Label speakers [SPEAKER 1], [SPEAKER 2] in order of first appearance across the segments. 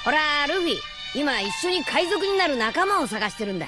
[SPEAKER 1] ほら、ルフィ、今一緒に海賊になる仲間を探してるんだ。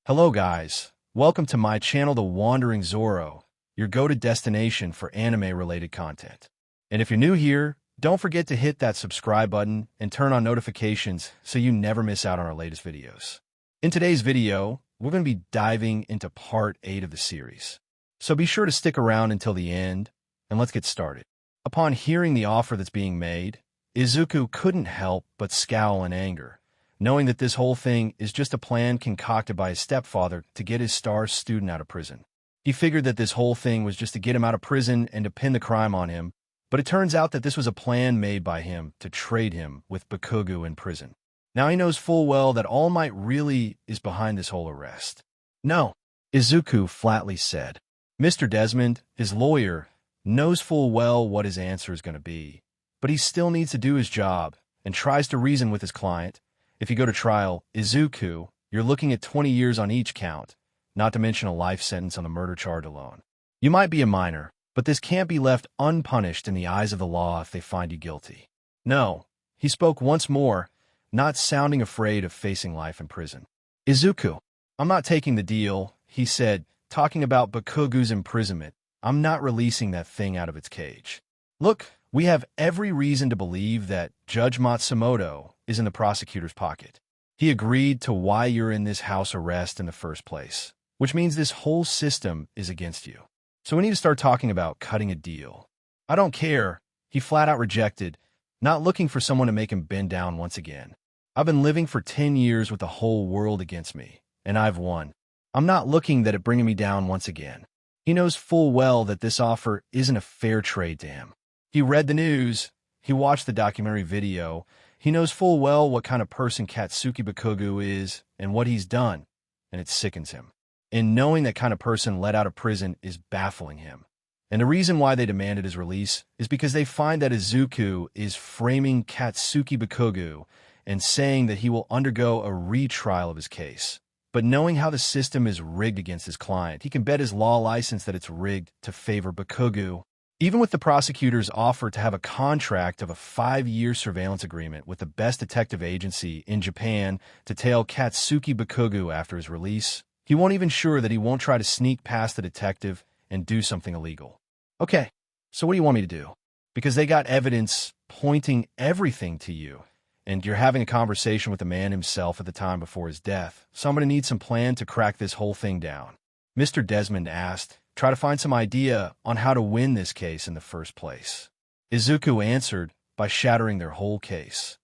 [SPEAKER 2] Hello guys, welcome to my channel The Wandering Zoro, your go-to destination for anime-related content. And if you're new here, don't forget to hit that subscribe button and turn on notifications so you never miss out on our latest videos. In today's video, we're going to be diving into Part 8 of the series. So be sure to stick around until the end, and let's get started. Upon hearing the offer that's being made, Izuku couldn't help but scowl in anger, knowing that this whole thing is just a plan concocted by his stepfather to get his star student out of prison. He figured that this whole thing was just to get him out of prison and to pin the crime on him, but it turns out that this was a plan made by him to trade him with Bakugo in prison. Now he knows full well that All Might really is behind this whole arrest. No, Izuku flatly said. Mr. Desmond, his lawyer, knows full well what his answer is going to be, but he still needs to do his job and tries to reason with his client. If you go to trial, Izuku, you're looking at 20 years on each count, not to mention a life sentence on the murder charge alone. You might be a minor, but this can't be left unpunished in the eyes of the law if they find you guilty. No, he spoke once more, not sounding afraid of facing life in prison. Izuku, I'm not taking the deal, he said, talking about Bakugo's imprisonment. I'm not releasing that thing out of its cage. Look, we have every reason to believe that Judge Matsumoto is in the prosecutor's pocket. He agreed to why you're in this house arrest in the first place, which means this whole system is against you. So we need to start talking about cutting a deal. I don't care, he flat out rejected, not looking for someone to make him bend down once again. I've been living for 10 years with the whole world against me, and I've won. I'm not looking at it bringing me down once again. He knows full well that this offer isn't a fair trade to him. He read the news, he watched the documentary video, he knows full well what kind of person Katsuki Bakugo is and what he's done, and it sickens him. And knowing that kind of person let out of prison is baffling him. And the reason why they demanded his release is because they find that Izuku is framing Katsuki Bakugo and saying that he will undergo a retrial of his case. But knowing how the system is rigged against his client, he can bet his law license that it's rigged to favor Bakugo. Even with the prosecutor's offer to have a contract of a 5-year surveillance agreement with the best detective agency in Japan to tail Katsuki Bakugo after his release, he won't even sure that he won't try to sneak past the detective and do something illegal. Okay, so what do you want me to do? Because they got evidence pointing everything to you, and you're having a conversation with the man himself at the time before his death. So I'm going to need some plan to crack this whole thing down. Mr. Desmond asked, try to find some idea on how to win this case in the first place. Izuku answered by shattering their whole case.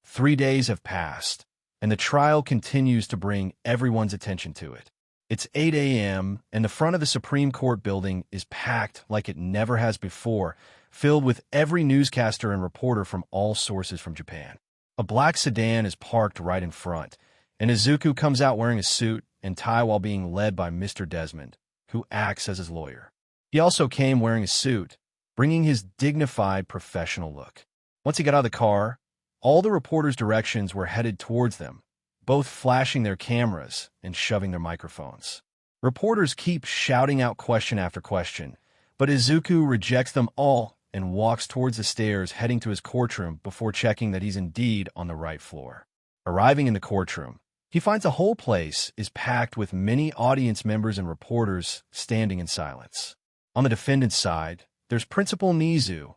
[SPEAKER 2] 3 days have passed, and the trial continues to bring everyone's attention to it. It's 8 a.m., and the front of the Supreme Court building is packed like it never has before, filled with every newscaster and reporter from all sources from Japan. A black sedan is parked right in front, and Izuku comes out wearing a suit and tie while being led by Mr. Desmond, who acts as his lawyer. He also came wearing a suit, bringing his dignified professional look. Once he got out of the car, all the reporters' directions were headed towards them, both flashing their cameras and shoving their microphones. Reporters keep shouting out question after question, but Izuku rejects them all and walks towards the stairs heading to his courtroom before checking that he's indeed on the right floor. Arriving in the courtroom, he finds the whole place is packed with many audience members and reporters standing in silence. On the defendant's side, there's Principal Nizu,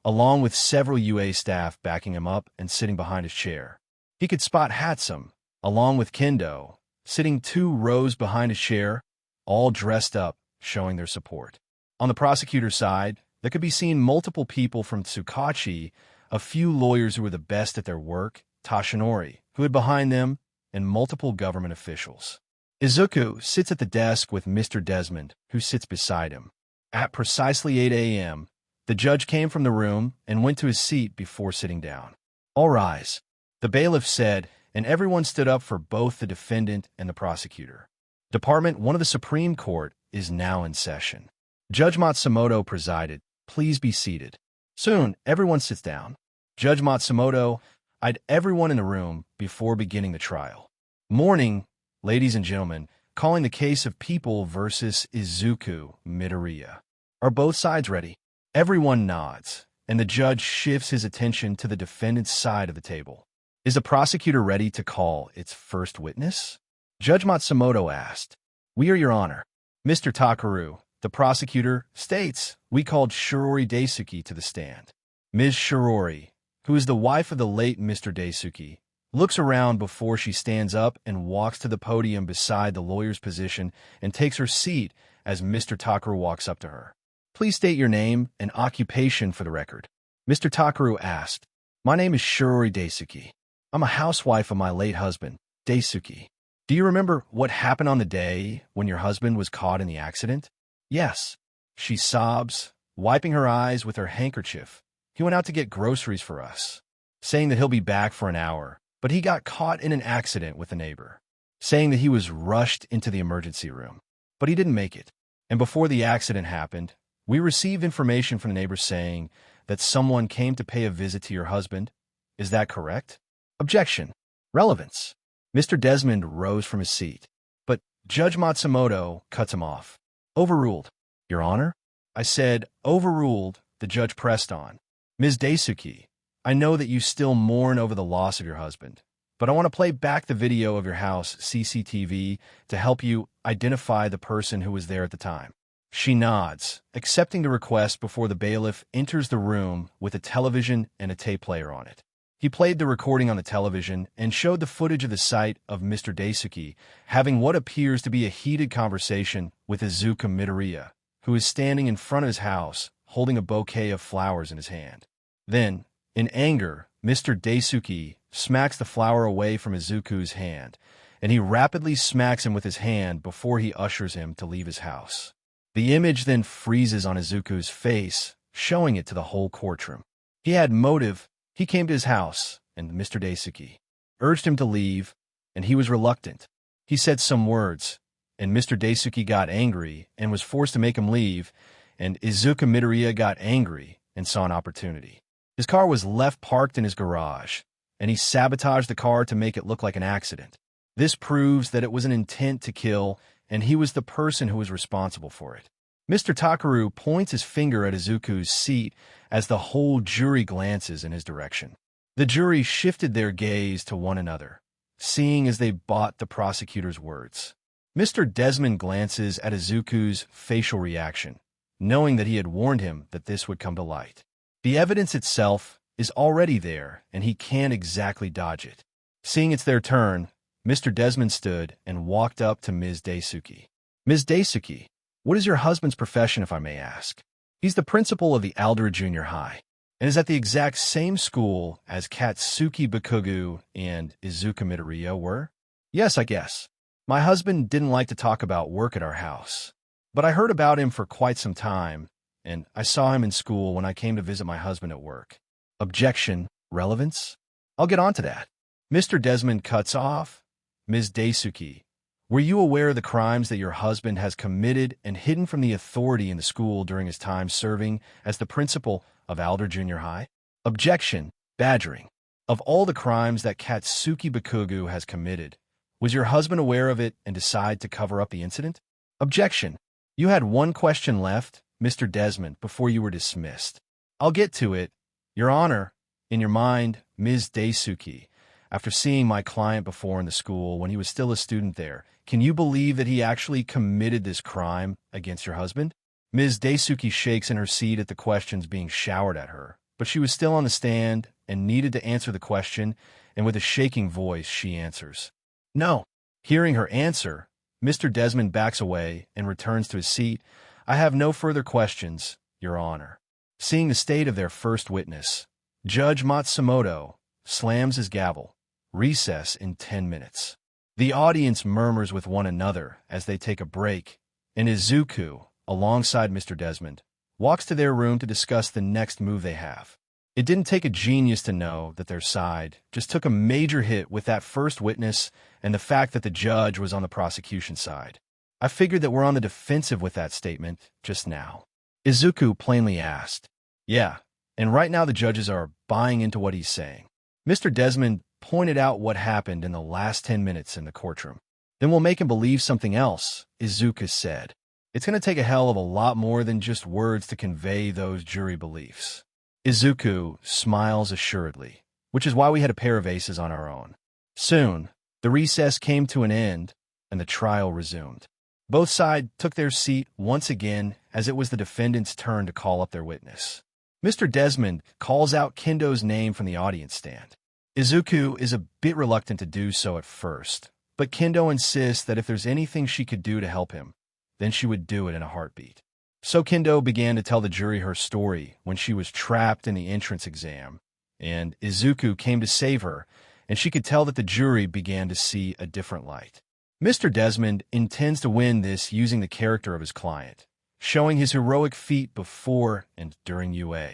[SPEAKER 2] along with several UA staff backing him up and sitting behind his chair. He could spot Hatsum, along with Kendo, sitting 2 rows behind his chair, all dressed up, showing their support. On the prosecutor's side, there could be seen multiple people from Tsukachi, a few lawyers who were the best at their work, Tashaori, who had behind them, and multiple government officials. Izuku sits at the desk with Mr. Desmond, who sits beside him. At precisely 8 a.m., the judge came from the room and went to his seat before sitting down. All rise, the bailiff said, and everyone stood up for both the defendant and the prosecutor. Department 1 of the Supreme Court is now in session. Judge Matsumoto presided. Please be seated. Soon, everyone sits down. Judge Matsumoto eyed everyone in the room before beginning the trial. Morning, ladies and gentlemen, calling the case of People versus Izuku Midoriya. Are both sides ready? Everyone nods, and the judge shifts his attention to the defendant's side of the table. Is the prosecutor ready to call its first witness? Judge Matsumoto asked. We are, Your Honor. Mr. Takaru, the prosecutor, states, we called Shirori Daisuke to the stand. Ms. Shirori, who is the wife of the late Mr. Daisuke, looks around before she stands up and walks to the podium beside the lawyer's position and takes her seat as Mr. Takaru walks up to her. Please state your name and occupation for the record. Mr. Takaru asked. My name is Shirori Daisuke. I'm a housewife of my late husband, Daisuke. Do you remember what happened on the day when your husband was caught in the accident? Yes. She sobs, wiping her eyes with her handkerchief. He went out to get groceries for us, saying that he'll be back for an hour, but he got caught in an accident with a neighbor, saying that he was rushed into the emergency room, but he didn't make it. And before the accident happened, we received information from the neighbor saying that someone came to pay a visit to your husband. Is that correct? Objection. Relevance. Mr. Desmond rose from his seat, but Judge Matsumoto cuts him off. Overruled. Your Honor? I said, overruled, the judge pressed on. Ms. Daisuke, I know that you still mourn over the loss of your husband, but I want to play back the video of your house CCTV to help you identify the person who was there at the time. She nods, accepting the request before the bailiff enters the room with a television and a tape player on it. He played the recording on the television and showed the footage of the sight of Mr. Daisuke having what appears to be a heated conversation with Izuku Midoriya, who is standing in front of his house holding a bouquet of flowers in his hand. Then, in anger, Mr. Daisuke smacks the flower away from Izuku's hand, and he rapidly smacks him with his hand before he ushers him to leave his house. The image then freezes on Izuku's face, showing it to the whole courtroom. He had motive. He came to his house, and Mr. Daisuke urged him to leave, and he was reluctant. He said some words, and Mr. Daisuke got angry and was forced to make him leave, and Izuku Midoriya got angry and saw an opportunity. His car was left parked in his garage, and he sabotaged the car to make it look like an accident. This proves that it was an intent to kill, and he was the person who was responsible for it. Mr. Takaru points his finger at Izuku's seat as the whole jury glances in his direction. The jury shifted their gaze to one another, seeing as they bought the prosecutor's words. Mr. Desmond glances at Izuku's facial reaction, knowing that he had warned him that this would come to light. The evidence itself is already there, and he can't exactly dodge it. Seeing it's their turn, Mr. Desmond stood and walked up to Ms. Daisuke. Ms. Daisuke, what is your husband's profession, if I may ask? He's the principal of the Aldera Junior High, and is at the exact same school as Katsuki Bakugo and Izuku Midoriya were? Yes, I guess. My husband didn't like to talk about work at our house, but I heard about him for quite some time, and I saw him in school when I came to visit my husband at work. Objection. Relevance? I'll get on to that. Mr. Desmond cuts off. Ms. Daisuke, were you aware of the crimes that your husband has committed and hidden from the authority in the school during his time serving as the principal of Aldera Junior High? Objection. Badgering. Of all the crimes that Katsuki Bakugo has committed, was your husband aware of it and decided to cover up the incident? Objection. You had one question left, Mr. Desmond, before you were dismissed. I'll get to it. Your Honor, in your mind, Ms. Daisuke, after seeing my client before in the school when he was still a student there, can you believe that he actually committed this crime against your husband? Ms. Daisuke shakes in her seat at the questions being showered at her, but she was still on the stand and needed to answer the question, and with a shaking voice, she answers, No. Hearing her answer, Mr. Desmond backs away and returns to his seat. I have no further questions, Your Honor. Seeing the state of their first witness, Judge Matsumoto slams his gavel. Recess in 10 minutes. The audience murmurs with one another as they take a break, and Izuku, alongside Mr. Desmond, walks to their room to discuss the next move they have. It didn't take a genius to know that their side just took a major hit with that first witness and the fact that the judge was on the prosecution side. I figured that we're on the defensive with that statement just now. Izuku plainly asked. Yeah, and right now the judges are buying into what he's saying. Mr. Desmond pointed out what happened in the last 10 minutes in the courtroom. Then we'll make him believe something else, Izuku said. It's going to take a hell of a lot more than just words to convey those jury beliefs. Izuku smiles assuredly, which is why we had a pair of aces on our own. Soon, the recess came to an end, and the trial resumed. Both sides took their seat once again as it was the defendant's turn to call up their witness. Mr. Desmond calls out Kendo's name from the audience stand. Izuku is a bit reluctant to do so at first, but Kendo insists that if there's anything she could do to help him, then she would do it in a heartbeat. So Kendo began to tell the jury her story when she was trapped in the entrance exam, and Izuku came to save her, and she could tell that the jury began to see a different light. Mr. Desmond intends to win this using the character of his client, showing his heroic feat before and during UA.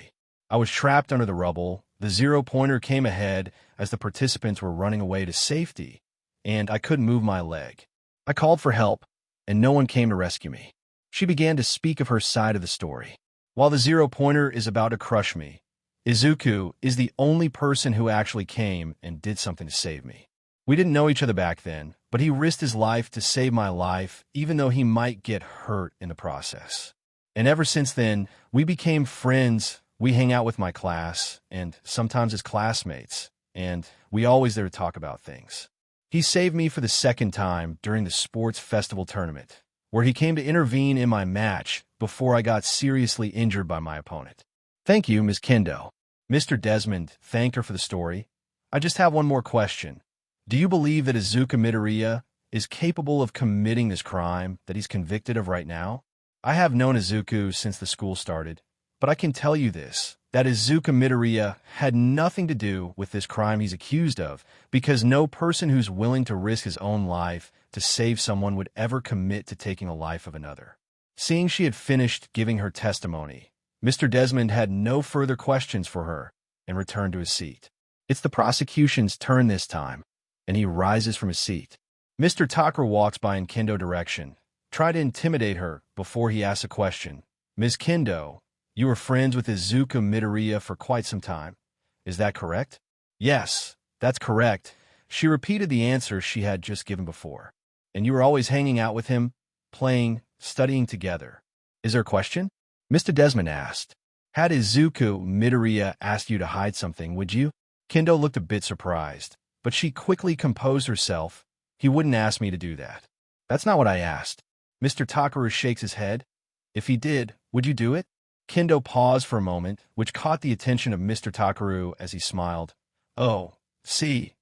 [SPEAKER 2] I was trapped under the rubble, the zero-pointer came ahead as the participants were running away to safety, and I couldn't move my leg. I called for help, and no one came to rescue me. She began to speak of her side of the story. While the zero-pointer is about to crush me, Izuku is the only person who actually came and did something to save me. We didn't know each other back then, but he risked his life to save my life, even though he might get hurt in the process. And ever since then, we became friends. We hang out with my class, and sometimes as classmates, and we always there to talk about things. He saved me for the second time during the sports festival tournament, where he came to intervene in my match before I got seriously injured by my opponent. Thank you, Ms. Kendo. Mr. Desmond thanked her for the story. I just have one more question. Do you believe that Izuku Midoriya is capable of committing this crime that he's convicted of right now? I have known Izuku since the school started, but I can tell you this, that Izuku Midoriya had nothing to do with this crime he's accused of, because no person who's willing to risk his own life to save someone would ever commit to taking the life of another. Seeing she had finished giving her testimony, Mr. Desmond had no further questions for her and returned to his seat. It's the prosecution's turn this time, and he rises from his seat. Mr. Takara walks by in Kendo direction, try to intimidate her before he asks a question. Ms. Kendo, you were friends with Izuku Midoriya for quite some time. Is that correct? Yes, that's correct. She repeated the answer she had just given before. And you were always hanging out with him, playing, studying together. Is there a question? Mr. Desmond asked. Had Izuku Midoriya asked you to hide something, would you? Kendo looked a bit surprised, but she quickly composed herself. He wouldn't ask me to do that. That's not what I asked. Mr. Takara shakes his head. If he did, would you do it? Kendo paused for a moment, which caught the attention of Mr. Takaru as he smiled. Oh, see,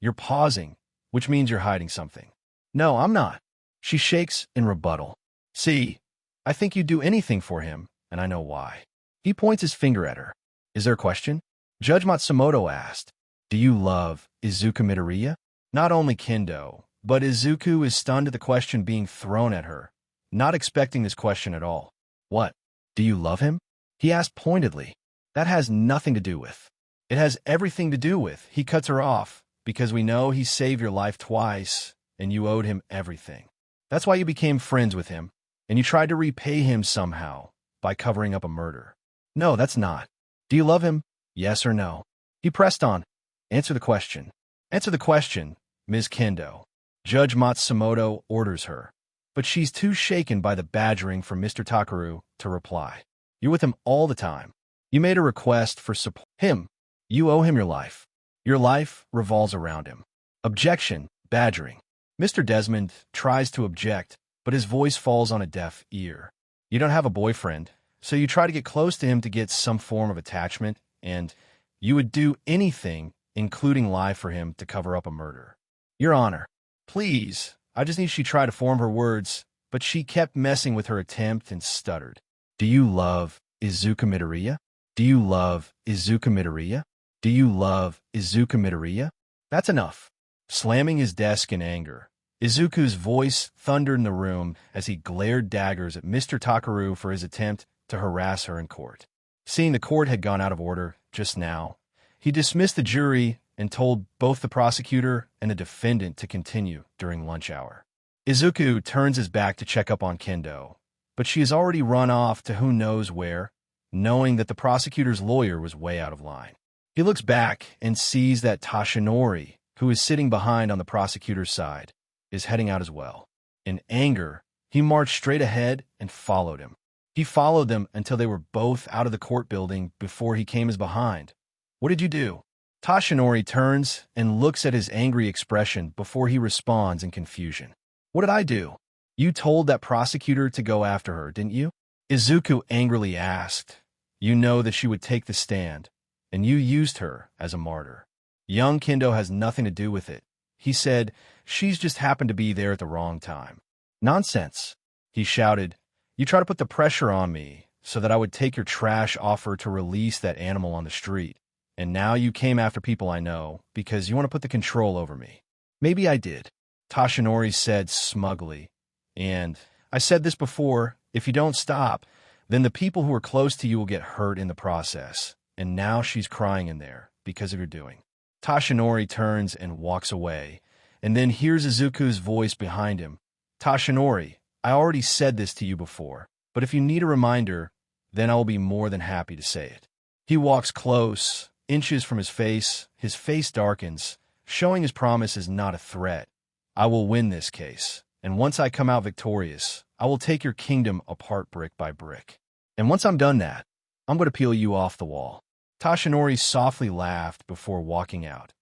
[SPEAKER 2] you're pausing, which means you're hiding something. No, I'm not. She shakes in rebuttal. See, I think you'd do anything for him, and I know why. He points his finger at her. Is there a question? Judge Matsumoto asked. Do you love Izuku Midoriya? Not only Kendo, but Izuku is stunned at the question being thrown at her, not expecting this question at all. What? Do you love him? He asked pointedly. That has nothing to do with. It has everything to do with. He cuts her off, because we know he saved your life twice, and you owed him everything. That's why you became friends with him, and you tried to repay him somehow, by covering up a murder. No, that's not. Do you love him? Yes or no? He pressed on. Answer the question. Answer the question, Ms. Kendo. Judge Matsumoto orders her. But she's too shaken by the badgering from Mr. Takaru to reply. You're with him all the time. You made a request for support. Him. You owe him your life. Your life revolves around him. Objection. Badgering. Mr. Desmond tries to object, but his voice falls on a deaf ear. You don't have a boyfriend, so you try to get close to him to get some form of attachment, and you would do anything, including lie for him to cover up a murder. Your Honor, please. I just need she tried to form her words, but she kept messing with her attempt and stuttered. Do you love Izuku Midoriya? Do you love Izuku Midoriya? Do you love Izuku Midoriya? That's enough. Slamming his desk in anger, Izuku's voice thundered in the room as he glared daggers at Mr. Takaru for his attempt to harass her in court. Seeing the court had gone out of order just now, he dismissed the jury and told both the prosecutor and the defendant to continue during lunch hour. Izuku turns his back to check up on Kendo, but she has already run off to who knows where, knowing that the prosecutor's lawyer was way out of line. He looks back and sees that Tashaori, who is sitting behind on the prosecutor's side, is heading out as well. In anger, He marched straight ahead and followed him. He followed them until they were both out of the court building before he came his behind. What did you do? Tashaori turns and looks at his angry expression before he responds in confusion. What did I do? You told that prosecutor to go after her, didn't you? Izuku angrily asked. You know that she would take the stand, and you used her as a martyr. Young Kendo has nothing to do with it. He said, she's just happened to be there at the wrong time. Nonsense, he shouted. You try to put the pressure on me so that I would take your trash offer to release that animal on the street. And now you came after people I know because you want to put the control over me. Maybe I did, Tashaori said smugly. And I said this before, if you don't stop, then the people who are close to you will get hurt in the process. And now she's crying in there because of your doing. Tashaori turns and walks away, and then hears Izuku's voice behind him. Tashaori, I already said this to you before, but if you need a reminder, then I will be more than happy to say it. He walks close, inches from his face darkens, showing his promise is not a threat. I will win this case, and once I come out victorious, I will take your kingdom apart brick by brick. And once I'm done that, I'm going to peel you off the wall. Tashaori softly laughed before walking out,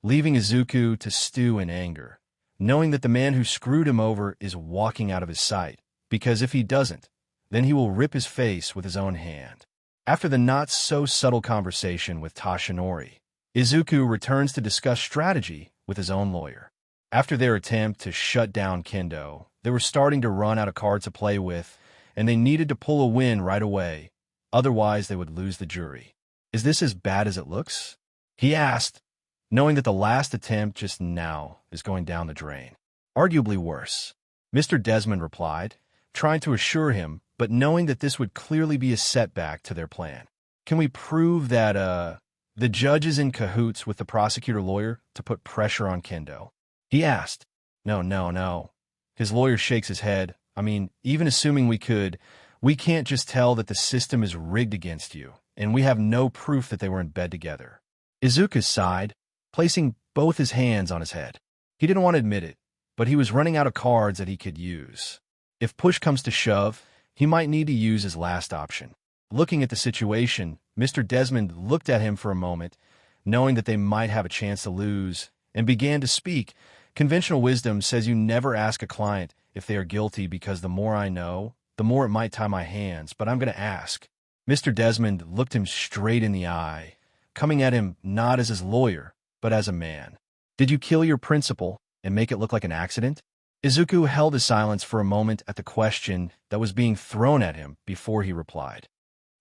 [SPEAKER 2] leaving Izuku to stew in anger, knowing that the man who screwed him over is walking out of his sight, because if he doesn't, then he will rip his face with his own hand. After the not-so-subtle conversation with Tashaori, Izuku returns to discuss strategy with his own lawyer. After their attempt to shut down Kendo, they were starting to run out of cards to play with, and they needed to pull a win right away, otherwise they would lose the jury. Is this as bad as it looks? He asked, knowing that the last attempt just now is going down the drain. Arguably worse, Mr. Desmond replied, trying to assure him, but knowing that this would clearly be a setback to their plan. Can we prove that, the judge is in cahoots with the prosecutor lawyer to put pressure on Kendo? He asked. No. His lawyer shakes his head. I mean, even assuming we could, we can't just tell that the system is rigged against you, and we have no proof that they were in bed together. Izuku sighed, placing both his hands on his head. He didn't want to admit it, but he was running out of cards that he could use. If push comes to shove, he might need to use his last option. Looking at the situation, Mr. Desmond looked at him for a moment, knowing that they might have a chance to lose, and began to speak. Conventional wisdom says you never ask a client if they are guilty because the more I know, the more it might tie my hands, but I'm going to ask. Mr. Desmond looked him straight in the eye, coming at him not as his lawyer, but as a man. Did you kill your principal and make it look like an accident? Izuku held his silence for a moment at the question that was being thrown at him before he replied.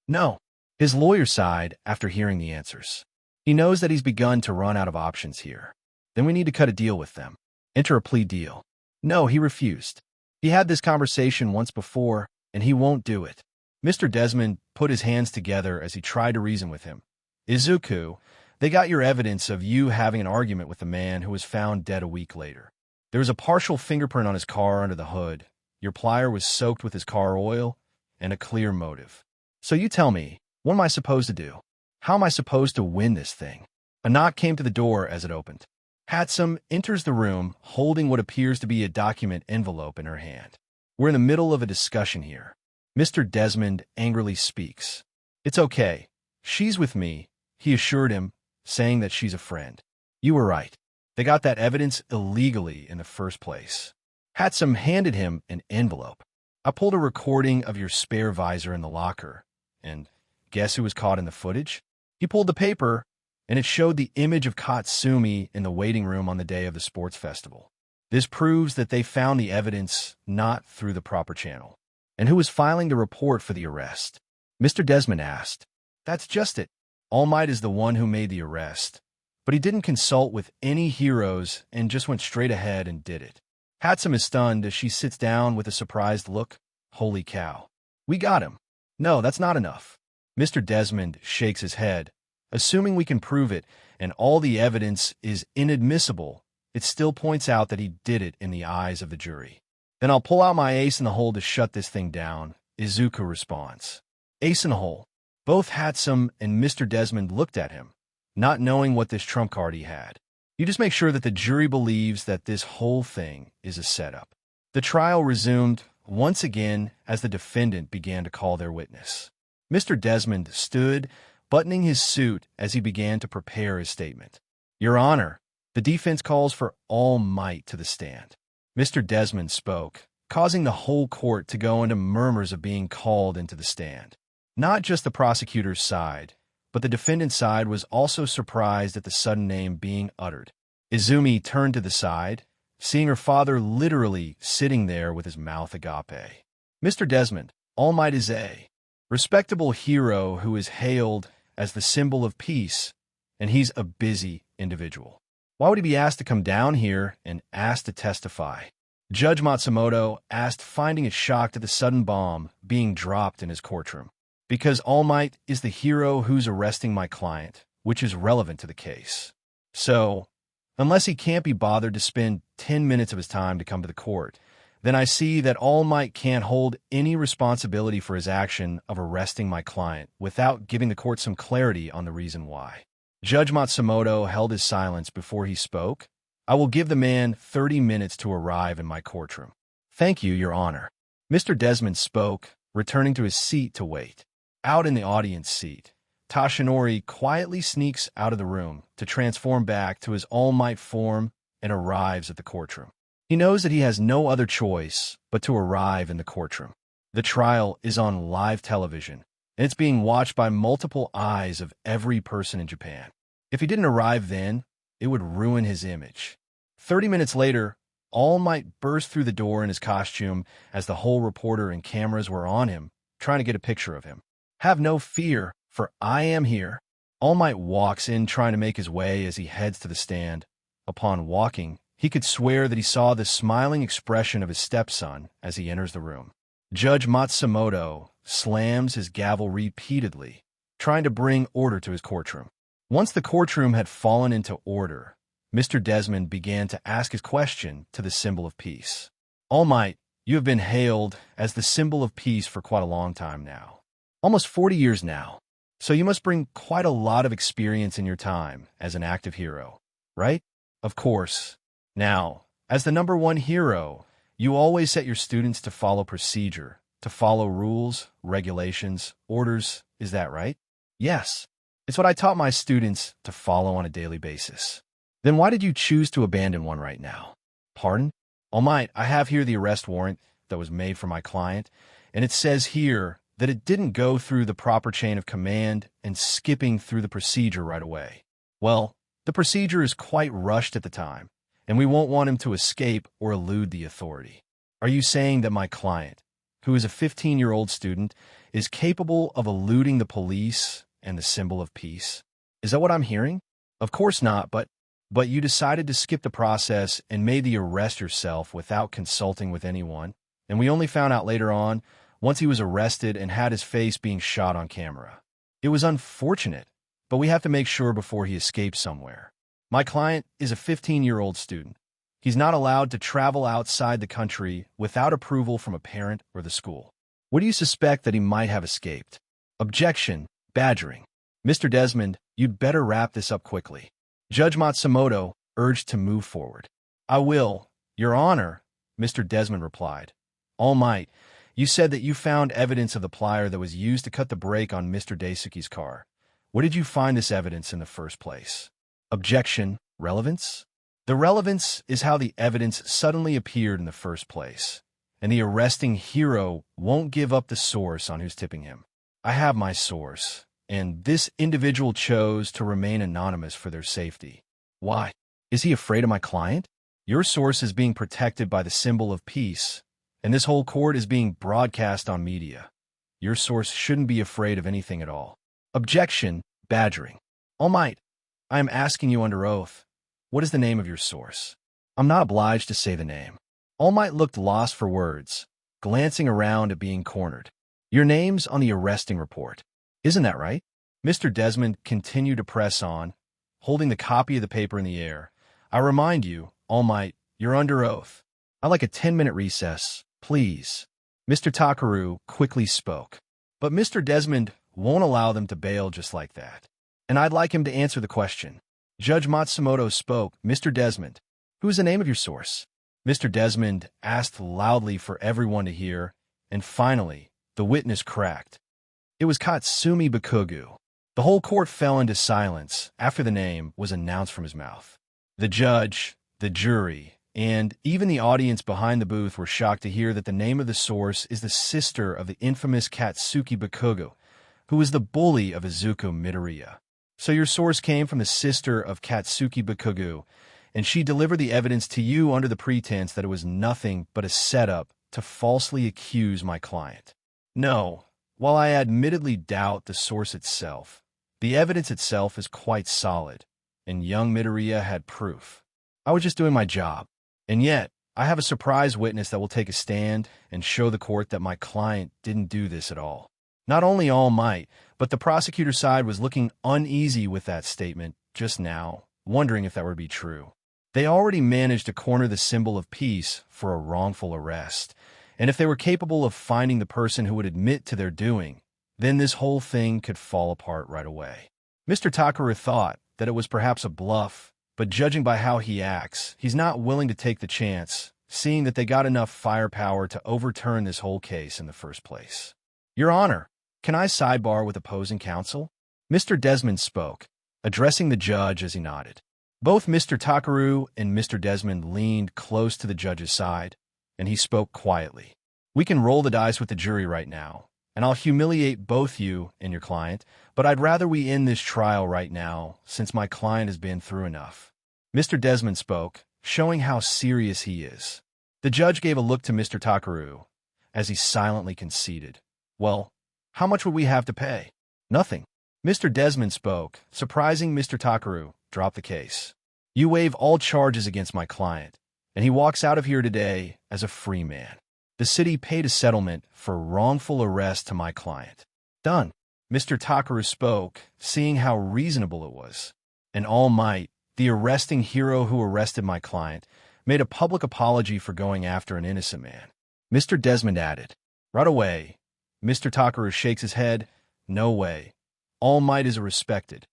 [SPEAKER 2] No. His lawyer sighed after hearing the answers. He knows that he's begun to run out of options here. Then we need to cut a deal with them. Enter a plea deal. No, he refused. He had this conversation once before, and he won't do it. Mr. Desmond put his hands together as he tried to reason with him. Izuku, they got your evidence of you having an argument with the man who was found dead a week later. There was a partial fingerprint on his car under the hood. Your plier was soaked with his car oil, and a clear motive. So you tell me, what am I supposed to do? How am I supposed to win this thing? A knock came to the door as it opened. Hatsum enters the room holding what appears to be a document envelope in her hand. We're in the middle of a discussion here. Mr. Desmond angrily speaks. It's okay. She's with me, he assured him, saying that she's a friend. You were right. They got that evidence illegally in the first place. Hatsum handed him an envelope. I pulled a recording of your spare visor in the locker. And guess who was caught in the footage? He pulled the paper, and it showed the image of Katsumi in the waiting room on the day of the sports festival. This proves that they found the evidence not through the proper channel. And who was filing the report for the arrest? Mr. Desmond asked. That's just it. All Might is the one who made the arrest. But he didn't consult with any heroes and just went straight ahead and did it. Hatsum is stunned as she sits down with a surprised look. Holy cow. We got him. No, that's not enough. Mr. Desmond shakes his head. Assuming we can prove it and all the evidence is inadmissible, it still points out that he did it in the eyes of the jury. Then I'll pull out my ace in the hole to shut this thing down, Izuku responds. Ace in the hole. Both Hatsum and Mr. Desmond looked at him, not knowing what this trump card he had. You just make sure that the jury believes that this whole thing is a setup. The trial resumed once again as the defendant began to call their witness. Mr. Desmond stood, buttoning his suit as he began to prepare his statement. Your Honor, the defense calls for All Might to the stand. Mr. Desmond spoke, causing the whole court to go into murmurs of being called into the stand. Not just the prosecutor's side, but the defendant's side was also surprised at the sudden name being uttered. Izumi turned to the side, seeing her father literally sitting there with his mouth agape. Mr. Desmond, All Might is a respectable hero who is hailed as the symbol of peace, and he's a busy individual. Why would he be asked to come down here and asked to testify? Judge Matsumoto asked, finding it shocked at the sudden bomb being dropped in his courtroom. Because All Might is the hero who's arresting my client, which is relevant to the case. So, unless he can't be bothered to spend 10 minutes of his time to come to the court, then I see that All Might can't hold any responsibility for his action of arresting my client without giving the court some clarity on the reason why. Judge Matsumoto held his silence before he spoke. I will give the man 30 minutes to arrive in my courtroom. Thank you, Your Honor. Mr. Desmond spoke, returning to his seat to wait. Out in the audience seat, Tashaori quietly sneaks out of the room to transform back to his All Might form and arrives at the courtroom. He knows that he has no other choice but to arrive in the courtroom. The trial is on live television, and it's being watched by multiple eyes of every person in Japan. If he didn't arrive then, it would ruin his image. 30 minutes later, All Might burst through the door in his costume as the whole reporter and cameras were on him, trying to get a picture of him. Have no fear, for I am here. All Might walks in trying to make his way as he heads to the stand. Upon walking, he could swear that he saw the smiling expression of his stepson as he enters the room. Judge Matsumoto slams his gavel repeatedly, trying to bring order to his courtroom. Once the courtroom had fallen into order, Mr. Desmond began to ask his question to the symbol of peace. All Might, you have been hailed as the symbol of peace for quite a long time now. Almost 40 years now. So you must bring quite a lot of experience in your time as an active hero, right? Of course. Now, as the #1 hero, you always set your students to follow procedure, to follow rules, regulations, orders. Is that right? Yes. It's what I taught my students to follow on a daily basis. Then why did you choose to abandon one right now? Pardon? All Might, I have here the arrest warrant that was made for my client, and it says here that it didn't go through the proper chain of command and skipping through the procedure right away. Well, the procedure is quite rushed at the time, and we won't want him to escape or elude the authority. Are you saying that my client, who is a 15-year-old student, is capable of eluding the police and the symbol of peace? Is that what I'm hearing? Of course not, but you decided to skip the process and made the arrest yourself without consulting with anyone, and we only found out later on, once he was arrested and had his face being shot on camera. It was unfortunate, but we have to make sure before he escapes somewhere. My client is a 15-year-old student. He's not allowed to travel outside the country without approval from a parent or the school. What do you suspect that he might have escaped? Objection. Badgering. Mr. Desmond, you'd better wrap this up quickly. Judge Matsumoto urged to move forward. I will, Your Honor, Mr. Desmond replied. All Might, you said that you found evidence of the plier that was used to cut the brake on Mr. Daisuke's car. Where did you find this evidence in the first place? Objection. Relevance? The relevance is how the evidence suddenly appeared in the first place, and the arresting hero won't give up the source on who's tipping him. I have my source, and this individual chose to remain anonymous for their safety. Why? Is he afraid of my client? Your source is being protected by the symbol of peace, and this whole court is being broadcast on media. Your source shouldn't be afraid of anything at all. Objection. Badgering. All Might, I am asking you under oath. What is the name of your source? I'm not obliged to say the name. All Might looked lost for words, glancing around at being cornered. Your name's on the arresting report. Isn't that right? Mr. Desmond continued to press on, holding the copy of the paper in the air. I remind you, All Might, you're under oath. I'd like a 10-minute recess, please. Mr. Takaru quickly spoke. But Mr. Desmond won't allow them to bail just like that. And I'd like him to answer the question. Judge Matsumoto spoke. Mr. Desmond, who is the name of your source? Mr. Desmond asked loudly for everyone to hear, and finally, the witness cracked. It was Katsumi Bakugo. The whole court fell into silence after the name was announced from his mouth. The judge, the jury, and even the audience behind the booth were shocked to hear that the name of the source is the sister of the infamous Katsuki Bakugo, who was the bully of Izuku Midoriya. So your source came from the sister of Katsuki Bakugo, and she delivered the evidence to you under the pretense that it was nothing but a setup to falsely accuse my client. No, while I admittedly doubt the source itself, the evidence itself is quite solid, and young Midoriya had proof. I was just doing my job, and yet I have a surprise witness that will take a stand and show the court that my client didn't do this at all. Not only All Might, but the prosecutor's side was looking uneasy with that statement just now, wondering if that would be true. They already managed to corner the symbol of peace for a wrongful arrest, and if they were capable of finding the person who would admit to their doing, then this whole thing could fall apart right away. Mr. Takaru thought that it was perhaps a bluff, but judging by how he acts, he's not willing to take the chance, seeing that they got enough firepower to overturn this whole case in the first place. Your Honor, can I sidebar with opposing counsel? Mr. Desmond spoke, addressing the judge as he nodded. Both Mr. Takaru and Mr. Desmond leaned close to the judge's side, and he spoke quietly. We can roll the dice with the jury right now, and I'll humiliate both you and your client, but I'd rather we end this trial right now, since my client has been through enough. Mr. Desmond spoke, showing how serious he is. The judge gave a look to Mr. Takaru, as he silently conceded. Well, how much would we have to pay? Nothing. Mr. Desmond spoke, surprising Mr. Takaru, dropped the case. You waive all charges against my client, and he walks out of here today as a free man. The city paid a settlement for wrongful arrest to my client. Done. Mr. Takaru spoke, seeing how reasonable it was. And All Might, the arresting hero who arrested my client, made a public apology for going after an innocent man. Mr. Desmond added, right away. Mr. Takaru shakes his head. No way. All Might is a respected,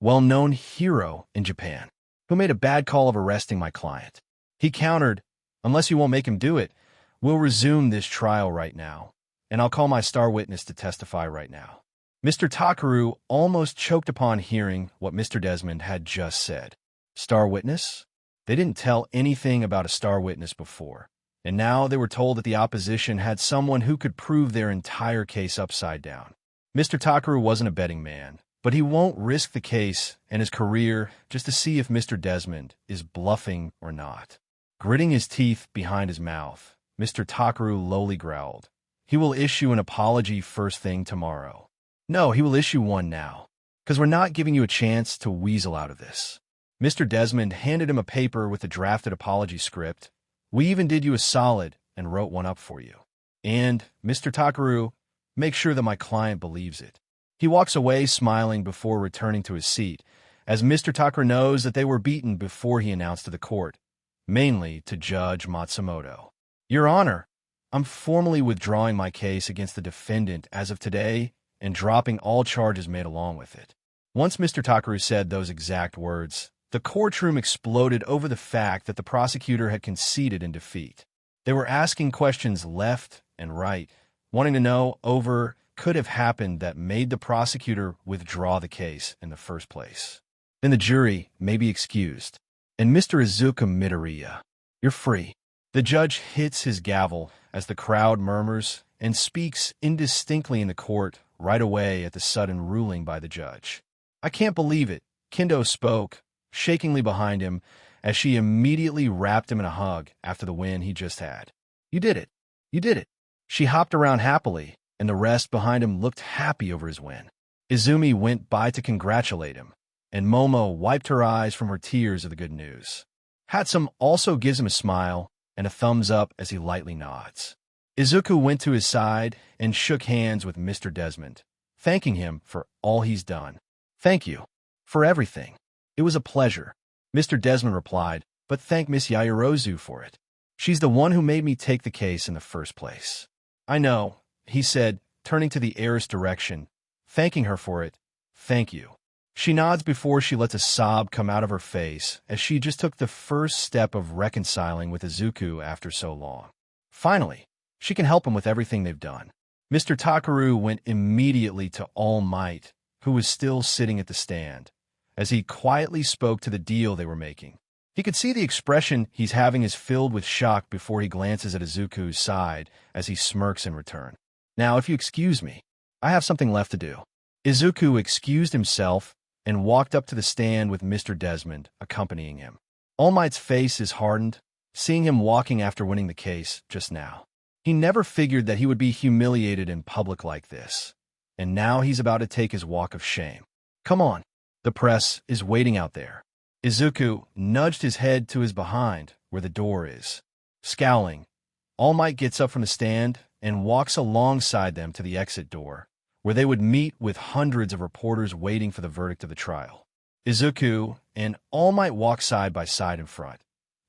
[SPEAKER 2] well-known hero in Japan, who made a bad call of arresting my client. He countered, unless you won't make him do it, we'll resume this trial right now, and I'll call my star witness to testify right now. Mr. Takaru almost choked upon hearing what Mr. Desmond had just said. Star witness? They didn't tell anything about a star witness before, and now they were told that the opposition had someone who could prove their entire case upside down. Mr. Takaru wasn't a betting man, but he won't risk the case and his career just to see if Mr. Desmond is bluffing or not. Gritting his teeth behind his mouth, Mr. Takaru lowly growled, he will issue an apology first thing tomorrow. No, he will issue one now, because we're not giving you a chance to weasel out of this. Mr. Desmond handed him a paper with a drafted apology script. We even did you a solid and wrote one up for you. And, Mr. Takaru, make sure that my client believes it. He walks away smiling before returning to his seat, as Mr. Takaru knows that they were beaten before he announced to the court, mainly to Judge Matsumoto. Your Honor, I'm formally withdrawing my case against the defendant as of today and dropping all charges made along with it. Once Mr. Takaru said those exact words, the courtroom exploded over the fact that the prosecutor had conceded in defeat. They were asking questions left and right, wanting to know over could have happened that made the prosecutor withdraw the case in the first place. Then the jury may be excused. And Mr. Izuku Midoriya, you're free. The judge hits his gavel as the crowd murmurs and speaks indistinctly in the court right away at the sudden ruling by the judge. I can't believe it, Kendo spoke, shakingly behind him, as she immediately wrapped him in a hug after the win he just had. You did it. You did it. She hopped around happily, and the rest behind him looked happy over his win. Izumi went by to congratulate him, and Momo wiped her eyes from her tears of the good news. Hatsum also gives him a smile and a thumbs up as he lightly nods. Izuku went to his side and shook hands with Mr. Desmond, thanking him for all he's done. Thank you. For everything. It was a pleasure. Mr. Desmond replied, but thank Miss Yaoyorozu for it. She's the one who made me take the case in the first place. I know, he said, turning to the heiress direction, thanking her for it. Thank you. She nods before she lets a sob come out of her face as she just took the first step of reconciling with Izuku after so long. Finally, she can help him with everything they've done. Mr. Takaru went immediately to All Might, who was still sitting at the stand, as he quietly spoke to the deal they were making. He could see the expression he's having is filled with shock before he glances at Izuku's side as he smirks in return. Now, if you excuse me, I have something left to do. Izuku excused himself and walked up to the stand with Mr. Desmond accompanying him. All Might's face is hardened, seeing him walking after winning the case just now. He never figured that he would be humiliated in public like this, and now he's about to take his walk of shame. Come on, the press is waiting out there. Izuku nudged his head to his behind, where the door is. Scowling, All Might gets up from the stand and walks alongside them to the exit door, where they would meet with hundreds of reporters waiting for the verdict of the trial. Izuku and All Might walk side by side in front,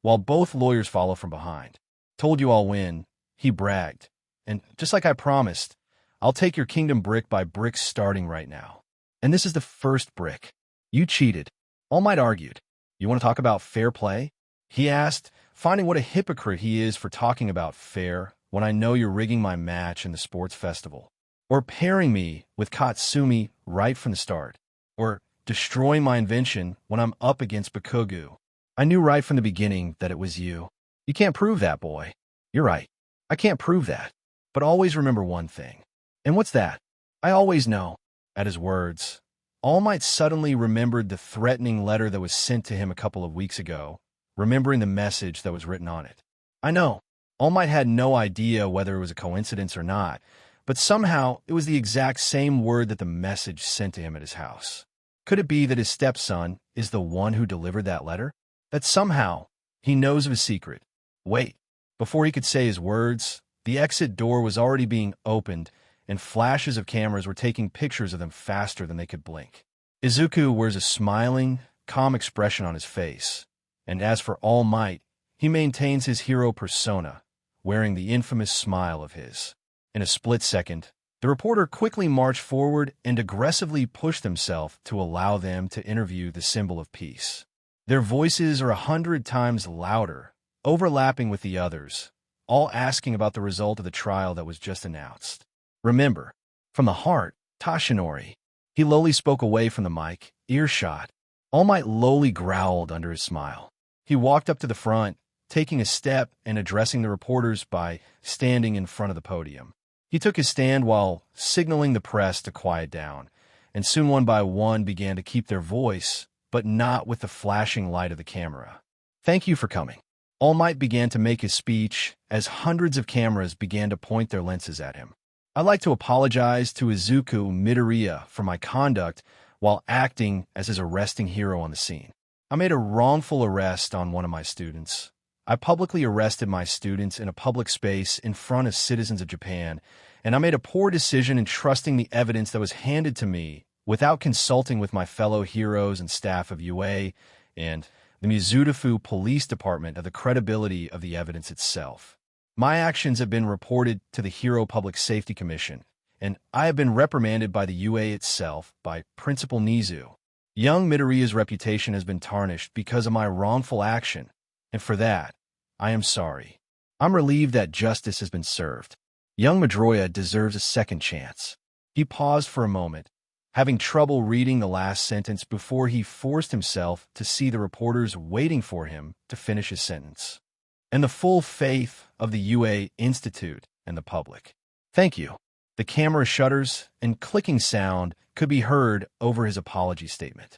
[SPEAKER 2] while both lawyers follow from behind. Told you I'll win, he bragged. And just like I promised, I'll take your kingdom brick by brick starting right now. And this is the first brick. You cheated. All Might argued. You want to talk about fair play? He asked, finding what a hypocrite he is for talking about fair when I know you're rigging my match in the sports festival. Or pairing me with Katsumi right from the start. Or destroying my invention when I'm up against Bakugo. I knew right from the beginning that it was you. You can't prove that, boy. You're right. I can't prove that. But always remember one thing. And what's that? I always know. At his words, All Might suddenly remembered the threatening letter that was sent to him a couple of weeks ago, remembering the message that was written on it. I know. All Might had no idea whether it was a coincidence or not, but somehow it was the exact same word that the message sent to him at his house. Could it be that his stepson is the one who delivered that letter? That somehow he knows of his secret? Wait, before he could say his words, the exit door was already being opened, and flashes of cameras were taking pictures of them faster than they could blink. Izuku wears a smiling, calm expression on his face, and as for All Might, he maintains his hero persona, wearing the infamous smile of his. In a split second, the reporter quickly marched forward and aggressively pushed himself to allow them to interview the symbol of peace. Their voices are 100 times louder, overlapping with the others, all asking about the result of the trial that was just announced. Remember, from the heart, Tashaori. He lowly spoke away from the mic, earshot. All Might lowly growled under his smile. He walked up to the front, taking a step and addressing the reporters by standing in front of the podium. He took his stand while signaling the press to quiet down, and soon one by one began to keep their voice, but not with the flashing light of the camera. Thank you for coming. All Might began to make his speech as hundreds of cameras began to point their lenses at him. I'd like to apologize to Izuku Midoriya for my conduct while acting as his arresting hero on the scene. I made a wrongful arrest on one of my students. I publicly arrested my students in a public space in front of citizens of Japan, and I made a poor decision in trusting the evidence that was handed to me without consulting with my fellow heroes and staff of UA and the Mizudafu Police Department of the credibility of the evidence itself. My actions have been reported to the Hero Public Safety Commission, and I have been reprimanded by the UA itself by Principal Nizu. Young Midoriya's reputation has been tarnished because of my wrongful action, and for that, I am sorry. I'm relieved that justice has been served. Young Midoriya deserves a second chance. He paused for a moment, having trouble reading the last sentence before he forced himself to see the reporters waiting for him to finish his sentence. And the full faith of the UA Institute and the public. Thank you. The camera shutters and clicking sound could be heard over his apology statement.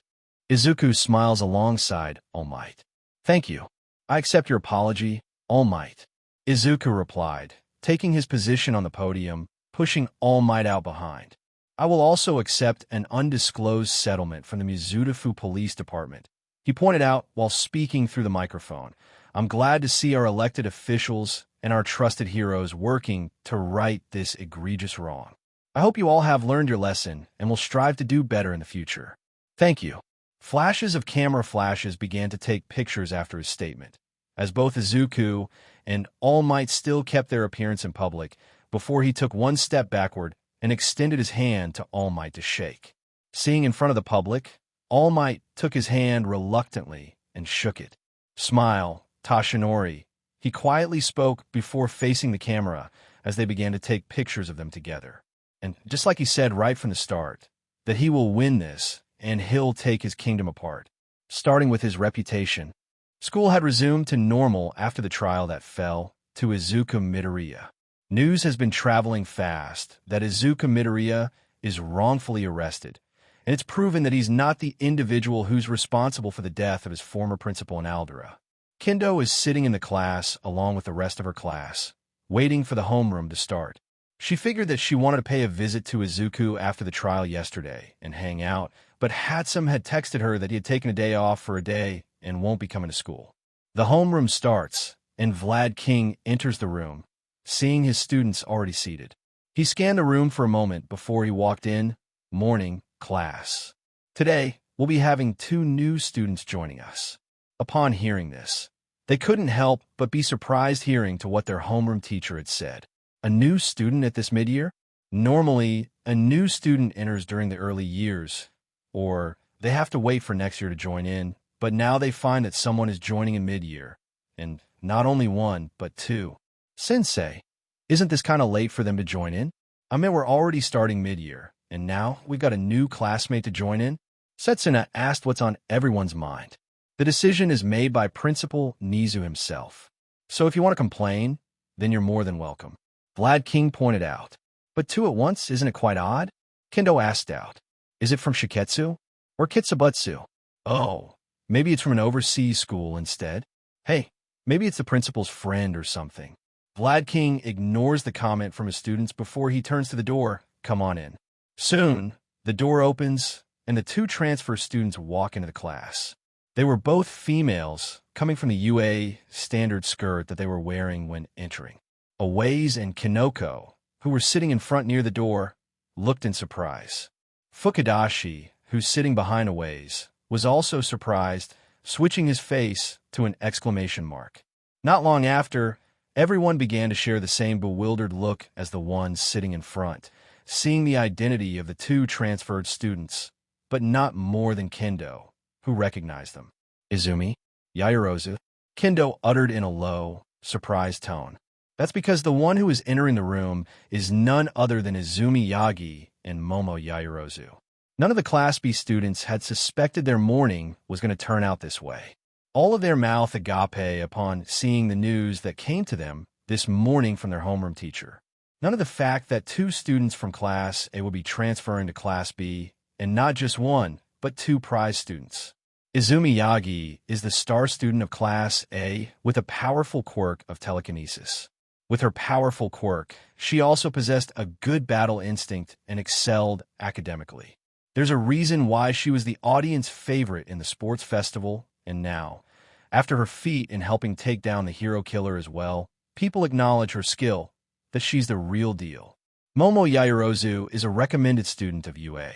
[SPEAKER 2] Izuku smiles alongside All Might. Thank you. I accept your apology, All Might. Izuku replied, taking his position on the podium, pushing All Might out behind. I will also accept an undisclosed settlement from the Mizudafu Police Department. He pointed out while speaking through the microphone. I'm glad to see our elected officials and our trusted heroes working to right this egregious wrong. I hope you all have learned your lesson and will strive to do better in the future. Thank you. Flashes of camera flashes began to take pictures after his statement, as both Izuku and All Might still kept their appearance in public before he took one step backward and extended his hand to All Might to shake. Seeing in front of the public, All Might took his hand reluctantly and shook it. Smile, Tashaori. He quietly spoke before facing the camera as they began to take pictures of them together. And just like he said right from the start, that he will win this and he'll take his kingdom apart, starting with his reputation. School had resumed to normal after the trial that fell to Izuku Midoriya. News has been traveling fast that Izuku Midoriya is wrongfully arrested, and it's proven that he's not the individual who's responsible for the death of his former principal in Aldera. Kendo is sitting in the class along with the rest of her class, waiting for the homeroom to start. She figured that she wanted to pay a visit to Izuku after the trial yesterday and hang out, but Hatsum had texted her that he had taken a day off for a day and won't be coming to school. The homeroom starts, and Vlad King enters the room, seeing his students already seated. He scanned the room for a moment before he walked in. Morning, class. Today, we'll be having 2 new students joining us. Upon hearing this, they couldn't help but be surprised hearing to what their homeroom teacher had said. A new student at this mid-year? Normally, a new student enters during the early years, or they have to wait for next year to join in, but now they find that someone is joining in mid-year, and not only 1, but 2. Sensei, isn't this kind of late for them to join in? I mean, we're already starting mid-year, and now we've got a new classmate to join in? Setsuna asked what's on everyone's mind. The decision is made by Principal Nizu himself. So if you want to complain, then you're more than welcome. Vlad King pointed out. But 2 at once, isn't it quite odd? Kendo asked out. Is it from Shiketsu? Or Kitsubutsu? Oh, maybe it's from an overseas school instead? Hey, maybe it's the principal's friend or something. Vlad King ignores the comment from his students before he turns to the door. Come on in. Soon, the door opens, and the 2 transfer students walk into the class. They were both females, coming from the UA standard skirt that they were wearing when entering. Awaze and Kinoko, who were sitting in front near the door, looked in surprise. Fukudashi, who's sitting behind Awaze, was also surprised, switching his face to an exclamation mark. Not long after, everyone began to share the same bewildered look as the one sitting in front, seeing the identity of the 2 transferred students, but not more than Kendo, who recognized them. Izumi? Yaoyorozu? Kendo uttered in a low, surprised tone. That's because the one who is entering the room is none other than Izumi Yagi and Momo Yaoyorozu. None of the Class B students had suspected their morning was going to turn out this way. All of their mouth agape upon seeing the news that came to them this morning from their homeroom teacher. None of the fact that 2 students from Class A will be transferring to Class B, and not just 1, but 2 prize students. Izumi Yagi is the star student of Class A with a powerful quirk of telekinesis. With her powerful quirk, she also possessed a good battle instinct and excelled academically. There's a reason why she was the audience favorite in the sports festival, and now, after her feat in helping take down the hero killer as well, people acknowledge her skill, that she's the real deal. Momo Yaoyorozu is a recommended student of UA.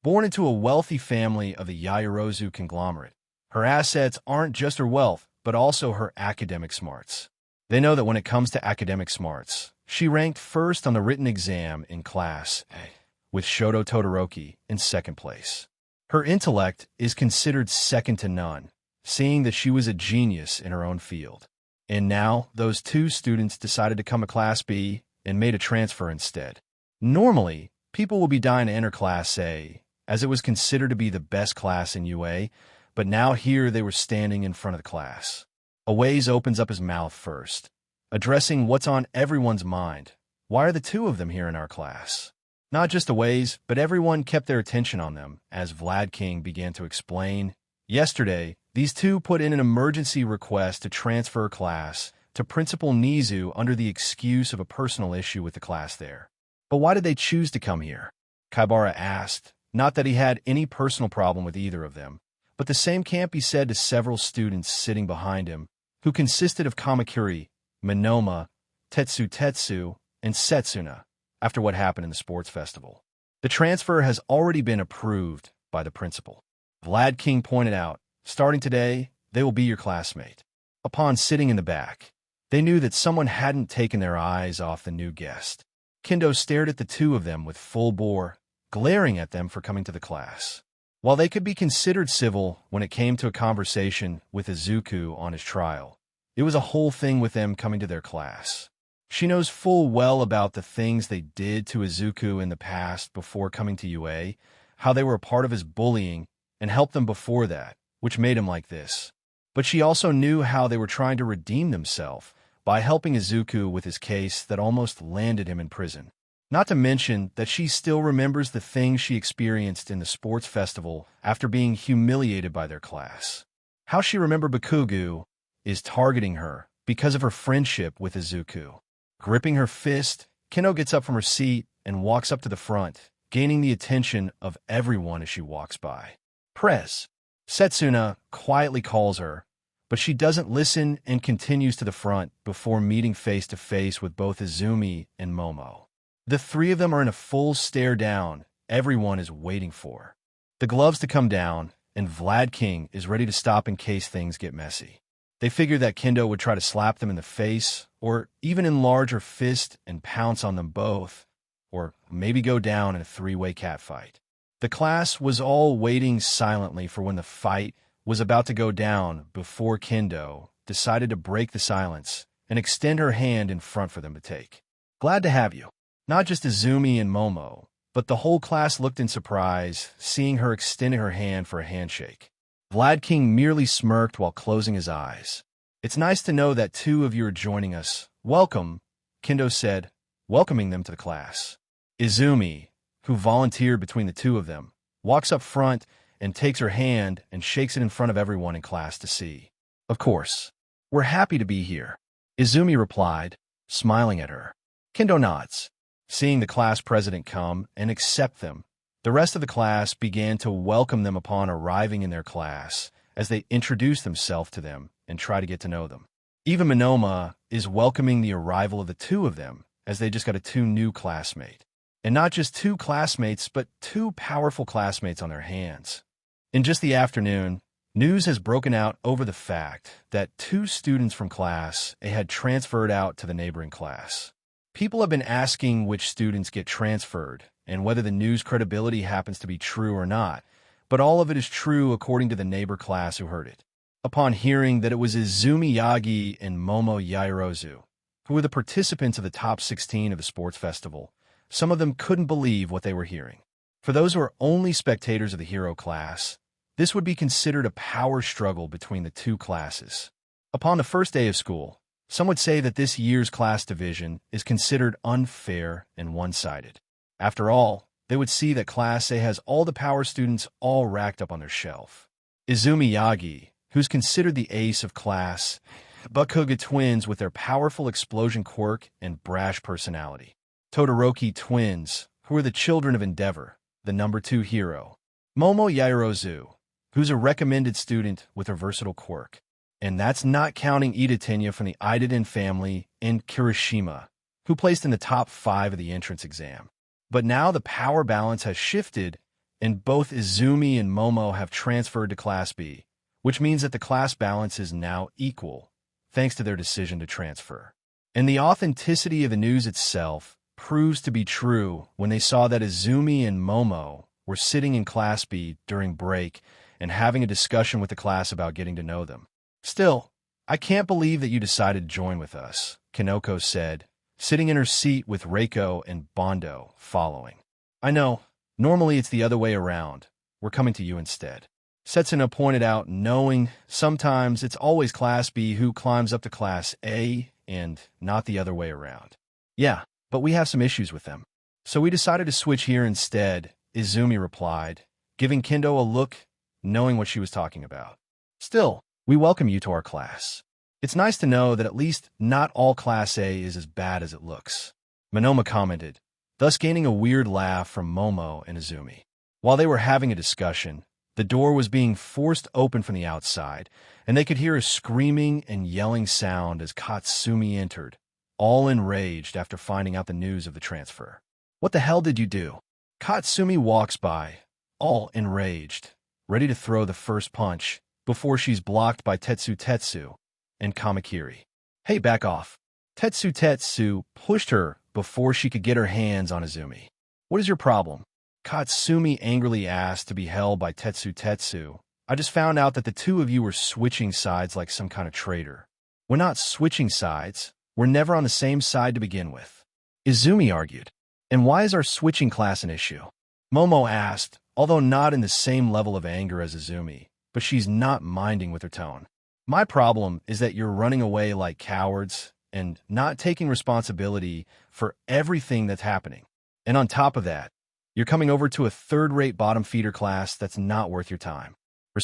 [SPEAKER 2] Born into a wealthy family of the Yaoyorozu conglomerate, her assets aren't just her wealth, but also her academic smarts. They know that when it comes to academic smarts, she ranked first on the written exam in Class A, with Shoto Todoroki in second place. Her intellect is considered second to none, seeing that she was a genius in her own field. And now, those 2 students decided to come to Class B and made a transfer instead. Normally, people will be dying to enter Class A, as it was considered to be the best class in UA, but now here they were standing in front of the class. Awaze opens up his mouth first, addressing what's on everyone's mind. Why are the 2 of them here in our class? Not just Awaze, but everyone kept their attention on them as Vlad King began to explain. Yesterday, these 2 put in an emergency request to transfer class to Principal Nizu under the excuse of a personal issue with the class there. But why did they choose to come here? Kaibara asked. Not that he had any personal problem with either of them, but the same can't be said to several students sitting behind him, who consisted of Kamakuri, Minoma, Tetsu, and Setsuna, after what happened in the sports festival. The transfer has already been approved by the principal. Vlad King pointed out, starting today, they will be your classmate. Upon sitting in the back, they knew that someone hadn't taken their eyes off the new guest. Kendo stared at the 2 of them with full bore, glaring at them for coming to the class. While they could be considered civil when it came to a conversation with Izuku on his trial, it was a whole thing with them coming to their class. She knows full well about the things they did to Izuku in the past before coming to UA, how they were a part of his bullying and helped them before that, which made him like this. But she also knew how they were trying to redeem themselves by helping Izuku with his case that almost landed him in prison. Not to mention that she still remembers the things she experienced in the sports festival after being humiliated by their class. How she remembered Bakugo is targeting her because of her friendship with Izuku. Gripping her fist, Kendo gets up from her seat and walks up to the front, gaining the attention of everyone as she walks by. Press. Setsuna quietly calls her, but she doesn't listen and continues to the front before meeting face-to-face with both Izumi and Momo. The three of them are in a full stare down everyone is waiting for. The gloves to come down, and Vlad King is ready to stop in case things get messy. They figured that Kendo would try to slap them in the face, or even enlarge her fist and pounce on them both, or maybe go down in a three-way catfight. The class was all waiting silently for when the fight was about to go down before Kendo decided to break the silence and extend her hand in front for them to take. Glad to have you. Not just Izumi and Momo, but the whole class looked in surprise, seeing her extending her hand for a handshake. Vlad King merely smirked while closing his eyes. It's nice to know that two of you are joining us. Welcome, Kendo said, welcoming them to the class. Izumi, who volunteered between the two of them, walks up front and takes her hand and shakes it in front of everyone in class to see. Of course. We're happy to be here, Izumi replied, smiling at her. Kendo nods. Seeing the class president come and accept them, the rest of the class began to welcome them upon arriving in their class as they introduced themselves to them and try to get to know them. Even Monoma is welcoming the arrival of the two of them as they just got a two new classmate. And not just two classmates, but two powerful classmates on their hands. In just the afternoon, news has broken out over the fact that two students from class A had transferred out to the neighboring class. People have been asking which students get transferred and whether the news credibility happens to be true or not, but all of it is true according to the neighbor class who heard it. Upon hearing that it was Izumi Yagi and Momo Yairozu, who were the participants of the top 16 of the sports festival, some of them couldn't believe what they were hearing. For those who are only spectators of the hero class, this would be considered a power struggle between the two classes. Upon the first day of school, some would say that this year's class division is considered unfair and one-sided. After all, they would see that Class A has all the power students all racked up on their shelf. Izumi Yagi, who's considered the ace of Class, Bakugo twins with their powerful explosion quirk and brash personality. Todoroki twins, who are the children of Endeavor, the number 2 hero. Momo Yairozu, who's a recommended student with her versatile quirk. And that's not counting Idatenya from the Ididen family and Kirishima, who placed in the top 5 of the entrance exam. But now the power balance has shifted, and both Izumi and Momo have transferred to Class B, which means that the class balance is now equal, thanks to their decision to transfer. And the authenticity of the news itself proves to be true when they saw that Izumi and Momo were sitting in Class B during break and having a discussion with the class about getting to know them. Still, I can't believe that you decided to join with us, Kanoko said, sitting in her seat with Reiko and Bondo following. I know, normally it's the other way around. We're coming to you instead. Setsuna pointed out, knowing sometimes it's always Class B who climbs up to Class A and not the other way around. Yeah, but we have some issues with them. So we decided to switch here instead, Izumi replied, giving Kendo a look, knowing what she was talking about. Still, we welcome you to our class. It's nice to know that at least not all Class A is as bad as it looks, Monoma commented, thus gaining a weird laugh from Momo and Izumi. While they were having a discussion, the door was being forced open from the outside, and they could hear a screaming and yelling sound as Katsumi entered, all enraged after finding out the news of the transfer. What the hell did you do? Katsumi walks by, all enraged, ready to throw the first punch, before she's blocked by Tetsu and Kamakiri. Hey, back off. Tetsu pushed her before she could get her hands on Izumi. What is your problem? Katsumi angrily asked to be held by Tetsu. I just found out that the two of you were switching sides like some kind of traitor. We're not switching sides. We're never on the same side to begin with. Izumi argued. And why is our switching class an issue? Momo asked, although not in the same level of anger as Izumi, but she's not minding with her tone. My problem is that you're running away like cowards and not taking responsibility for everything that's happening. And on top of that, you're coming over to a third-rate bottom feeder class that's not worth your time.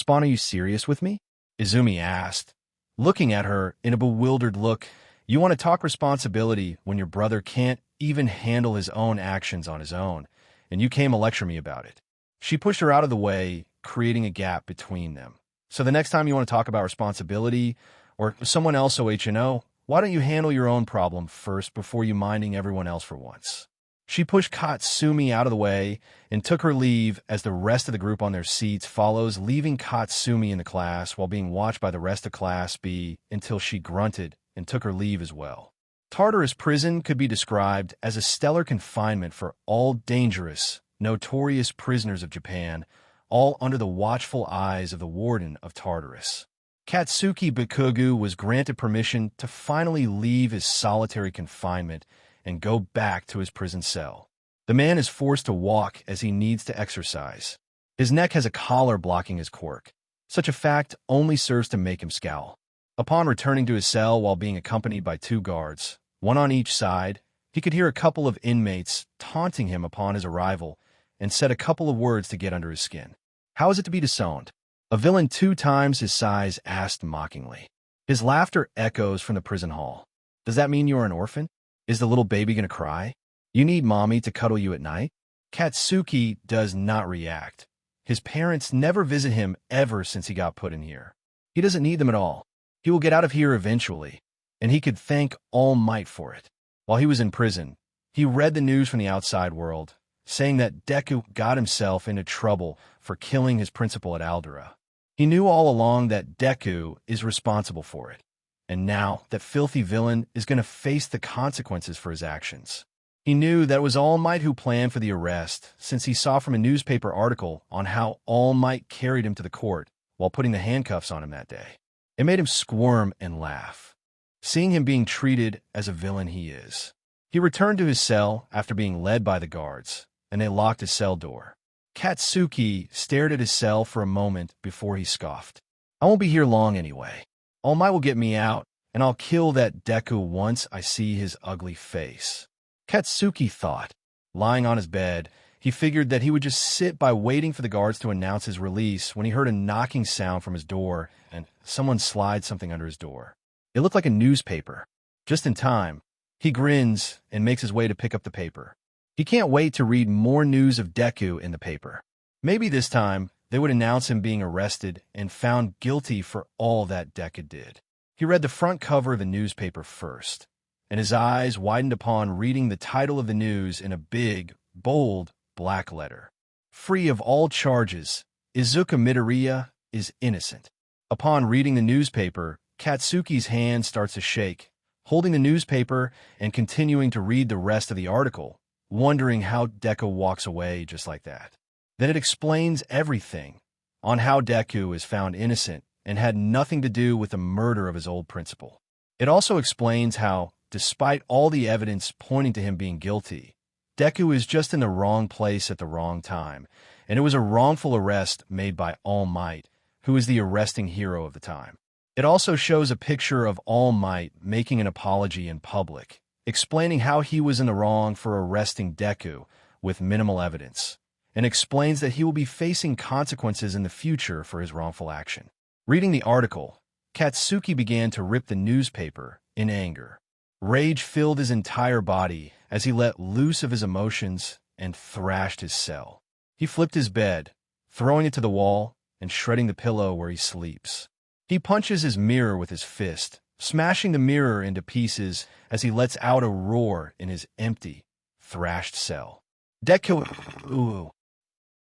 [SPEAKER 2] Are you serious with me? Izumi asked, looking at her in a bewildered look. You want to talk responsibility when your brother can't even handle his own actions on his own, and you came to lecture me about it. She pushed her out of the way, creating a gap between them. So the next time you want to talk about responsibility or someone else OHNO, why don't you handle your own problem first before you minding everyone else for once? She pushed Katsumi out of the way and took her leave as the rest of the group on their seats follows, leaving Katsumi in the class while being watched by the rest of Class B until she grunted and took her leave as well. Tartarus prison could be described as a stellar confinement for all dangerous, notorious prisoners of Japan, all under the watchful eyes of the warden of Tartarus. Katsuki Bakugo was granted permission to finally leave his solitary confinement and go back to his prison cell. The man is forced to walk as he needs to exercise. His neck has a collar blocking his quirk. Such a fact only serves to make him scowl. Upon returning to his cell while being accompanied by 2 guards, one on each side, he could hear a couple of inmates taunting him upon his arrival and said a couple of words to get under his skin. How is it to be disowned? A villain 2 times his size asked mockingly. His laughter echoes from the prison hall. Does that mean you are an orphan? Is the little baby going to cry? You need mommy to cuddle you at night? Katsuki does not react. His parents never visit him ever since he got put in here. He doesn't need them at all. He will get out of here eventually, and he could thank All Might for it. While he was in prison, he read the news from the outside world, saying that Deku got himself into trouble for killing his principal at Aldera. He knew all along that Deku is responsible for it, and now that filthy villain is going to face the consequences for his actions. He knew that it was All Might who planned for the arrest, since he saw from a newspaper article on how All Might carried him to the court while putting the handcuffs on him that day. It made him squirm and laugh, seeing him being treated as a villain he is. He returned to his cell after being led by the guards, and they locked his cell door. Katsuki stared at his cell for a moment before he scoffed. I won't be here long anyway. All Might will get me out, and I'll kill that Deku once I see his ugly face. Katsuki thought. Lying on his bed, he figured that he would just sit by waiting for the guards to announce his release when he heard a knocking sound from his door and someone slide something under his door. It looked like a newspaper. Just in time, he grins and makes his way to pick up the paper. He can't wait to read more news of Deku in the paper. Maybe this time, they would announce him being arrested and found guilty for all that Deku did. He read the front cover of the newspaper first, and his eyes widened upon reading the title of the news in a big, bold, black letter. Free of all charges, Izuku Midoriya is innocent. Upon reading the newspaper, Katsuki's hand starts to shake, holding the newspaper and continuing to read the rest of the article, wondering how Deku walks away just like that. Then it explains everything on how Deku is found innocent and had nothing to do with the murder of his old principal. It also explains how, despite all the evidence pointing to him being guilty, Deku is just in the wrong place at the wrong time, and it was a wrongful arrest made by All Might, who is the arresting hero of the time. It also shows a picture of All Might making an apology in public, explaining how he was in the wrong for arresting Deku with minimal evidence, and explains that he will be facing consequences in the future for his wrongful action. Reading the article, Katsuki began to rip the newspaper in anger. Rage filled his entire body as he let loose of his emotions and thrashed his cell. He flipped his bed, throwing it to the wall and shredding the pillow where he sleeps. He punches his mirror with his fist, smashing the mirror into pieces as he lets out a roar in his empty, thrashed cell. Deku.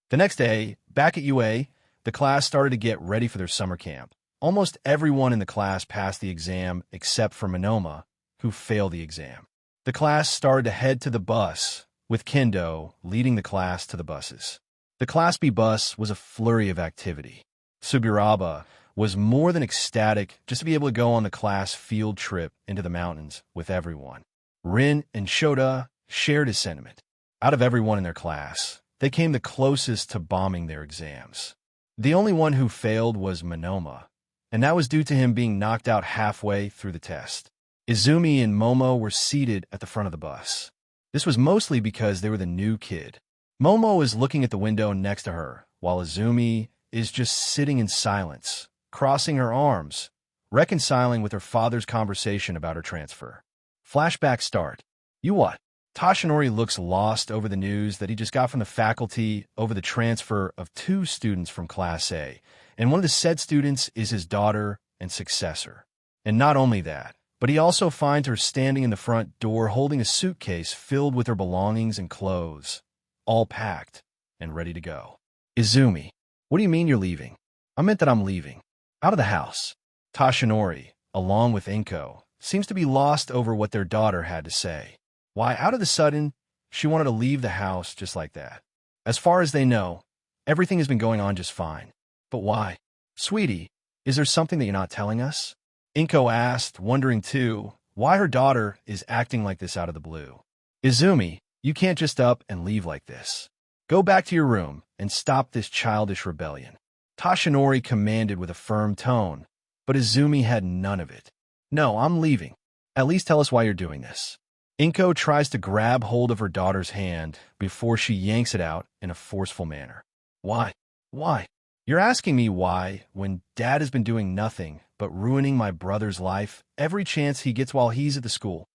[SPEAKER 2] The next day, back at UA, the class started to get ready for their summer camp. Almost everyone in the class passed the exam except for Monoma, who failed the exam. The class started to head to the bus, with Kendo leading the class to the buses. The Class B bus was a flurry of activity. Suburaba was more than ecstatic just to be able to go on the class field trip into the mountains with everyone. Rin and Shoto shared his sentiment. Out of everyone in their class, they came the closest to bombing their exams. The only one who failed was Monoma, and that was due to him being knocked out halfway through the test. Izumi and Momo were seated at the front of the bus. This was mostly because they were the new kid. Momo is looking at the window next to her, while Izumi is just sitting in silence, crossing her arms, reconciling with her father's conversation about her transfer. Flashback start. You what? Tashaori looks lost over the news that he just got from the faculty over the transfer of 2 students from Class A, and one of the said students is his daughter and successor. And not only that, but he also finds her standing in the front door holding a suitcase filled with her belongings and clothes, all packed and ready to go. Izumi, what do you mean you're leaving? I meant that I'm leaving. Out of the house. Tashaori, along with Inko, seems to be lost over what their daughter had to say. Why, out of the sudden, she wanted to leave the house just like that. As far as they know, everything has been going on just fine. But why? Sweetie, is there something that you're not telling us? Inko asked, wondering too, why her daughter is acting like this out of the blue. Izumi, you can't just up and leave like this. Go back to your room and stop this childish rebellion. Tashaori commanded with a firm tone, but Izumi had none of it. No, I'm leaving. At least tell us why you're doing this. Inko tries to grab hold of her daughter's hand before she yanks it out in a forceful manner. Why? Why? You're asking me why, when Dad has been doing nothing but ruining my brother's life every chance he gets while he's at the school.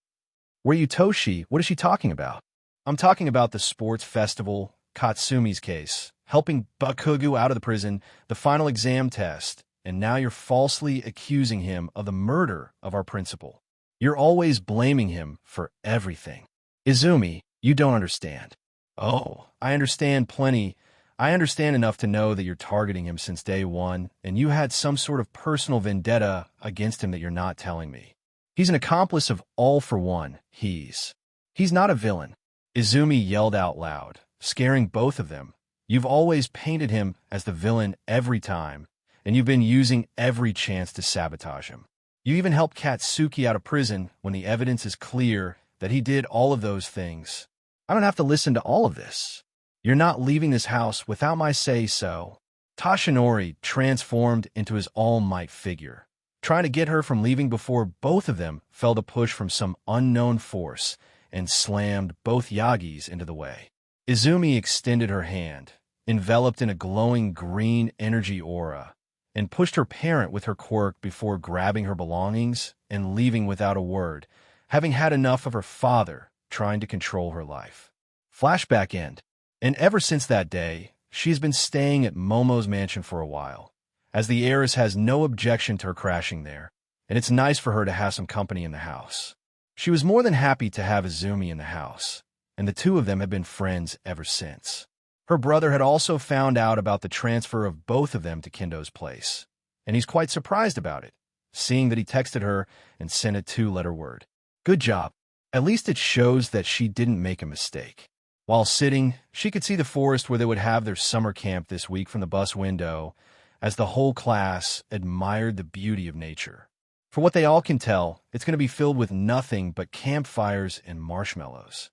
[SPEAKER 2] Were you Toshi? What is she talking about? I'm talking about the sports festival, Katsumi's case, helping Bakugo out of the prison, the final exam test, and now you're falsely accusing him of the murder of our principal. You're always blaming him for everything. Izumi, you don't understand. Oh, I understand plenty. I understand enough to know that you're targeting him since day one, and you had some sort of personal vendetta against him that you're not telling me. He's an accomplice of All for One. He's not a villain. Izumi yelled out loud, scaring both of them. You've always painted him as the villain every time, and you've been using every chance to sabotage him. You even helped Katsuki out of prison when the evidence is clear that he did all of those things. I don't have to listen to all of this. You're not leaving this house without my say-so. Tashaori transformed into his All Might figure, trying to get her from leaving before both of them felt a push from some unknown force and slammed both Yagis into the way. Izumi extended her hand, enveloped in a glowing green energy aura, and pushed her parent with her quirk before grabbing her belongings and leaving without a word, having had enough of her father trying to control her life. Flashback end. And ever since that day, she's been staying at Momo's mansion for a while, as the heiress has no objection to her crashing there, and it's nice for her to have some company in the house. She was more than happy to have Izumi in the house, and the two of them have been friends ever since. Her brother had also found out about the transfer of both of them to Kendo's place, and he's quite surprised about it, seeing that he texted her and sent a 2-letter word. Good job. At least it shows that she didn't make a mistake. While sitting, she could see the forest where they would have their summer camp this week from the bus window, as the whole class admired the beauty of nature. For what they all can tell, it's going to be filled with nothing but campfires and marshmallows.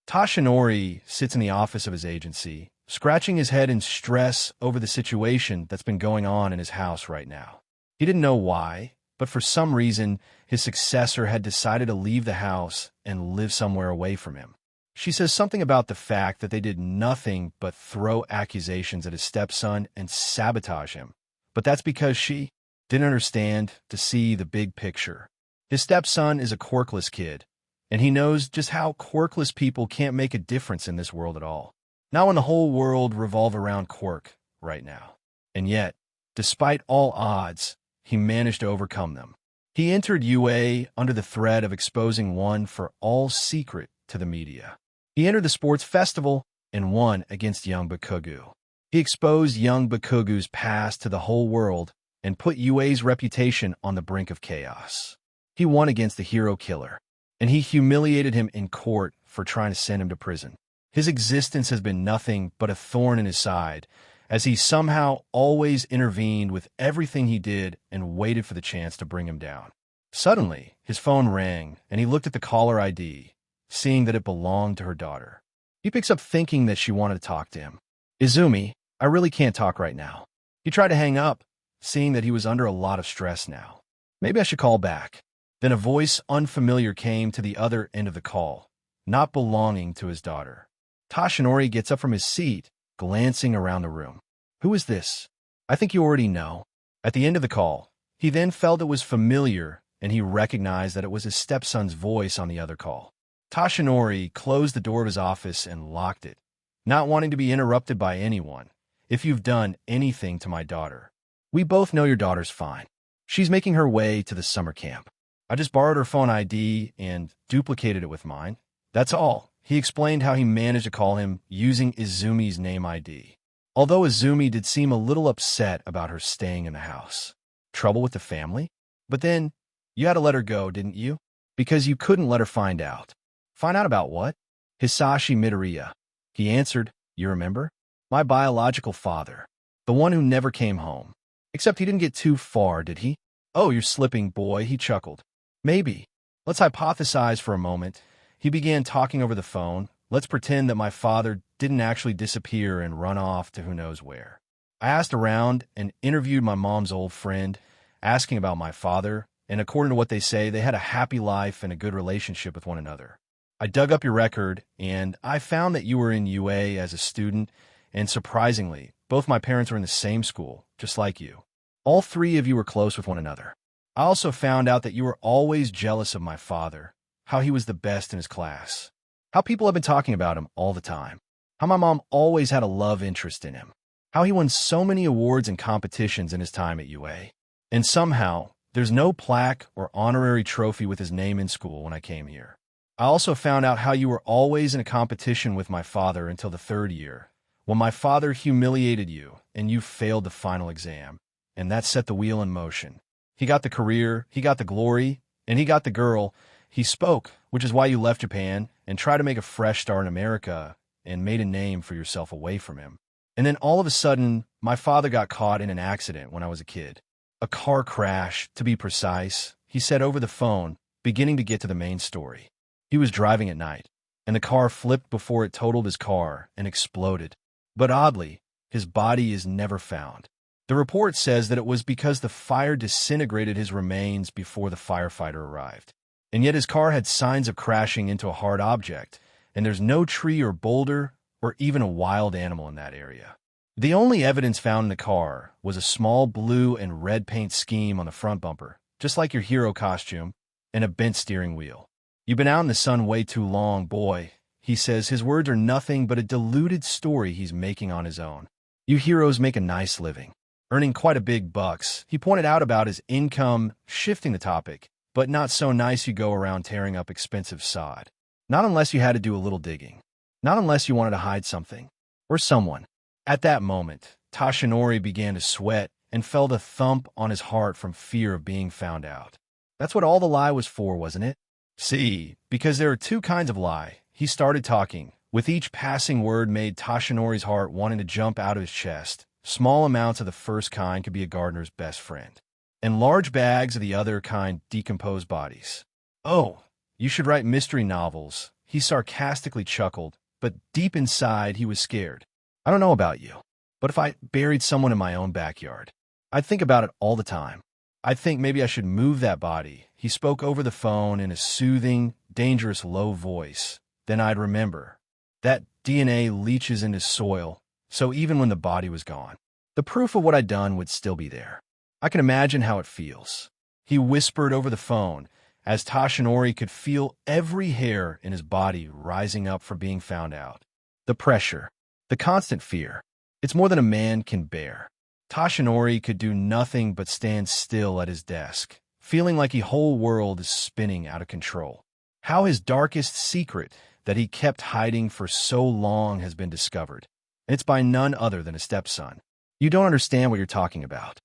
[SPEAKER 2] Tashaori sits in the office of his agency, scratching his head in stress over the situation that's been going on in his house right now. He didn't know why, but for some reason, his successor had decided to leave the house and live somewhere away from him. She says something about the fact that they did nothing but throw accusations at his stepson and sabotage him. But that's because she didn't understand to see the big picture. His stepson is a quirkless kid, and he knows just how quirkless people can't make a difference in this world at all. Not when the whole world revolves around quirk right now. And yet, despite all odds, he managed to overcome them. He entered UA under the threat of exposing one for all secret to the media. He entered the sports festival and won against young Bakugo. He exposed young Bakugo's past to the whole world and put UA's reputation on the brink of chaos. He won against the hero killer, and he humiliated him in court for trying to send him to prison. His existence has been nothing but a thorn in his side, as he somehow always intervened with everything he did and waited for the chance to bring him down. Suddenly, his phone rang, and he looked at the caller ID, seeing that it belonged to her daughter. He picks up thinking that she wanted to talk to him. "Izumi, I really can't talk right now." He tried to hang up, seeing that he was under a lot of stress now. "Maybe I should call back." Then a voice unfamiliar came to the other end of the call, not belonging to his daughter. Tashaori gets up from his seat, glancing around the room. "Who is this?" "I think you already know." At the end of the call, he then felt it was familiar, and he recognized that it was his stepson's voice on the other call. Tashaori closed the door of his office and locked it, not wanting to be interrupted by anyone. "If you've done anything to my daughter, we both know your daughter's fine. She's making her way to the summer camp. I just borrowed her phone ID and duplicated it with mine. That's all." He explained how he managed to call him using Izumi's name ID. Although Izumi did seem a little upset about her staying in the house. Trouble with the family? But then, you had to let her go, didn't you? Because you couldn't let her find out. Find out about what? Hisashi Midoriya. He answered, "You remember? My biological father. The one who never came home. Except he didn't get too far, did he?" "Oh, you're slipping, boy," he chuckled. "Maybe. Let's hypothesize for a moment." He began talking over the phone. "Let's pretend that my father didn't actually disappear and run off to who knows where. I asked around and interviewed my mom's old friend, asking about my father, and according to what they say, they had a happy life and a good relationship with one another. I dug up your record, and I found that you were in UA as a student, and surprisingly, both my parents were in the same school, just like you. All three of you were close with one another. I also found out that you were always jealous of my father, how he was the best in his class, how people have been talking about him all the time, how my mom always had a love interest in him, how he won so many awards and competitions in his time at UA. And somehow, there's no plaque or honorary trophy with his name in school when I came here. I also found out how you were always in a competition with my father until the third year, when my father humiliated you and you failed the final exam, and that set the wheel in motion. He got the career, he got the glory, and he got the girl. He spoke, which is why you left Japan and tried to make a fresh start in America and made a name for yourself away from him. And then all of a sudden, my father got caught in an accident when I was a kid. A car crash, to be precise, he said over the phone, beginning to get to the main story. He was driving at night, and the car flipped before it totaled his car and exploded. But oddly, his body is never found. The report says that it was because the fire disintegrated his remains before the firefighter arrived. And yet his car had signs of crashing into a hard object, and there's no tree or boulder or even a wild animal in that area. The only evidence found in the car was a small blue and red paint scheme on the front bumper, just like your hero costume, and a bent steering wheel. You've been out in the sun way too long, boy. He says his words are nothing but a diluted story he's making on his own. You heroes make a nice living, earning quite a big bucks. He pointed out about his income, shifting the topic, but not so nice you go around tearing up expensive sod. Not unless you had to do a little digging. Not unless you wanted to hide something. Or someone. At that moment, Tashaori began to sweat and felt a thump on his heart from fear of being found out. That's what all the lie was for, wasn't it? See, because there are two kinds of lie. He started talking. With each passing word made Tashaori's heart wanting to jump out of his chest. Small amounts of the first kind could be a gardener's best friend. And large bags of the other kind decompose bodies. "Oh, you should write mystery novels." He sarcastically chuckled, but deep inside he was scared. "I don't know about you, but if I buried someone in my own backyard, I'd think about it all the time. I'd think maybe I should move that body." He spoke over the phone in a soothing, dangerous low voice. "Then I'd remember. That DNA leaches into soil, so even when the body was gone, the proof of what I'd done would still be there. I can imagine how it feels." He whispered over the phone, as Tashaori could feel every hair in his body rising up for being found out. The pressure, the constant fear, it's more than a man can bear. Tashaori could do nothing but stand still at his desk, feeling like the whole world is spinning out of control. How his darkest secret that he kept hiding for so long has been discovered. And it's by none other than a stepson. "You don't understand what you're talking about.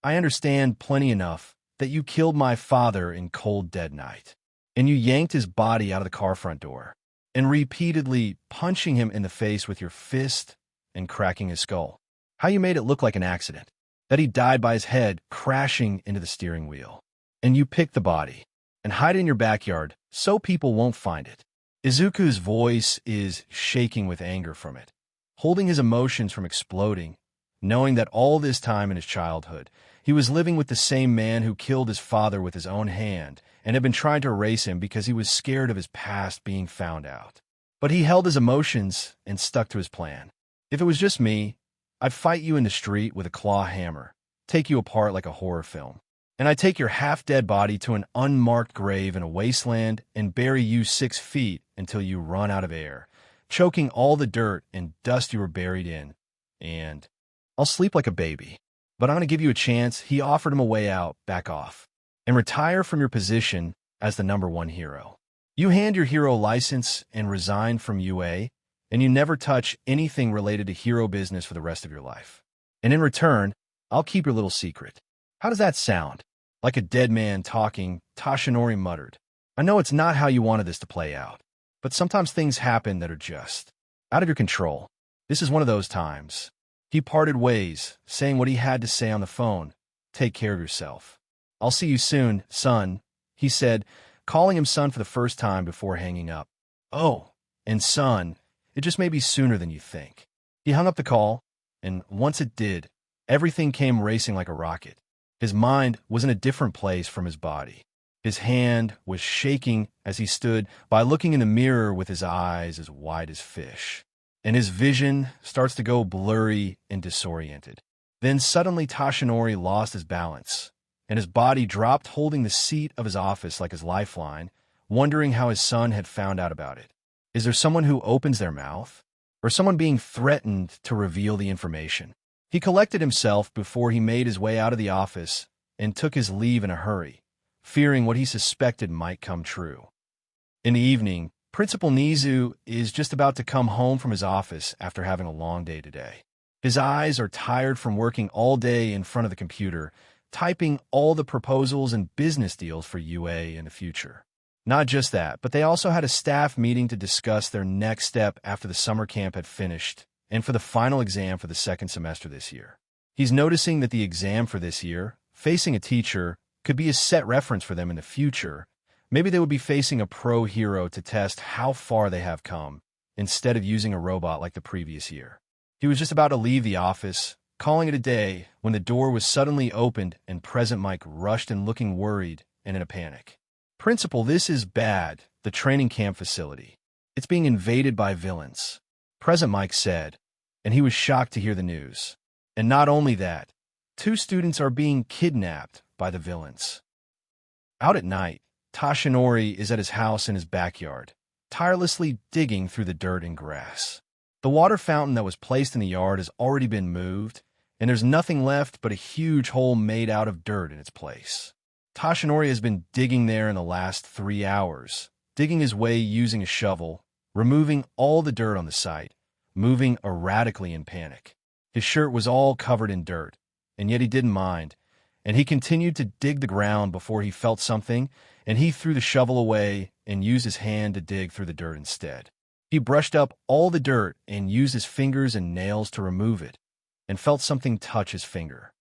[SPEAKER 2] I understand plenty enough that you killed my father in cold dead night, and you yanked his body out of the car front door. and repeatedly punching him in the face with your fist and cracking his skull. How you made it look like an accident, that he died by his head crashing into the steering wheel. And you picked the body and hide it in your backyard so people won't find it. Izuku's voice is shaking with anger from it, holding his emotions from exploding, knowing that all this time in his childhood, he was living with the same man who killed his father with his own hand and had been trying to erase him because he was scared of his past being found out. But he held his emotions and stuck to his plan. If it was just me, I'd fight you in the street with a claw hammer, take you apart like a horror film. And I'd take your half-dead body to an unmarked grave in a wasteland and bury you 6 feet until you run out of air, choking all the dirt and dust you were buried in. And I'll sleep like a baby. But I'm going to give you a chance. He offered him a way out, back off, and retire from your position as the #1 hero. You hand your hero license and resign from UA, and you never touch anything related to hero business for the rest of your life. And in return, I'll keep your little secret. How does that sound? Like a dead man talking, Tashaori muttered. I know it's not how you wanted this to play out, but sometimes things happen that are just out of your control. This is one of those times. He parted ways, saying what he had to say on the phone. Take care of yourself. I'll see you soon, son, he said, calling him son for the first time before hanging up. Oh, and son, it just may be sooner than you think. He hung up the call, and once it did, everything came racing like a rocket. His mind was in a different place from his body. His hand was shaking as he stood by looking in the mirror with his eyes as wide as fish. And his vision starts to go blurry and disoriented. Then suddenly Tashaori lost his balance, and his body dropped, holding the seat of his office like his lifeline, wondering how his son had found out about it. Is there someone who opens their mouth? Or someone being threatened to reveal the information? He collected himself before he made his way out of the office and took his leave in a hurry, fearing what he suspected might come true. In the evening, Principal Nizu is just about to come home from his office after having a long day today. His eyes are tired from working all day in front of the computer, typing all the proposals and business deals for UA in the future. Not just that, but they also had a staff meeting to discuss their next step after the summer camp had finished and for the final exam for the second semester this year. He's noticing that the exam for this year, facing a teacher, could be a set reference for them in the future. Maybe they would be facing a pro hero to test how far they have come, instead of using a robot like the previous year. He was just about to leave the office, calling it a day, when the door was suddenly opened and Present Mike rushed in looking worried and in a panic. Principal, this is bad, the training camp facility. It's being invaded by villains, Present Mike said, and he was shocked to hear the news. And not only that, 2 students are being kidnapped by the villains. Out at night, Tashaori is at his house in his backyard, tirelessly digging through the dirt and grass. The water fountain that was placed in the yard has already been moved, and there's nothing left but a huge hole made out of dirt in its place. Tashaori has been digging there in the last 3 hours, digging his way using a shovel, removing all the dirt on the site, moving erratically in panic. His shirt was all covered in dirt, and yet he didn't mind, and he continued to dig the ground before he felt something, and he threw the shovel away and used his hand to dig through the dirt instead. He brushed up all the dirt and used his fingers and nails to remove it, and felt something touch his finger.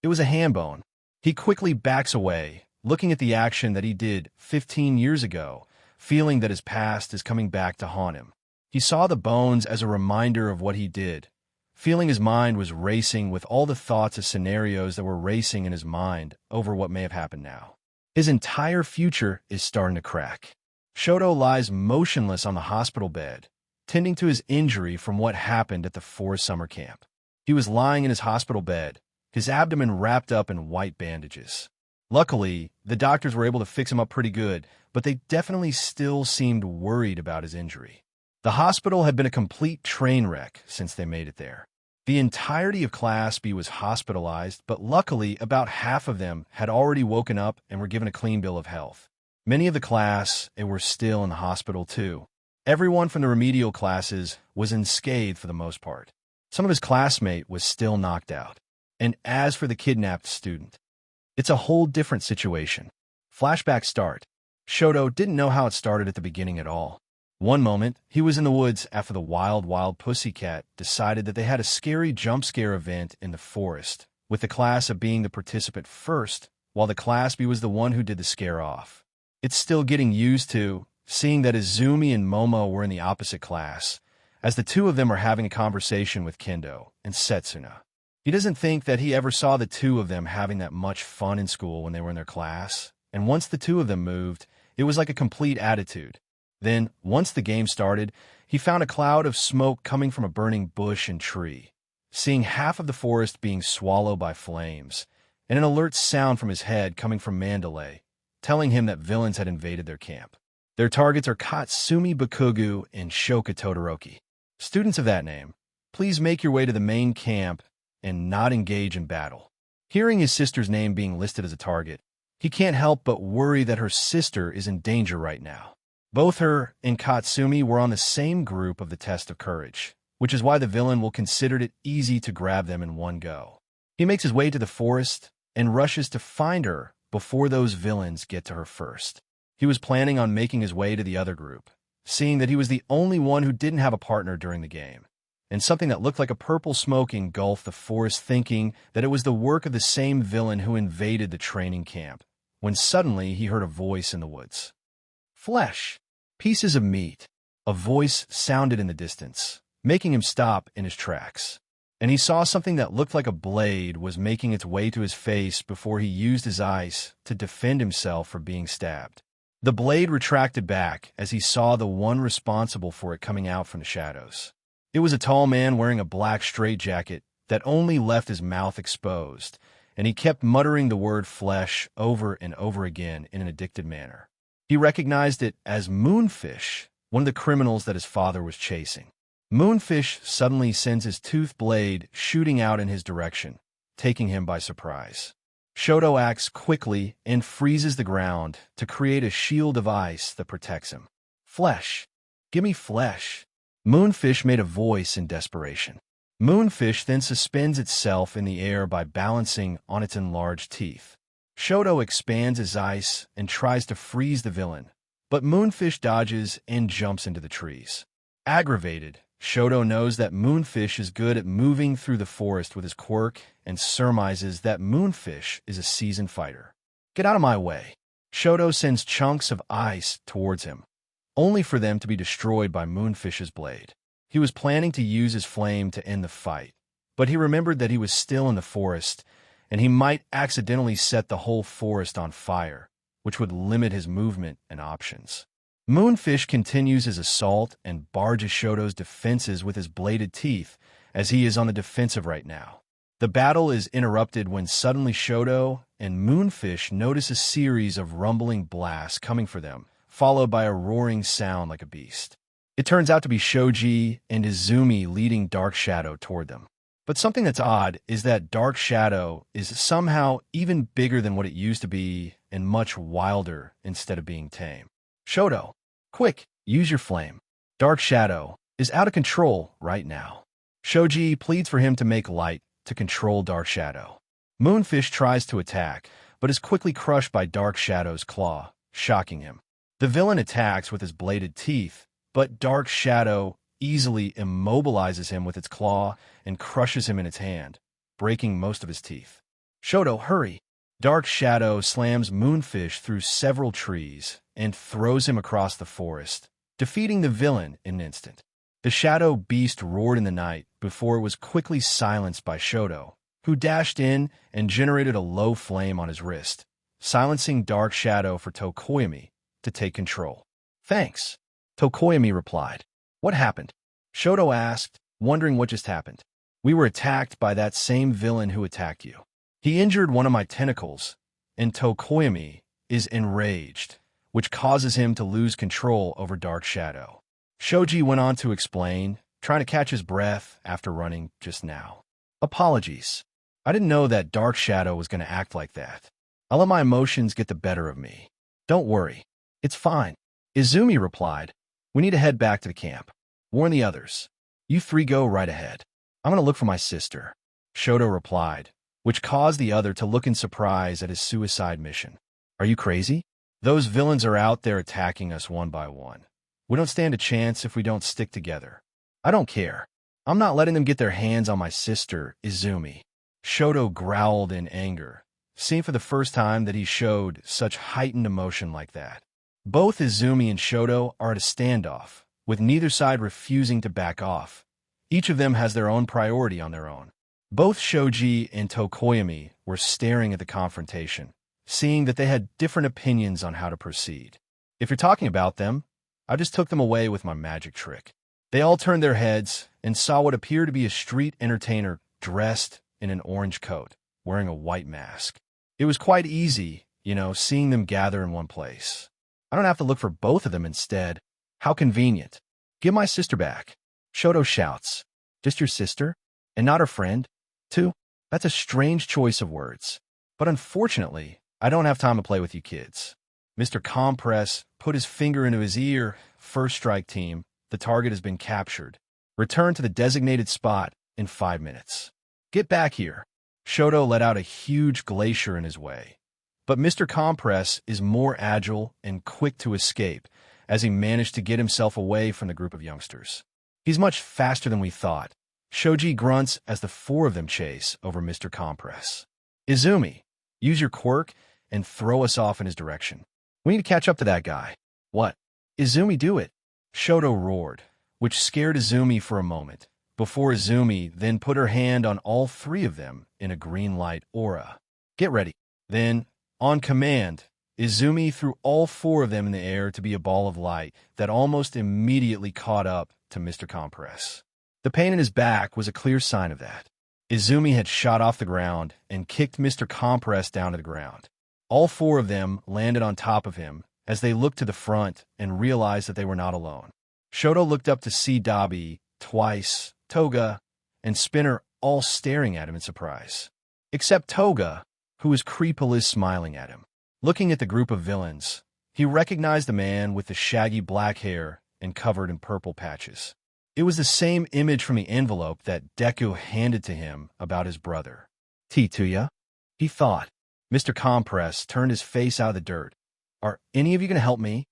[SPEAKER 2] It was a hand bone. He quickly backs away, looking at the action that he did 15 years ago, feeling that his past is coming back to haunt him. He saw the bones as a reminder of what he did, feeling his mind was racing with all the thoughts of scenarios that were racing in his mind over what may have happened now. His entire future is starting to crack. Shoto lies motionless on the hospital bed, tending to his injury from what happened at the 4 summer camp. He was lying in his hospital bed, his abdomen wrapped up in white bandages. Luckily, the doctors were able to fix him up pretty good, but they definitely still seemed worried about his injury. The hospital had been a complete train wreck since they made it there. The entirety of Class B was hospitalized, but luckily about half of them had already woken up and were given a clean bill of health. Many of the class were still in the hospital too. Everyone from the remedial classes was unscathed for the most part. Some of his classmate was still knocked out. And as for the kidnapped student, it's a whole different situation. Flashback start. Shoto didn't know how it started at the beginning at all. One moment, he was in the woods after the wild pussycat decided that they had a scary jump scare event in the forest, with the class A being the participant first, while the class B was the one who did the scare off. It's still getting used to, seeing that Izumi and Momo were in the opposite class, as the two of them are having a conversation with Kendo and Setsuna. He doesn't think that he ever saw the two of them having that much fun in school when they were in their class, and once the two of them moved, it was like a complete attitude. Then, once the game started, he found a cloud of smoke coming from a burning bush and tree, seeing half of the forest being swallowed by flames, and an alert sound from his head coming from Mandalay, telling him that villains had invaded their camp. Their targets are Katsumi Bakugo and Shoka Todoroki. Students of that name, please make your way to the main camp and not engage in battle. Hearing his sister's name being listed as a target, he can't help but worry that her sister is in danger right now. Both her and Katsumi were on the same group of the test of courage, which is why the villain will consider it easy to grab them in one go. He makes his way to the forest and rushes to find her before those villains get to her first. He was planning on making his way to the other group, seeing that he was the only one who didn't have a partner during the game, and something that looked like a purple smoke engulfed the forest, thinking that it was the work of the same villain who invaded the training camp, when suddenly he heard a voice in the woods. Flesh. Pieces of meat. A voice sounded in the distance, making him stop in his tracks. And he saw something that looked like a blade was making its way to his face before he used his eyes to defend himself from being stabbed. The blade retracted back as he saw the one responsible for it coming out from the shadows. It was a tall man wearing a black straitjacket that only left his mouth exposed, and he kept muttering the word flesh over and over again in an addicted manner. He recognized it as Moonfish, one of the criminals that his father was chasing. Moonfish suddenly sends his toothed blade shooting out in his direction, taking him by surprise. Shoto acts quickly and freezes the ground to create a shield of ice that protects him. Flesh. Gimme flesh. Moonfish made a voice in desperation. Moonfish then suspends itself in the air by balancing on its enlarged teeth. Shoto expands his ice and tries to freeze the villain, but Moonfish dodges and jumps into the trees. Aggravated, Shoto knows that Moonfish is good at moving through the forest with his quirk and surmises that Moonfish is a seasoned fighter. Get out of my way. Shoto sends chunks of ice towards him, only for them to be destroyed by Moonfish's blade. He was planning to use his flame to end the fight, but he remembered that he was still in the forest, and he might accidentally set the whole forest on fire, which would limit his movement and options. Moonfish continues his assault and barges Shoto's defenses with his bladed teeth, as he is on the defensive right now. The battle is interrupted when suddenly Shoto and Moonfish notice a series of rumbling blasts coming for them, followed by a roaring sound like a beast. It turns out to be Shoji and Izumi leading Dark Shadow toward them. But something that's odd is that Dark Shadow is somehow even bigger than what it used to be and much wilder instead of being tame. Shoto, quick, use your flame. Dark Shadow is out of control right now. Shoji pleads for him to make light to control Dark Shadow. Moonfish tries to attack, but is quickly crushed by Dark Shadow's claw, shocking him. The villain attacks with his bladed teeth, but Dark Shadow easily immobilizes him with its claw and crushes him in its hand, breaking most of his teeth. Shoto, hurry! Dark Shadow slams Moonfish through several trees and throws him across the forest, defeating the villain in an instant. The shadow beast roared in the night before it was quickly silenced by Shoto, who dashed in and generated a low flame on his wrist, silencing Dark Shadow for Tokoyami to take control. Thanks, Tokoyami replied. What happened? Shoto asked, wondering what just happened. We were attacked by that same villain who attacked you. He injured one of my tentacles, and Tokoyami is enraged, which causes him to lose control over Dark Shadow. Shoji went on to explain, trying to catch his breath after running just now. Apologies. I didn't know that Dark Shadow was going to act like that. I'll let my emotions get the better of me. Don't worry. It's fine. Izumi replied. We need to head back to the camp. Warn the others. You three go right ahead. I'm going to look for my sister. Shoto replied, which caused the other to look in surprise at his suicide mission. Are you crazy? Those villains are out there attacking us one by one. We don't stand a chance if we don't stick together. I don't care. I'm not letting them get their hands on my sister, Izumi. Shoto growled in anger, seeing for the first time that he showed such heightened emotion like that. Both Izumi and Shoto are at a standoff, with neither side refusing to back off. Each of them has their own priority on their own. Both Shoji and Tokoyami were staring at the confrontation, seeing that they had different opinions on how to proceed. If you're talking about them, I just took them away with my magic trick. They all turned their heads and saw what appeared to be a street entertainer dressed in an orange coat, wearing a white mask. It was quite easy, seeing them gather in one place. I don't have to look for both of them instead. How convenient. Give my sister back. Shoto shouts. Just your sister? And not her friend? Too? That's a strange choice of words. But unfortunately, I don't have time to play with you kids. Mr. Compress put his finger into his ear. First strike team, the target has been captured. Return to the designated spot in 5 minutes. Get back here. Shoto let out a huge glacier in his way. But Mr. Compress is more agile and quick to escape as he managed to get himself away from the group of youngsters. He's much faster than we thought. Shoji grunts as the 4 of them chase over Mr. Compress. Izumi, use your quirk and throw us off in his direction. We need to catch up to that guy. What? Izumi, do it. Shoto roared, which scared Izumi for a moment, before Izumi then put her hand on all 3 of them in a green light aura. Get ready. Then, on command, Izumi threw all 4 of them in the air to be a ball of light that almost immediately caught up to Mr. Compress. The pain in his back was a clear sign of that. Izumi had shot off the ground and kicked Mr. Compress down to the ground. All 4 of them landed on top of him as they looked to the front and realized that they were not alone. Shoto looked up to see Dabi, Twice, Toga, and Spinner all staring at him in surprise. Except Toga, who was creepily smiling at him. Looking at the group of villains, he recognized the man with the shaggy black hair and covered in purple patches. It was the same image from the envelope that Deku handed to him about his brother. Tituya? He thought. Mr. Compress turned his face out of the dirt. Are any of you going to help me?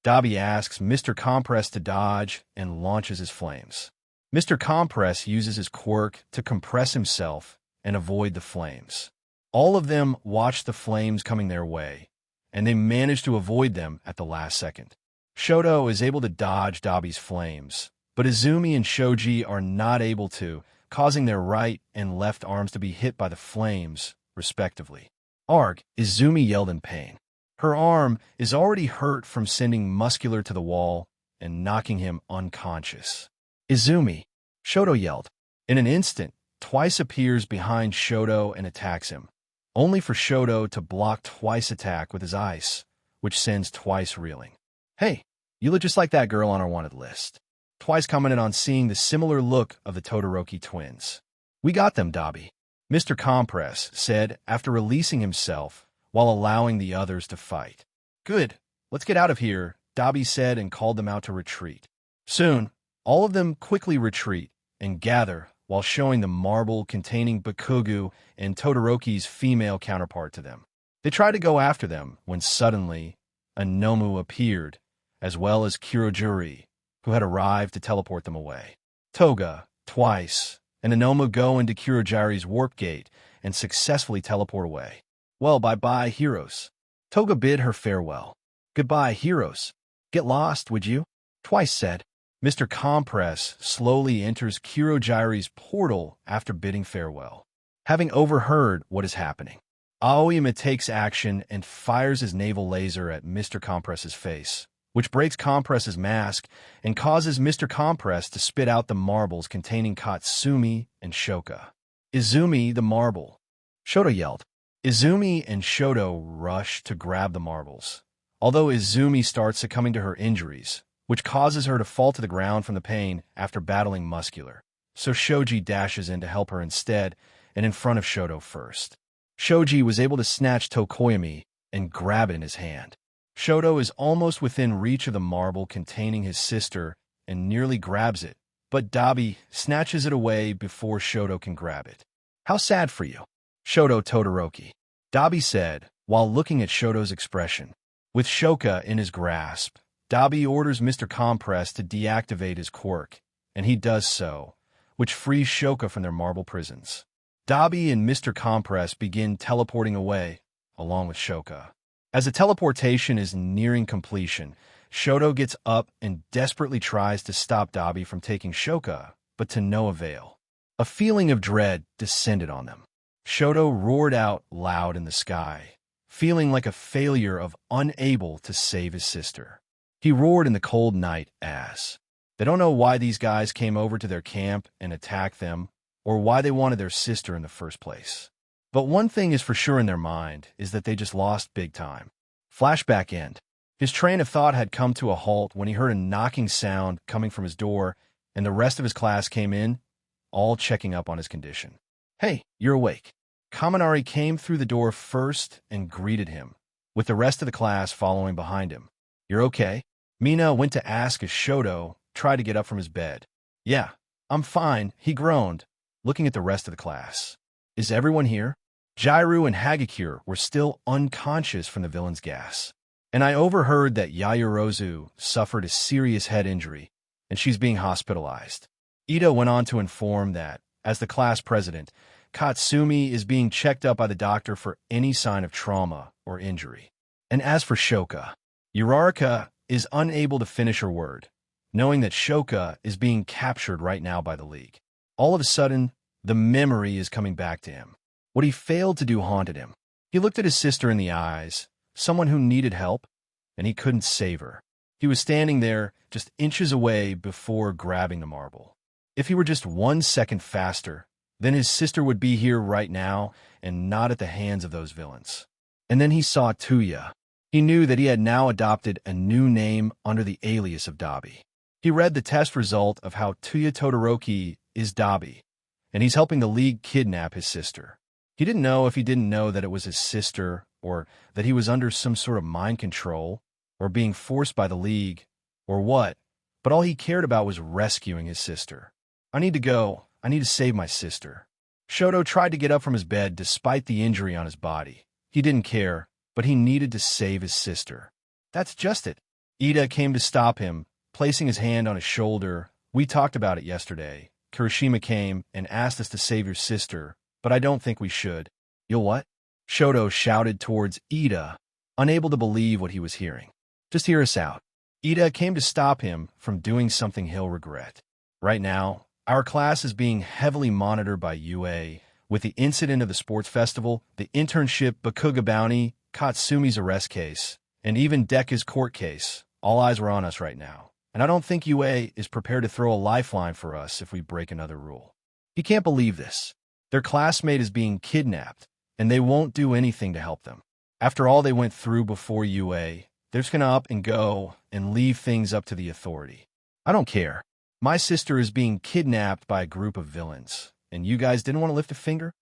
[SPEAKER 2] Dabi asks Mr. Compress to dodge and launches his flames. Mr. Compress uses his quirk to compress himself and avoid the flames. All of them watch the flames coming their way, and they manage to avoid them at the last second. Shoto is able to dodge Dabi's flames, but Izumi and Shoji are not able to, causing their right and left arms to be hit by the flames, respectively. Arg, Izumi yelled in pain. Her arm is already hurt from sending Muscular to the wall and knocking him unconscious. Izumi, Shoto yelled. In an instant, Twice appears behind Shoto and attacks him, only for Shoto to block Twice's attack with his ice, which sends Twice reeling. Hey, you look just like that girl on our wanted list. Twice commented on seeing the similar look of the Todoroki twins. We got them, Dabi, Mr. Compress said after releasing himself while allowing the others to fight. Good, let's get out of here, Dabi said and called them out to retreat. Soon, all of them quickly retreat and gather while showing the marble containing Bakugo and Todoroki's female counterpart to them. They tried to go after them when suddenly a Nomu appeared, as well as Kurojuri, who had arrived to teleport them away. Toga, Twice, and Nomu go into Kurojuri's warp gate and successfully teleport away. Well, bye-bye, heroes. Toga bid her farewell. Goodbye, heroes. Get lost, would you? Twice said. Mr. Compress slowly enters Kurojuri's portal after bidding farewell, having overheard what is happening. Aoyama takes action and fires his naval laser at Mr. Compress's face, which breaks Compress's mask and causes Mr. Compress to spit out the marbles containing Katsumi and Shoka. Izumi the marble. Shoto yelled. Izumi and Shoto rush to grab the marbles, although Izumi starts succumbing to her injuries, which causes her to fall to the ground from the pain after battling Muscular. So Shoji dashes in to help her instead and in front of Shoto first. Shoji was able to snatch Tokoyami and grab it in his hand. Shoto is almost within reach of the marble containing his sister and nearly grabs it, but Dabi snatches it away before Shoto can grab it. How sad for you, Shoto Todoroki, Dabi said while looking at Shoto's expression. With Shoka in his grasp, Dabi orders Mr. Compress to deactivate his quirk, and he does so, which frees Shoka from their marble prisons. Dabi and Mr. Compress begin teleporting away, along with Shoka. As the teleportation is nearing completion, Shoto gets up and desperately tries to stop Dabi from taking Shoka, but to no avail. A feeling of dread descended on them. Shoto roared out loud in the sky, feeling like a failure of unable to save his sister. He roared in the cold night as they don't know why these guys came over to their camp and attacked them, or why they wanted their sister in the first place. But one thing is for sure in their mind is that they just lost big time. Flashback end. His train of thought had come to a halt when he heard a knocking sound coming from his door, and the rest of his class came in, all checking up on his condition. "Hey, you're awake." Kaminari came through the door first and greeted him, with the rest of the class following behind him. "You're okay?" Mina went to ask as Shoto tried to get up from his bed. "Yeah, I'm fine," he groaned, looking at the rest of the class. "Is everyone here?" Jairu and Hagakure were still unconscious from the villain's gas. "And I overheard that Yayorozu suffered a serious head injury, and she's being hospitalized." Ito went on to inform that, as the class president, Katsumi is being checked up by the doctor for any sign of trauma or injury. And as for Shoka, Uraraka is unable to finish her word, knowing that Shoka is being captured right now by the League. All of a sudden, the memory is coming back to him. What he failed to do haunted him. He looked at his sister in the eyes, someone who needed help, and he couldn't save her. He was standing there just inches away before grabbing the marble. If he were just 1 second faster, then his sister would be here right now and not at the hands of those villains. And then he saw Tuya. He knew that he had now adopted a new name under the alias of Dabi. He read the test result of how Tuya Todoroki is Dabi, and he's helping the League kidnap his sister. He didn't know if he didn't know that it was his sister, or that he was under some sort of mind control, or being forced by the League, or what, but all he cared about was rescuing his sister. "I need to go. I need to save my sister." Shoto tried to get up from his bed despite the injury on his body. He didn't care, but he needed to save his sister. "That's just it." Ida came to stop him, placing his hand on his shoulder. "We talked about it yesterday. Kirishima came and asked us to save your sister, but I don't think we should." "You'll what?" Shoto shouted towards Ida, unable to believe what he was hearing. "Just hear us out." Ida came to stop him from doing something he'll regret. "Right now, our class is being heavily monitored by UA, with the incident of the sports festival, the internship Bakugo bounty, Katsumi's arrest case, and even Deku's court case. All eyes are on us right now, and I don't think UA is prepared to throw a lifeline for us if we break another rule." He can't believe this. Their classmate is being kidnapped, and they won't do anything to help them. After all they went through before UA, they're just going to up and go and leave things up to the authority. "I don't care. My sister is being kidnapped by a group of villains, and you guys didn't want to lift a finger?"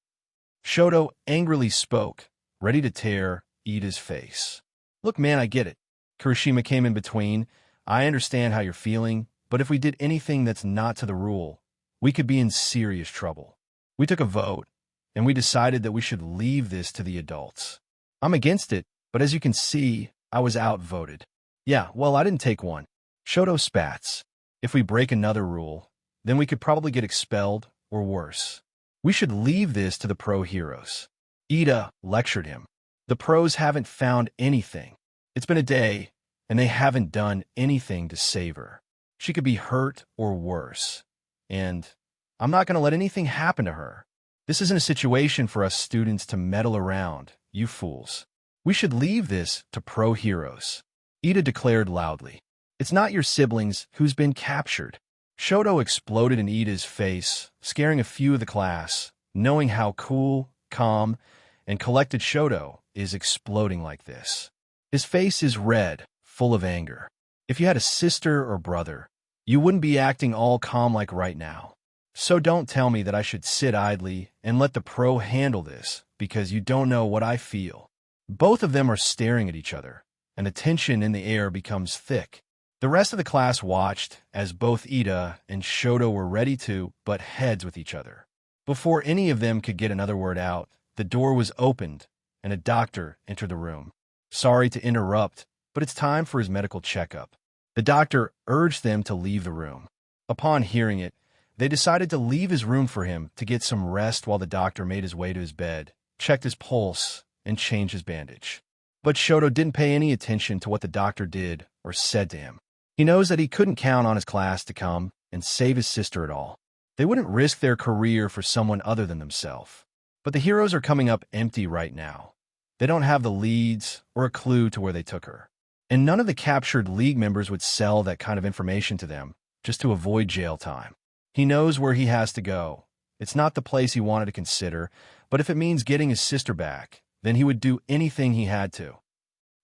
[SPEAKER 2] Shoto angrily spoke, ready to tear Ida's face. "Look, man, I get it." Kirishima came in between. "I understand how you're feeling, but if we did anything that's not to the rule, we could be in serious trouble. We took a vote, and we decided that we should leave this to the adults. I'm against it, but as you can see, I was outvoted." "Yeah, well, I didn't take one." Shoto spats. "If we break another rule, then we could probably get expelled, or worse. We should leave this to the pro heroes." Ida lectured him. "The pros haven't found anything. It's been a day, and they haven't done anything to save her. She could be hurt or worse. And I'm not going to let anything happen to her. This isn't a situation for us students to meddle around, you fools. We should leave this to pro heroes." Ida declared loudly. "It's not your siblings who's been captured." Shoto exploded in Ida's face, scaring a few of the class, knowing how cool, calm, and collected Shoto is exploding like this. His face is red, full of anger. If you had a sister or brother, you wouldn't be acting all calm like right now. So don't tell me that I should sit idly and let the pro handle this, because you don't know what I feel. Both of them are staring at each other, and the tension in the air becomes thick. The rest of the class watched as both Ida and Shoto were ready to butt heads with each other. Before any of them could get another word out, the door was opened, and a doctor entered the room. "Sorry to interrupt, but it's time for his medical checkup." The doctor urged them to leave the room. Upon hearing it, they decided to leave his room for him to get some rest while the doctor made his way to his bed, checked his pulse, and changed his bandage. But Shoto didn't pay any attention to what the doctor did or said to him. He knows that he couldn't count on his class to come and save his sister at all. They wouldn't risk their career for someone other than themselves. But the heroes are coming up empty right now. They don't have the leads or a clue to where they took her. And none of the captured League members would sell that kind of information to them just to avoid jail time. He knows where he has to go. It's not the place he wanted to consider, but if it means getting his sister back, then he would do anything he had to.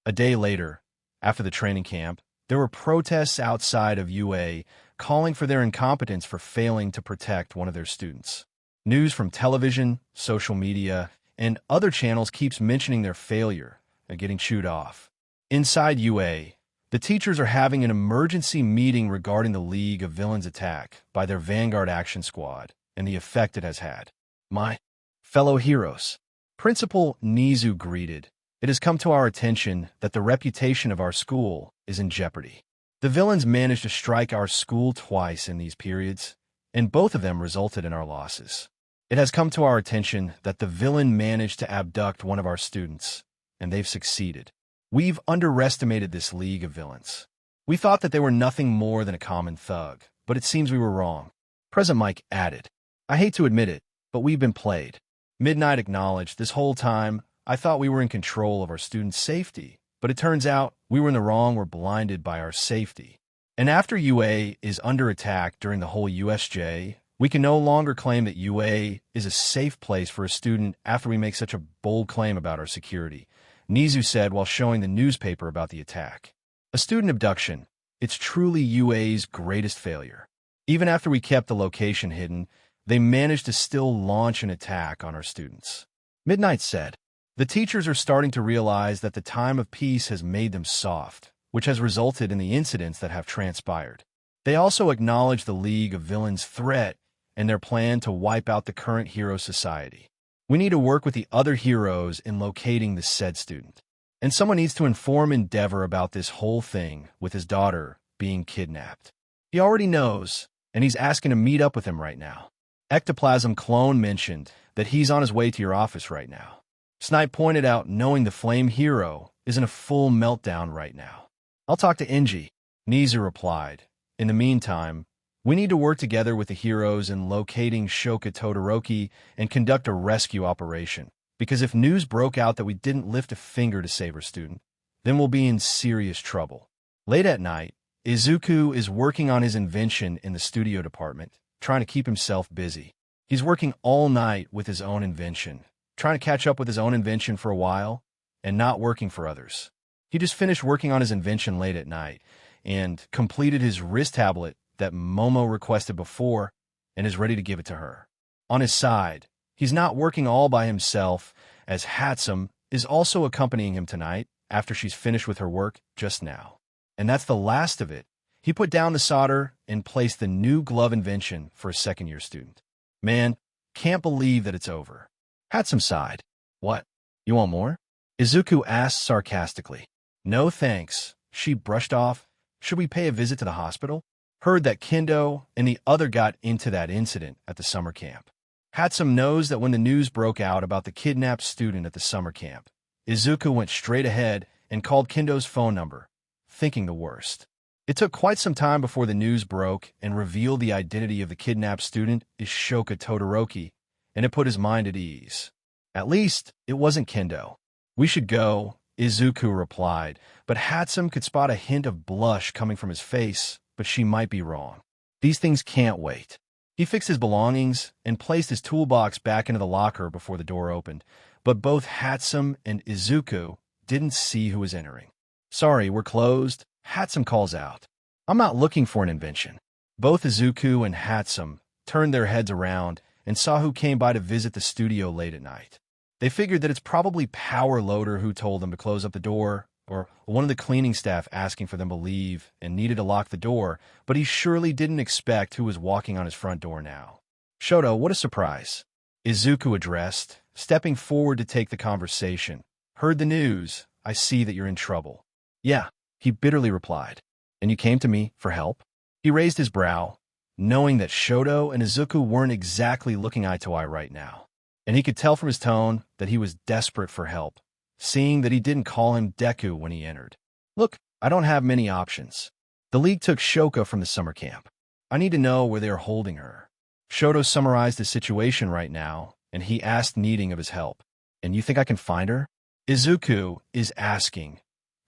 [SPEAKER 2] A day later, after the training camp, there were protests outside of UA calling for their incompetence for failing to protect one of their students. News from television, social media, and other channels keeps mentioning their failure and getting chewed off. Inside UA, the teachers are having an emergency meeting regarding the League of Villains attack by their Vanguard Action Squad and the effect it has had. My fellow heroes, Principal Nizu greeted. It has come to our attention that the reputation of our school is in jeopardy. The villains managed to strike our school twice in these periods, and both of them resulted in our losses. It has come to our attention that the villain managed to abduct one of our students, and they've succeeded. We've underestimated this League of Villains. We thought that they were nothing more than a common thug, but it seems we were wrong. President Mike added, I hate to admit it, but we've been played. Midnight acknowledged, this whole time, I thought we were in control of our students' safety, but it turns out we were in the wrong, we're blinded by our safety. And after UA is under attack during the whole USJ, we can no longer claim that UA is a safe place for a student after we make such a bold claim about our security, Nizu said while showing the newspaper about the attack. A student abduction, it's truly UA's greatest failure. Even after we kept the location hidden, they managed to still launch an attack on our students. Midnight said, the teachers are starting to realize that the time of peace has made them soft, which has resulted in the incidents that have transpired. They also acknowledge the League of Villains' threat and their plan to wipe out the current hero society. We need to work with the other heroes in locating the said student. And someone needs to inform Endeavor about this whole thing with his daughter being kidnapped. He already knows, and he's asking to meet up with him right now. Ectoplasm Clone mentioned that he's on his way to your office right now. Snipe pointed out knowing the Flame Hero is in a full meltdown right now. I'll talk to Enji, Nizu replied. In the meantime, we need to work together with the heroes in locating Shoka Todoroki and conduct a rescue operation, because if news broke out that we didn't lift a finger to save our student, then we'll be in serious trouble. Late at night, Izuku is working on his invention in the studio department, trying to keep himself busy. He's working all night with his own invention, trying to catch up with his own invention for a while, and not working for others. He just finished working on his invention late at night, and completed his wrist tablet that Momo requested before, and is ready to give it to her. On his side, he's not working all by himself, as Hatsum is also accompanying him tonight after she's finished with her work just now. And that's the last of it. He put down the solder and placed the new glove invention for a second-year student. Man, can't believe that it's over. Hatsum sighed. What? You want more? Izuku asked sarcastically. No thanks, she brushed off. Should we pay a visit to the hospital? Heard that Kendo and the other got into that incident at the summer camp. Hatsum knows that when the news broke out about the kidnapped student at the summer camp, Izuku went straight ahead and called Kendo's phone number, thinking the worst. It took quite some time before the news broke and revealed the identity of the kidnapped student is Shoka Todoroki, and it put his mind at ease. At least, it wasn't Kendo. We should go, Izuku replied, but Hatsum could spot a hint of blush coming from his face, but she might be wrong. These things can't wait. He fixed his belongings and placed his toolbox back into the locker before the door opened, but both Hatsum and Izuku didn't see who was entering. Sorry, we're closed, Hatsum calls out. I'm not looking for an invention. Both Izuku and Hatsum turned their heads around and saw who came by to visit the studio late at night. They figured that it's probably Power Loader who told them to close up the door, or one of the cleaning staff asking for them to leave and needed to lock the door, but he surely didn't expect who was walking on his front door now. Shoto, what a surprise. Izuku addressed, stepping forward to take the conversation. Heard the news. I see that you're in trouble. Yeah, he bitterly replied. And you came to me for help? He raised his brow, knowing that Shoto and Izuku weren't exactly looking eye to eye right now. And he could tell from his tone that he was desperate for help, seeing that he didn't call him Deku when he entered. Look, I don't have many options. The League took Shoko from the summer camp. I need to know where they are holding her. Shoto summarized the situation right now, and he asked, needing of his help. And you think I can find her? Izuku is asking,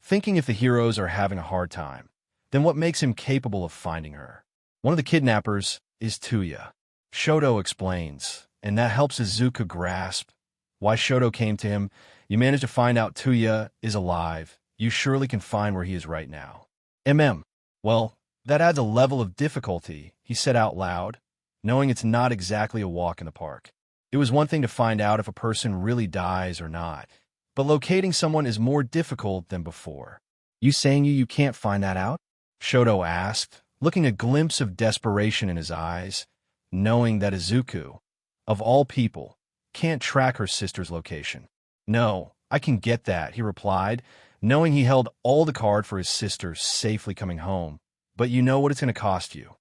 [SPEAKER 2] thinking if the heroes are having a hard time, then what makes him capable of finding her? One of the kidnappers is Tuya. Shoto explains, and that helps Izuku grasp why Shoto came to him. You managed to find out Tuya is alive. You surely can find where he is right now. Well, that adds a level of difficulty, he said out loud, knowing it's not exactly a walk in the park. It was one thing to find out if a person really dies or not, but locating someone is more difficult than before. You saying you can't find that out? Shoto asked, looking a glimpse of desperation in his eyes, knowing that Izuku, of all people, can't track her sister's location. No, I can get that, he replied, knowing he held all the card for his sister safely coming home. But you know what it's going to cost you.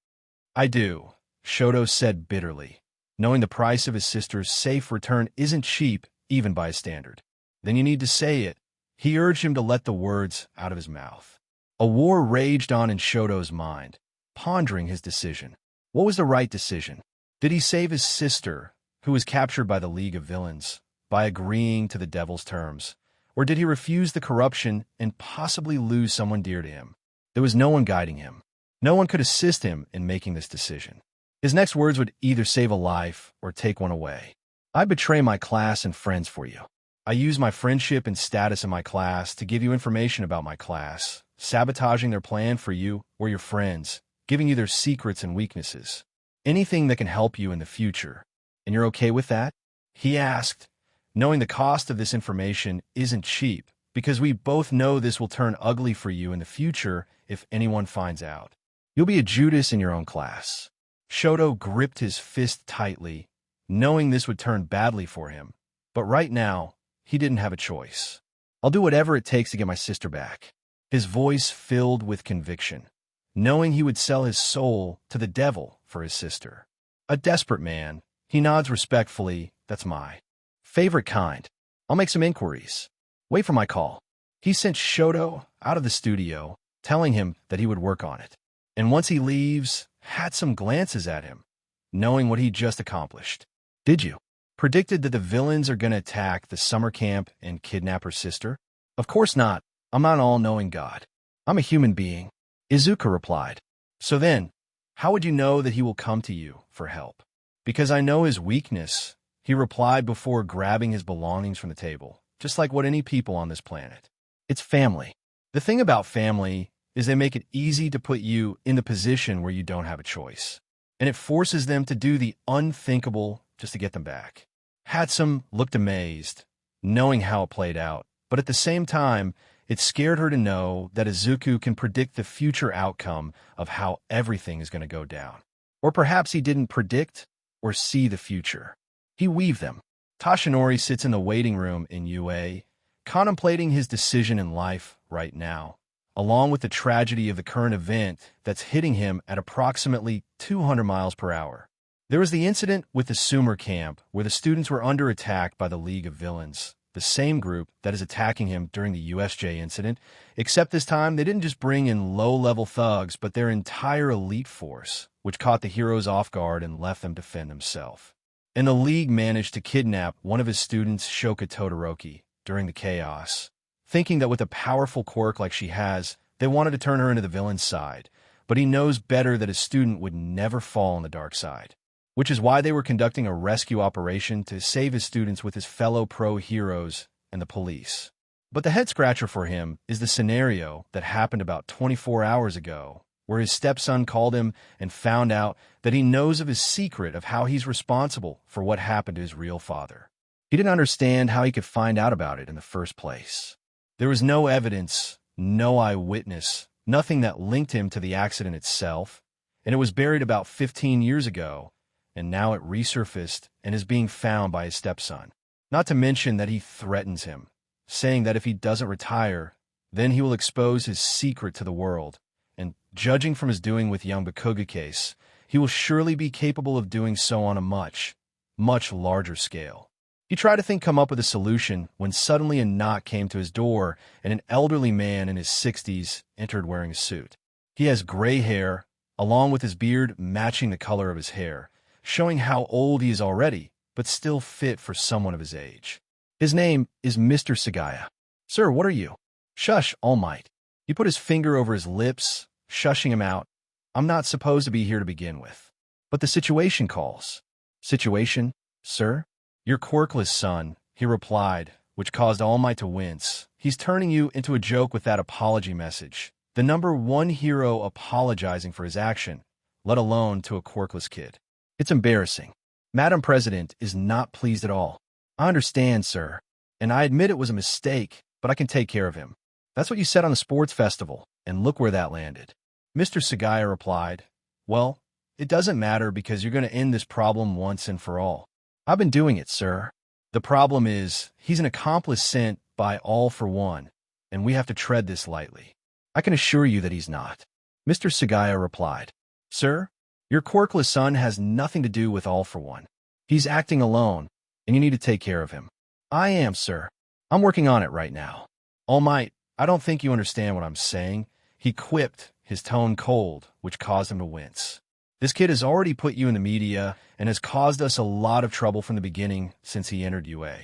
[SPEAKER 2] I do, Shoto said bitterly, knowing the price of his sister's safe return isn't cheap even by his standard. Then you need to say it. He urged him to let the words out of his mouth. A war raged on in Shoto's mind, pondering his decision. What was the right decision? Did he save his sister, who was captured by the League of Villains, by agreeing to the devil's terms? Or did he refuse the corruption and possibly lose someone dear to him? There was no one guiding him. No one could assist him in making this decision. His next words would either save a life or take one away. I betray my class and friends for you. I use my friendship and status in my class to give you information about my class, sabotaging their plan for you or your friends, giving you their secrets and weaknesses. Anything that can help you in the future. And you're okay with that? He asked, knowing the cost of this information isn't cheap, because we both know this will turn ugly for you in the future if anyone finds out. You'll be a Judas in your own class. Shoto gripped his fist tightly, knowing this would turn badly for him. But right now, he didn't have a choice. I'll do whatever it takes to get my sister back. His voice filled with conviction, knowing he would sell his soul to the devil for his sister. A desperate man, he nods respectfully. That's my favorite kind. I'll make some inquiries. Wait for my call. He sent Shoto out of the studio, telling him that he would work on it. And once he leaves, had some glances at him, knowing what he just accomplished. Did you? Predicted that the villains are going to attack the summer camp and kidnap her sister? Of course not. I'm not an all-knowing god. I'm a human being. Izuku replied. So then, how would you know that he will come to you for help? Because I know his weakness, he replied before grabbing his belongings from the table, just like what any people on this planet. It's family. The thing about family is they make it easy to put you in the position where you don't have a choice. And it forces them to do the unthinkable just to get them back. Hatsum looked amazed, knowing how it played out, but at the same time, it scared her to know that Izuku can predict the future outcome of how everything is going to go down. Or perhaps he didn't predict or see the future. He weaved them. Tashaori sits in the waiting room in UA, contemplating his decision in life right now, along with the tragedy of the current event that's hitting him at approximately 200 miles per hour. There was the incident with the Sumer camp where the students were under attack by the League of Villains, the same group that is attacking him during the USJ incident, except this time they didn't just bring in low-level thugs, but their entire elite force, which caught the heroes off guard and left them defend themselves. And the League managed to kidnap one of his students, Shoka Todoroki, during the chaos, thinking that with a powerful quirk like she has, they wanted to turn her into the villain's side, but he knows better that his student would never fall on the dark side, which is why they were conducting a rescue operation to save his students with his fellow pro heroes and the police. But the head-scratcher for him is the scenario that happened about 24 hours ago, where his stepson called him and found out that he knows of his secret of how he's responsible for what happened to his real father. He didn't understand how he could find out about it in the first place. There was no evidence, no eyewitness, nothing that linked him to the accident itself, and it was buried about 15 years ago, and now it resurfaced and is being found by his stepson. Not to mention that he threatens him, saying that if he doesn't retire, then he will expose his secret to the world, and judging from his doing with young Bakugo case, he will surely be capable of doing so on a much, much larger scale. He tried to come up with a solution when suddenly a knock came to his door and an elderly man in his 60s entered wearing a suit. He has gray hair, along with his beard matching the color of his hair, showing how old he is already, but still fit for someone of his age. His name is Mr. Sagaya. Sir, what are you? Shush, All Might. He put his finger over his lips, shushing him out. I'm not supposed to be here to begin with. But the situation calls. Situation, sir? Your quirkless son, he replied, which caused All Might to wince. He's turning you into a joke with that apology message. The #1 hero apologizing for his action, let alone to a quirkless kid. It's embarrassing. Madam President is not pleased at all. I understand, sir, and I admit it was a mistake, but I can take care of him. That's what you said on the sports festival, and look where that landed. Mr. Sagaya replied, well, it doesn't matter because you're going to end this problem once and for all. I've been doing it, sir. The problem is, he's an accomplice sent by All for One, and we have to tread this lightly. I can assure you that he's not. Mr. Sagaya replied, sir, your quirkless son has nothing to do with All for One. He's acting alone, and you need to take care of him. I am, sir. I'm working on it right now. All Might, I don't think you understand what I'm saying. He quipped, his tone cold, which caused him to wince. This kid has already put you in the media and has caused us a lot of trouble from the beginning since he entered UA.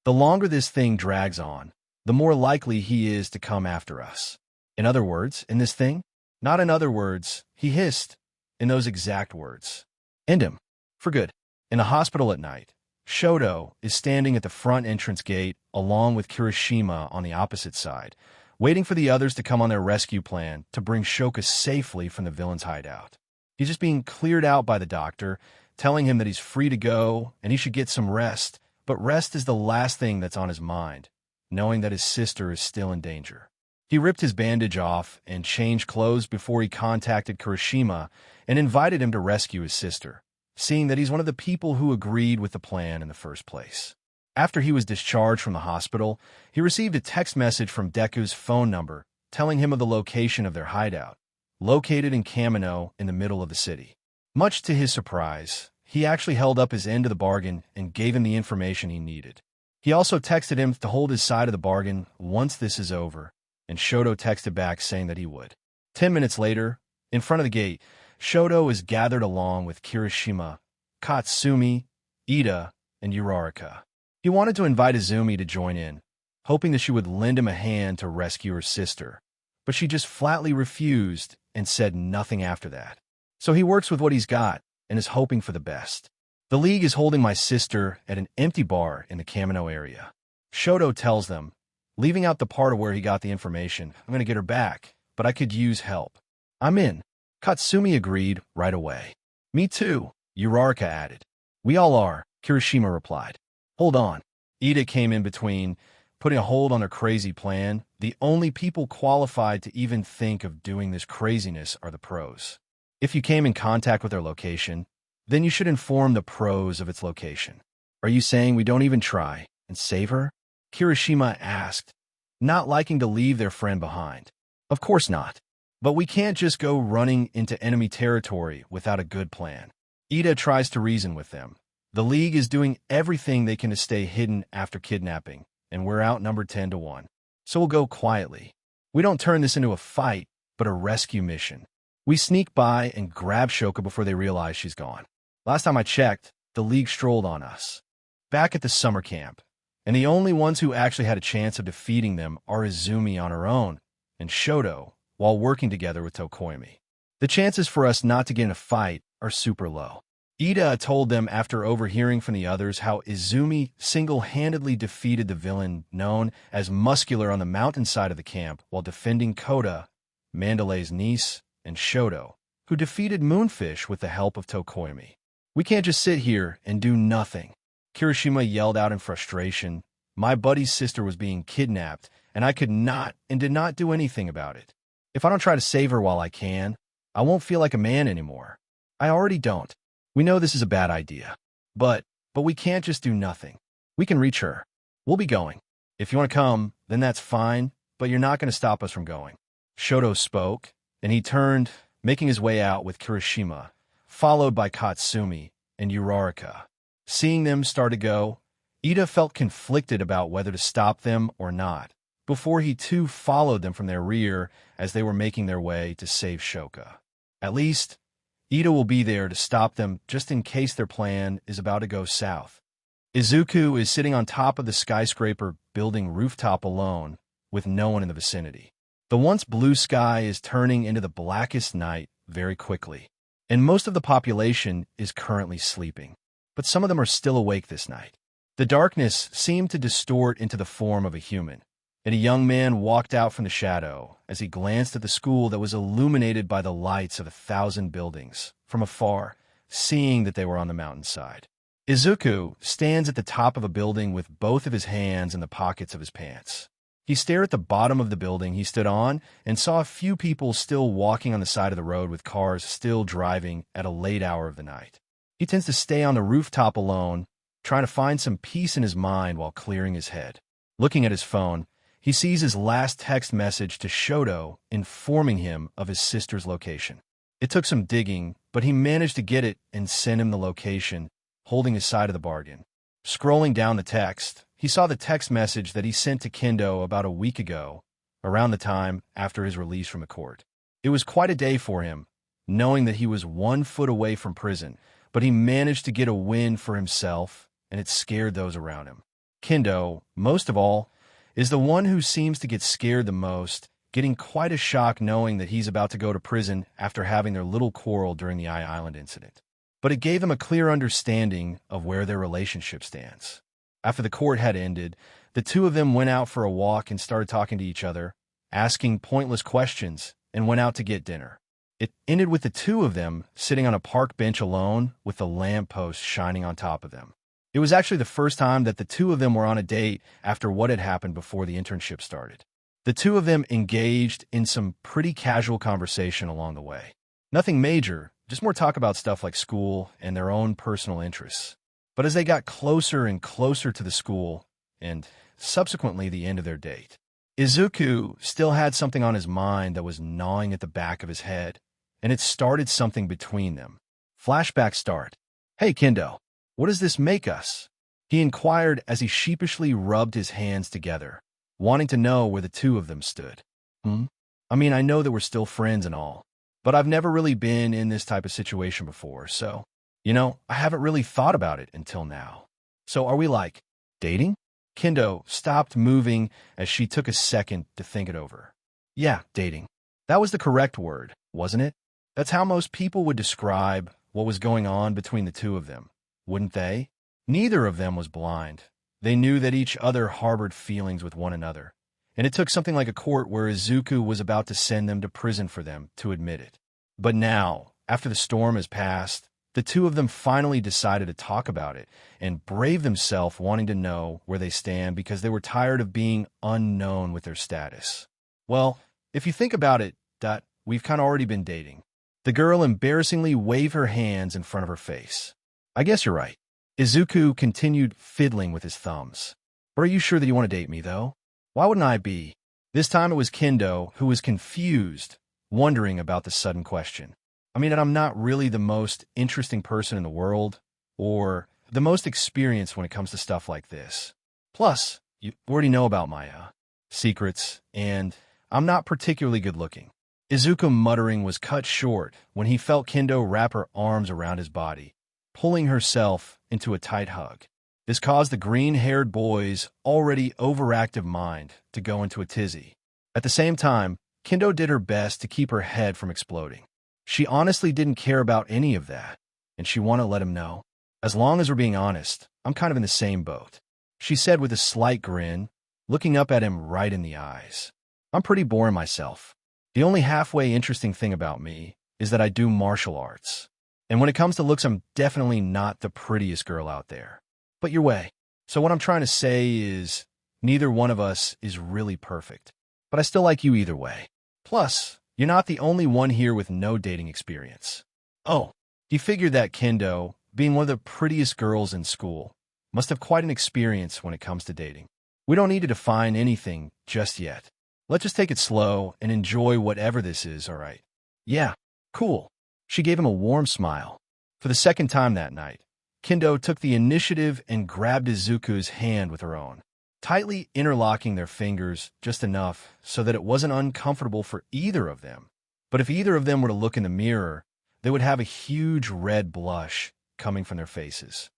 [SPEAKER 2] The longer this thing drags on, the more likely he is to come after us. In other words, in this thing? Not in other words, he hissed, in those exact words. End him. For good. In the hospital at night, Shoto is standing at the front entrance gate along with Kirishima on the opposite side, waiting for the others to come on their rescue plan to bring Shoka safely from the villain's hideout. He's just being cleared out by the doctor, telling him that he's free to go and he should get some rest, but rest is the last thing that's on his mind, knowing that his sister is still in danger. He ripped his bandage off and changed clothes before he contacted Kirishima and invited him to rescue his sister, seeing that he's one of the people who agreed with the plan in the first place. After he was discharged from the hospital, he received a text message from Deku's phone number telling him of the location of their hideout, located in Kamino in the middle of the city. Much to his surprise, he actually held up his end of the bargain and gave him the information he needed. He also texted him to hold his side of the bargain once this is over, and Shoto texted back saying that he would. 10 minutes later, in front of the gate, Shoto is gathered along with Kirishima, Katsumi, Ida, and Uraraka. He wanted to invite Izumi to join in, hoping that she would lend him a hand to rescue her sister, but she just flatly refused and said nothing after that. So he works with what he's got and is hoping for the best. The League is holding my sister at an empty bar in the Kamino area. Shoto tells them, leaving out the part of where he got the information, I'm going to get her back, but I could use help. I'm in. Katsumi agreed right away. Me too, Uraraka added. We all are, Kirishima replied. Hold on. Ida came in between, putting a hold on their crazy plan. The only people qualified to even think of doing this craziness are the pros. If you came in contact with their location, then you should inform the pros of its location. Are you saying we don't even try and save her? Kirishima asked, not liking to leave their friend behind. Of course not. But we can't just go running into enemy territory without a good plan. Ida tries to reason with them. The League is doing everything they can to stay hidden after kidnapping, and we're outnumbered 10-1. So we'll go quietly. We don't turn this into a fight, but a rescue mission. We sneak by and grab Shoka before they realize she's gone. Last time I checked, the League strolled on us. Back at the summer camp, and the only ones who actually had a chance of defeating them are Izumi on her own, and Shoto, while working together with Tokoyami. The chances for us not to get in a fight are super low. Ida told them after overhearing from the others how Izumi single-handedly defeated the villain known as Muscular on the mountainside of the camp while defending Koda, Mandalay's niece, and Shoto, who defeated Moonfish with the help of Tokoyami. We can't just sit here and do nothing. Kirishima yelled out in frustration. My buddy's sister was being kidnapped, and I could not and did not do anything about it. If I don't try to save her while I can, I won't feel like a man anymore. I already don't. We know this is a bad idea. But we can't just do nothing. We can reach her. We'll be going. If you want to come, then that's fine, but you're not going to stop us from going. Shoto spoke, and he turned, making his way out with Kirishima, followed by Katsumi and Uraraka. Seeing them start to go, Ida felt conflicted about whether to stop them or not, before he too followed them from their rear as they were making their way to save Shoka. At least, Ida will be there to stop them just in case their plan is about to go south. Izuku is sitting on top of the skyscraper building rooftop alone, with no one in the vicinity. The once blue sky is turning into the blackest night very quickly, and most of the population is currently sleeping, but some of them are still awake this night. The darkness seemed to distort into the form of a human, and a young man walked out from the shadow as he glanced at the school that was illuminated by the lights of 1,000 buildings from afar, seeing that they were on the mountainside. Izuku stands at the top of a building with both of his hands in the pockets of his pants. He stared at the bottom of the building he stood on and saw a few people still walking on the side of the road with cars still driving at a late hour of the night. He tends to stay on the rooftop alone, trying to find some peace in his mind while clearing his head. Looking at his phone, he sees his last text message to Shoto informing him of his sister's location. It took some digging, but he managed to get it and send him the location, holding his side of the bargain. Scrolling down the text, he saw the text message that he sent to Kendo about a week ago, around the time after his release from the court. It was quite a day for him, knowing that he was 1 foot away from prison, but he managed to get a win for himself, and it scared those around him. Kendo, most of all, is the one who seems to get scared the most, getting quite a shock knowing that he's about to go to prison after having their little quarrel during the Island incident. But it gave him a clear understanding of where their relationship stands. After the court had ended, the two of them went out for a walk and started talking to each other, asking pointless questions, and went out to get dinner. It ended with the two of them sitting on a park bench alone with the lamppost shining on top of them. It was actually the first time that the two of them were on a date after what had happened before the internship started. The two of them engaged in some pretty casual conversation along the way. Nothing major, just more talk about stuff like school and their own personal interests. But as they got closer and closer to the school, and subsequently the end of their date, Izuku still had something on his mind that was gnawing at the back of his head, and it started something between them. Flashback start. "Hey, Kendo, what does this make us?" he inquired as he sheepishly rubbed his hands together, wanting to know where the two of them stood. I mean, I know that we're still friends and all, but I've never really been in this type of situation before, so, I haven't really thought about it until now. So are we like, dating? Kendo stopped moving as she took a second to think it over. Yeah, dating. That was the correct word, wasn't it? That's how most people would describe what was going on between the two of them, wouldn't they? Neither of them was blind. They knew that each other harbored feelings with one another, and it took something like a court where Izuku was about to send them to prison for them to admit it. But now, after the storm has passed, the two of them finally decided to talk about it and brave themselves wanting to know where they stand because they were tired of being unknown with their status. Well, if you think about it, we've kind of already been dating. The girl embarrassingly waved her hands in front of her face. I guess you're right. Izuku continued fiddling with his thumbs. But are you sure that you want to date me, though? Why wouldn't I be? This time it was Kendo who was confused, wondering about the sudden question. I mean, I'm not really the most interesting person in the world, or the most experienced when it comes to stuff like this. Plus, you already know about my secrets, and I'm not particularly good looking. Izuku's muttering was cut short when he felt Kendo wrap her arms around his body, pulling herself into a tight hug. This caused the green-haired boy's already overactive mind to go into a tizzy. At the same time, Kendo did her best to keep her head from exploding. She honestly didn't care about any of that, and she wanted to let him know. As long as we're being honest, I'm kind of in the same boat, she said with a slight grin, looking up at him right in the eyes. I'm pretty boring myself. The only halfway interesting thing about me is that I do martial arts. And when it comes to looks, I'm definitely not the prettiest girl out there. But your way. So what I'm trying to say is, neither one of us is really perfect. But I still like you either way. Plus, you're not the only one here with no dating experience. Oh, he figured that Kendo, being one of the prettiest girls in school, must have quite an experience when it comes to dating. We don't need to define anything just yet. Let's just take it slow and enjoy whatever this is, all right? Yeah, cool. She gave him a warm smile. For the second time that night, Kendo took the initiative and grabbed Izuku's hand with her own, tightly interlocking their fingers just enough so that it wasn't uncomfortable for either of them. But if either of them were to look in the mirror, they would have a huge red blush coming from their faces.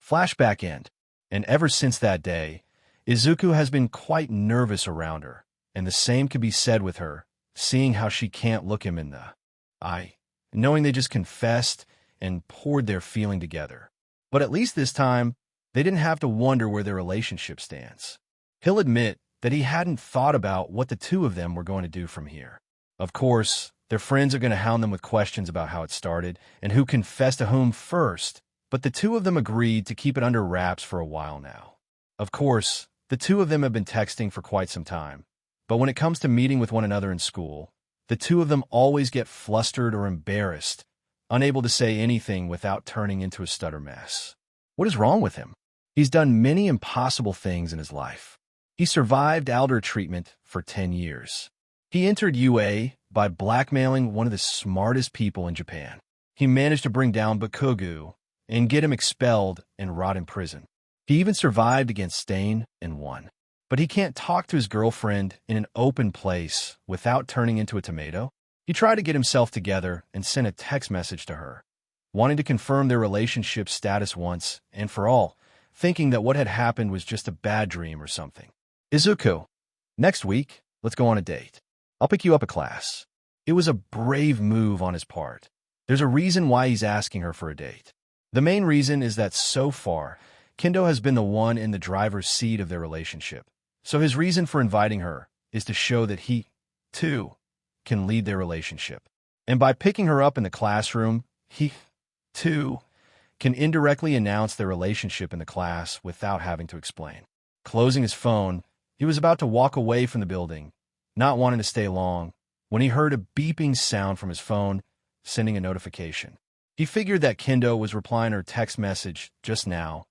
[SPEAKER 2] Flashback end. And ever since that day, Izuku has been quite nervous around her, and the same could be said with her, seeing how she can't look him in the eye, knowing they just confessed and poured their feeling together. But at least this time, they didn't have to wonder where their relationship stands. He'll admit that he hadn't thought about what the two of them were going to do from here. Of course, their friends are going to hound them with questions about how it started and who confessed to whom first, but the two of them agreed to keep it under wraps for a while now. Of course, the two of them have been texting for quite some time, but when it comes to meeting with one another in school, the two of them always get flustered or embarrassed, unable to say anything without turning into a stutter mess. What is wrong with him? He's done many impossible things in his life. He survived elder treatment for 10 years. He entered UA by blackmailing one of the smartest people in Japan. He managed to bring down Bakugo and get him expelled and rot in prison. He even survived against Stain and won. But he can't talk to his girlfriend in an open place without turning into a tomato. He tried to get himself together and sent a text message to her, wanting to confirm their relationship status once and for all, thinking that what had happened was just a bad dream or something. Izuku, next week, let's go on a date. I'll pick you up at class. It was a brave move on his part. There's a reason why he's asking her for a date. The main reason is that so far, Kendo has been the one in the driver's seat of their relationship. So his reason for inviting her is to show that he, too, can lead their relationship. And by picking her up in the classroom, he, too, can indirectly announce their relationship in the class without having to explain. Closing his phone, he was about to walk away from the building, not wanting to stay long, when he heard a beeping sound from his phone, sending a notification. He figured that Kendo was replying her text message just now,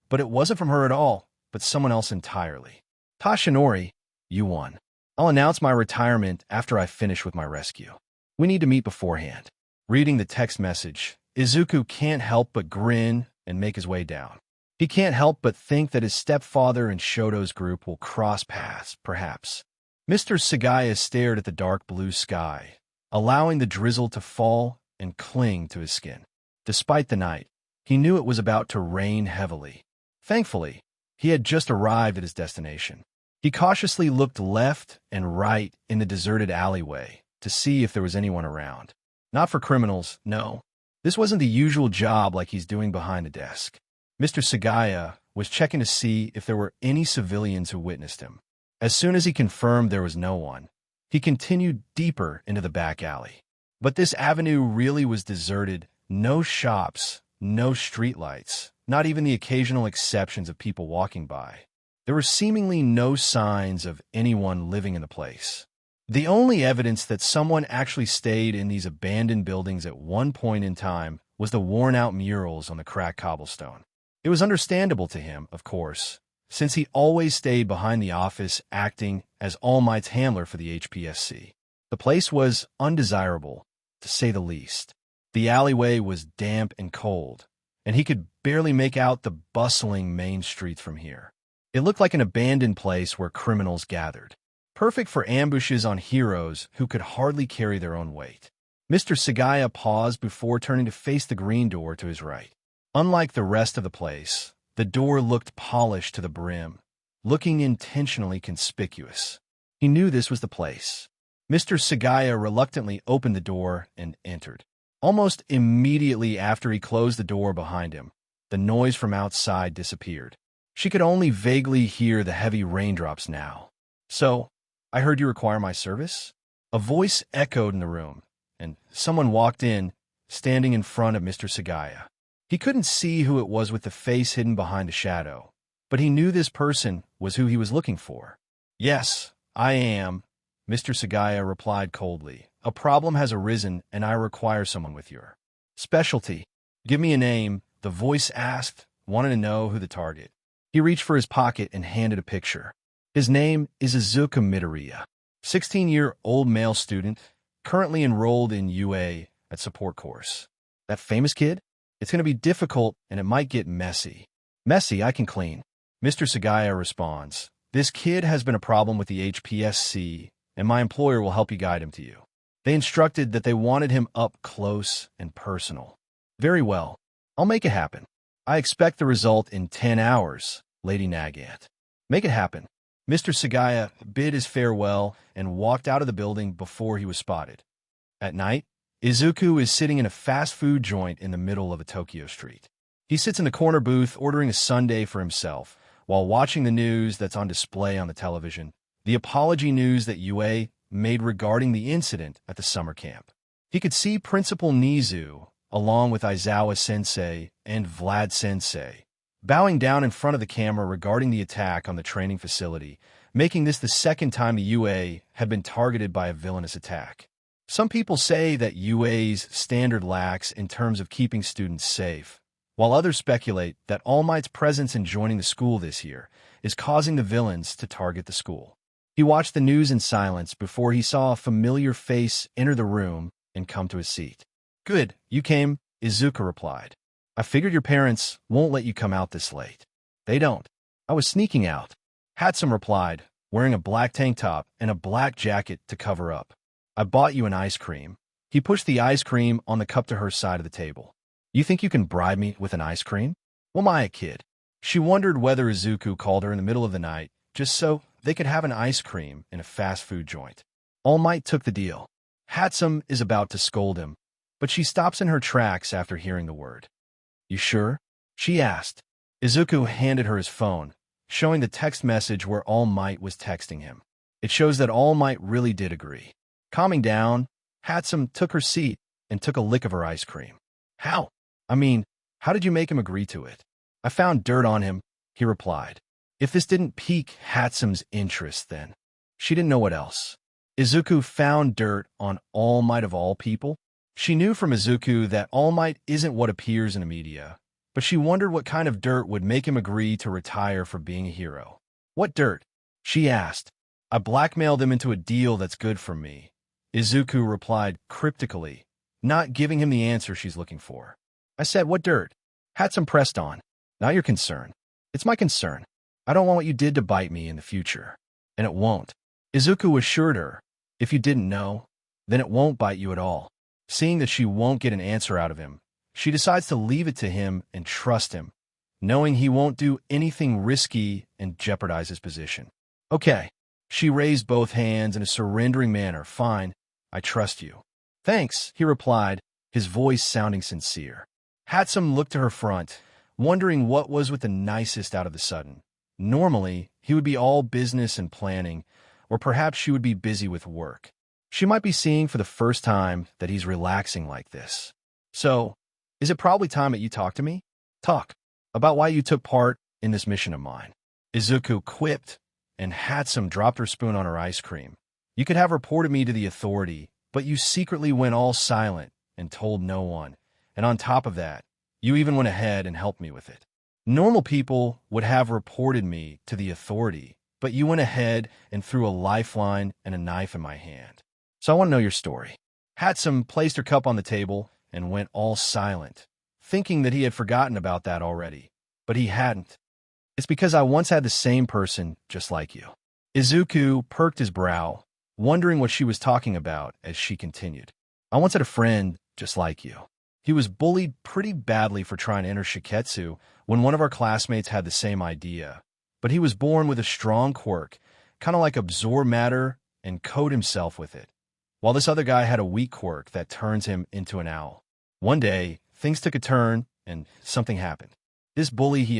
[SPEAKER 2] but it wasn't from her at all, but someone else entirely. Tashaori, you won. I'll announce my retirement after I finish with my rescue. We need to meet beforehand. Reading the text message, Izuku can't help but grin and make his way down. He can't help but think that his stepfather and Shoto's group will cross paths, perhaps. Mr. Sagaya stared at the dark blue sky, allowing the drizzle to fall and cling to his skin. Despite the night, he knew it was about to rain heavily. Thankfully, he had just arrived at his destination. He cautiously looked left and right in the deserted alleyway to see if there was anyone around. Not for criminals, no. This wasn't the usual job like he's doing behind the desk. Mr. Sagaya was checking to see if there were any civilians who witnessed him. As soon as he confirmed there was no one, he continued deeper into the back alley. But this avenue really was deserted. No shops, no streetlights, not even the occasional exceptions of people walking by. There were seemingly no signs of anyone living in the place. The only evidence that someone actually stayed in these abandoned buildings at one point in time was the worn-out murals on the cracked cobblestone. It was understandable to him, of course, since he always stayed behind the office acting as All Might's handler for the HPSC. The place was undesirable, to say the least. The alleyway was damp and cold, and he could barely make out the bustling main streets from here. It looked like an abandoned place where criminals gathered, perfect for ambushes on heroes who could hardly carry their own weight. Mr. Sagaya paused before turning to face the green door to his right. Unlike the rest of the place, the door looked polished to the brim, looking intentionally conspicuous. He knew this was the place. Mr. Sagaya reluctantly opened the door and entered. Almost immediately after he closed the door behind him, the noise from outside disappeared. She could only vaguely hear the heavy raindrops now. "So, I heard you require my service?" A voice echoed in the room, and someone walked in, standing in front of Mr. Sagaya. He couldn't see who it was with the face hidden behind a shadow, but he knew this person was who he was looking for. "Yes, I am," Mr. Sagaya replied coldly. "A problem has arisen, and I require someone with your specialty." "Give me a name," the voice asked, wanting to know who the target. He reached for his pocket and handed a picture. "His name is Isizuku Midoriya, 16-year-old male student, currently enrolled in UA at support course. That famous kid? It's going to be difficult and it might get messy. Messy, I can clean. Mr. Sagaya responds, this kid has been a problem with the HPSC, and my employer will help you guide him to you. They instructed that they wanted him up close and personal. Very well. I'll make it happen. I expect the result in 10 hours, Lady Nagant. Make it happen. Mr. Sagaya bid his farewell and walked out of the building before he was spotted. At night, Izuku is sitting in a fast food joint in the middle of a Tokyo street. He sits in the corner booth ordering a sundae for himself while watching the news that's on display on the television, the apology news that UA made regarding the incident at the summer camp. He could see Principal Nizu, along with Aizawa-sensei and Vlad-sensei, bowing down in front of the camera regarding the attack on the training facility, making this the second time the UA had been targeted by a villainous attack. Some people say that UA's standard lacks in terms of keeping students safe, while others speculate that All Might's presence in joining the school this year is causing the villains to target the school. He watched the news in silence before he saw a familiar face enter the room and come to his seat. Good, you came, Izuku replied. I figured your parents won't let you come out this late. They don't. I was sneaking out. Hatsum replied, wearing a black tank top and a black jacket to cover up. I bought you an ice cream. He pushed the ice cream on the cup to her side of the table. You think you can bribe me with an ice cream? Well, am I a kid? She wondered whether Izuku called her in the middle of the night just so they could have an ice cream in a fast food joint. All Might took the deal. Hatsum is about to scold him, but she stops in her tracks after hearing the word. You sure? She asked. Izuku handed her his phone, showing the text message where All Might was texting him. It shows that All Might really did agree. Calming down, Hatsum took her seat and took a lick of her ice cream. How? How did you make him agree to it? I found dirt on him, he replied. If this didn't pique Hatsum's interest then, she didn't know what else. Izuku found dirt on All Might of all people? She knew from Izuku that All Might isn't what appears in the media, but she wondered what kind of dirt would make him agree to retire for being a hero. What dirt? She asked. I blackmailed him into a deal that's good for me, Izuku replied cryptically, not giving him the answer she's looking for. I said, what dirt? Hatsum pressed on. Not your concern. It's my concern. I don't want what you did to bite me in the future. And it won't. Izuku assured her. If you didn't know, then it won't bite you at all. Seeing that she won't get an answer out of him, she decides to leave it to him and trust him, knowing he won't do anything risky and jeopardize his position. Okay. She raised both hands in a surrendering manner. Fine, I trust you. Thanks, he replied, his voice sounding sincere. Hatsum looked to her front, wondering what was with the nicest out of the sudden. Normally, he would be all business and planning, or perhaps she would be busy with work. She might be seeing for the first time that he's relaxing like this. So, is it probably time that you talk to me? Talk about why you took part in this mission of mine. Izuku quipped, and Hatsum dropped her spoon on her ice cream. You could have reported me to the authority, but you secretly went all silent and told no one. And on top of that, you even went ahead and helped me with it. Normal people would have reported me to the authority, but you went ahead and threw a lifeline and a knife in my hand. So I want to know your story. Hatsum placed her cup on the table and went all silent, thinking that he had forgotten about that already. But he hadn't. It's because I once had the same person just like you. Izuku perked his brow, wondering what she was talking about as she continued. I once had a friend just like you. He was bullied pretty badly for trying to enter Shiketsu when one of our classmates had the same idea. But he was born with a strong quirk, kind of like absorb matter and coat himself with it, while this other guy had a weak quirk that turns him into an owl. One day, things took a turn and something happened. This bully, he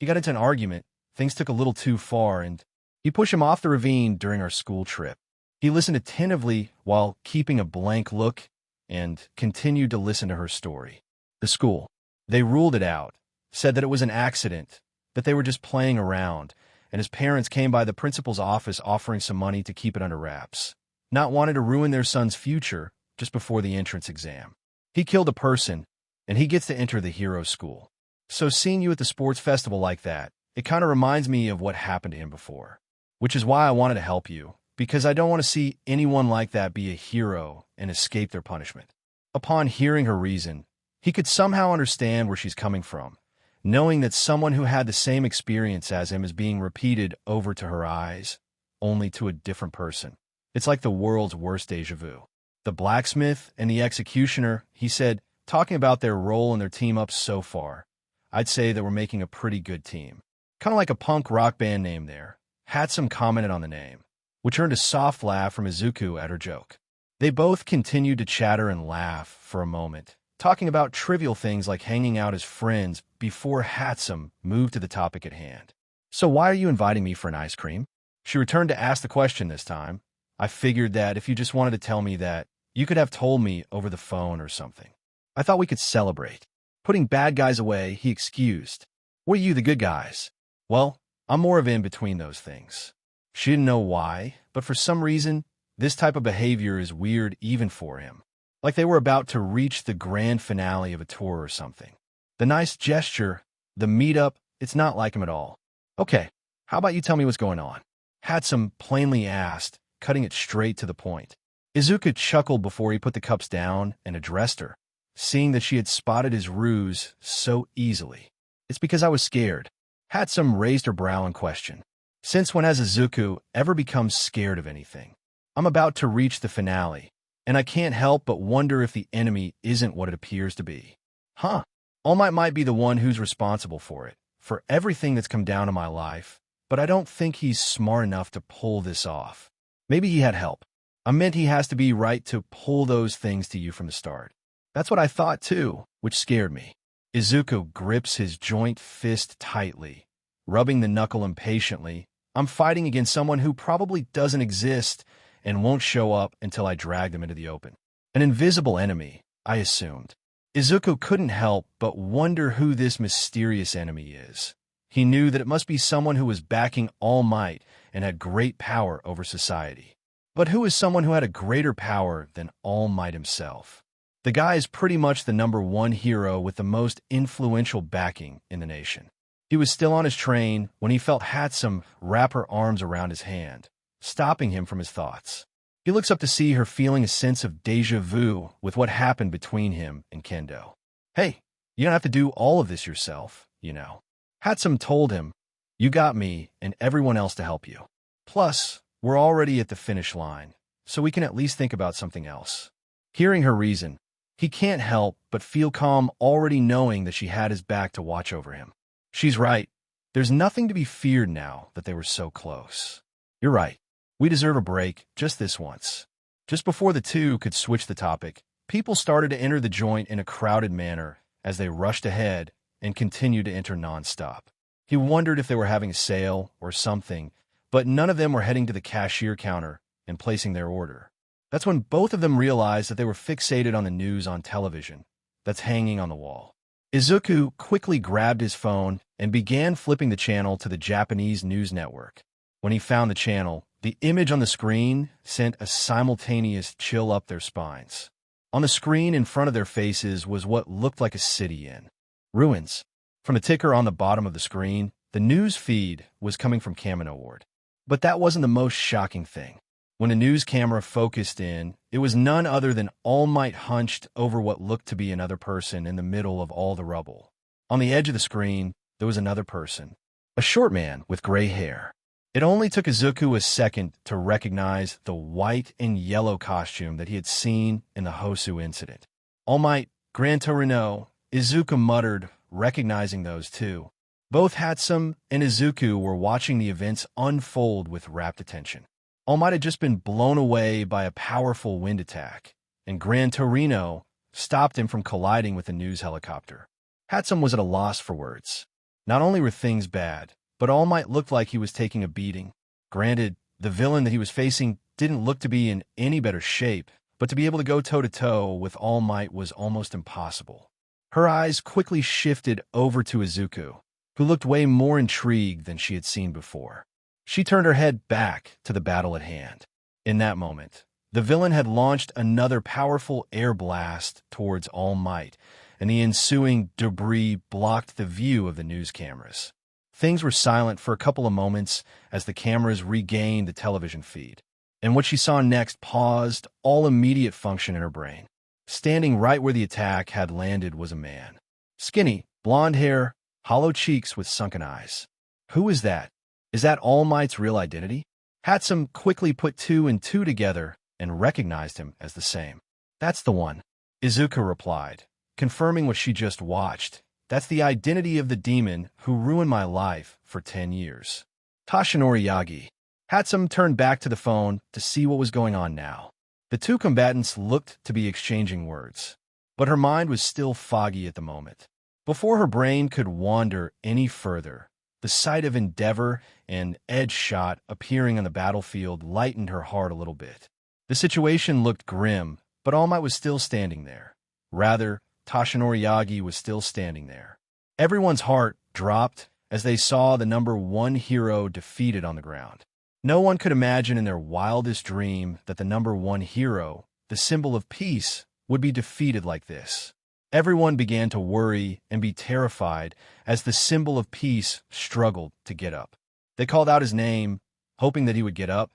[SPEAKER 2] got into an argument, things took a little too far, and he pushed him off the ravine during our school trip. He listened attentively while keeping a blank look and continued to listen to her story. The school, they ruled it out, said that it was an accident, that they were just playing around, and his parents came by the principal's office offering some money to keep it under wraps, not wanting to ruin their son's future just before the entrance exam. He killed a person, and he gets to enter the hero school. So seeing you at the sports festival like that, it kind of reminds me of what happened to him before, which is why I wanted to help you, because I don't want to see anyone like that be a hero and escape their punishment. Upon hearing her reason, he could somehow understand where she's coming from, knowing that someone who had the same experience as him is being repeated over to her eyes, only to a different person. It's like the world's worst déjà vu. The blacksmith and the executioner, he said, talking about their role in their team-up so far, I'd say that we're making a pretty good team. Kind of like a punk rock band name there. Hatsum commented on the name, which earned a soft laugh from Izuku at her joke. They both continued to chatter and laugh for a moment, talking about trivial things like hanging out as friends before Hatsum moved to the topic at hand. So why are you inviting me for an ice cream? She returned to ask the question this time. I figured that if you just wanted to tell me that, you could have told me over the phone or something. I thought we could celebrate. Putting bad guys away, he excused. What are you, the good guys? Well, I'm more of in between those things. She didn't know why, but for some reason, this type of behavior is weird even for him. Like they were about to reach the grand finale of a tour or something. The nice gesture, the meetup, it's not like him at all. Okay, how about you tell me what's going on? Hatsum plainly asked, cutting it straight to the point. Izuku chuckled before he put the cups down and addressed her, seeing that she had spotted his ruse so easily. It's because I was scared. Hatsum raised her brow in question. Since when has Izuku ever become scared of anything? I'm about to reach the finale, and I can't help but wonder if the enemy isn't what it appears to be. Huh. All Might be the one who's responsible for it, for everything that's come down in my life, but I don't think he's smart enough to pull this off. Maybe he had help. I meant he has to be right to pull those things to you from the start. That's what I thought too, which scared me. Izuku grips his joint fist tightly, rubbing the knuckle impatiently. I'm fighting against someone who probably doesn't exist and won't show up until I drag them into the open. An invisible enemy, I assumed. Izuku couldn't help but wonder who this mysterious enemy is. He knew that it must be someone who was backing All Might and had great power over society. But who is someone who had a greater power than All Might himself? The guy is pretty much the #1 hero with the most influential backing in the nation. He was still on his train when he felt Hatsum wrap her arms around his hand, stopping him from his thoughts. He looks up to see her, feeling a sense of déjà vu with what happened between him and Kendo. Hey, you don't have to do all of this yourself, you know. Hatsum told him, you got me and everyone else to help you. Plus, we're already at the finish line, so we can at least think about something else. Hearing her reason, he can't help but feel calm, already knowing that she had his back to watch over him. She's right. There's nothing to be feared now that they were so close. You're right. We deserve a break, just this once. Just before the two could switch the topic, people started to enter the joint in a crowded manner as they rushed ahead and continued to enter nonstop. He wondered if they were having a sale or something, but none of them were heading to the cashier counter and placing their order. That's when both of them realized that they were fixated on the news on television that's hanging on the wall. Izuku quickly grabbed his phone and began flipping the channel to the Japanese news network. When he found the channel, the image on the screen sent a simultaneous chill up their spines. On the screen in front of their faces was what looked like a city in ruins. From the ticker on the bottom of the screen, the news feed was coming from Kamino Ward. But that wasn't the most shocking thing. When a news camera focused in, it was none other than All Might hunched over what looked to be another person in the middle of all the rubble. On the edge of the screen, there was another person, a short man with gray hair. It only took Izuku a second to recognize the white and yellow costume that he had seen in the Hosu incident. All Might, Gran Torino, Izuku muttered, recognizing those two. Both Hatsum and Izuku were watching the events unfold with rapt attention. All Might had just been blown away by a powerful wind attack, and Gran Torino stopped him from colliding with a news helicopter. Hatsum was at a loss for words. Not only were things bad, but All Might looked like he was taking a beating. Granted, the villain that he was facing didn't look to be in any better shape, but to be able to go toe-to-toe with All Might was almost impossible. Her eyes quickly shifted over to Izuku, who looked way more intrigued than she had seen before. She turned her head back to the battle at hand. In that moment, the villain had launched another powerful air blast towards All Might, and the ensuing debris blocked the view of the news cameras. Things were silent for a couple of moments as the cameras regained the television feed. and what she saw next paused all immediate function in her brain. Standing right where the attack had landed was a man. Skinny, blonde hair, hollow cheeks with sunken eyes. Who is that? Is that All Might's real identity? Hatsum quickly put two and two together and recognized him as the same. That's the one, Izuku replied, confirming what she just watched. That's the identity of the demon who ruined my life for 10 years. Tashaori Yagi. Hatsum turned back to the phone to see what was going on now. The two combatants looked to be exchanging words, but her mind was still foggy at the moment. Before her brain could wander any further, the sight of Endeavor and Edge Shot appearing on the battlefield lightened her heart a little bit. The situation looked grim, but All Might was still standing there. Rather, Tashaori Yagi was still standing there. Everyone's heart dropped as they saw the number one hero defeated on the ground. No one could imagine in their wildest dream that the number one hero, the symbol of peace, would be defeated like this. Everyone began to worry and be terrified as the symbol of peace struggled to get up. They called out his name, hoping that he would get up,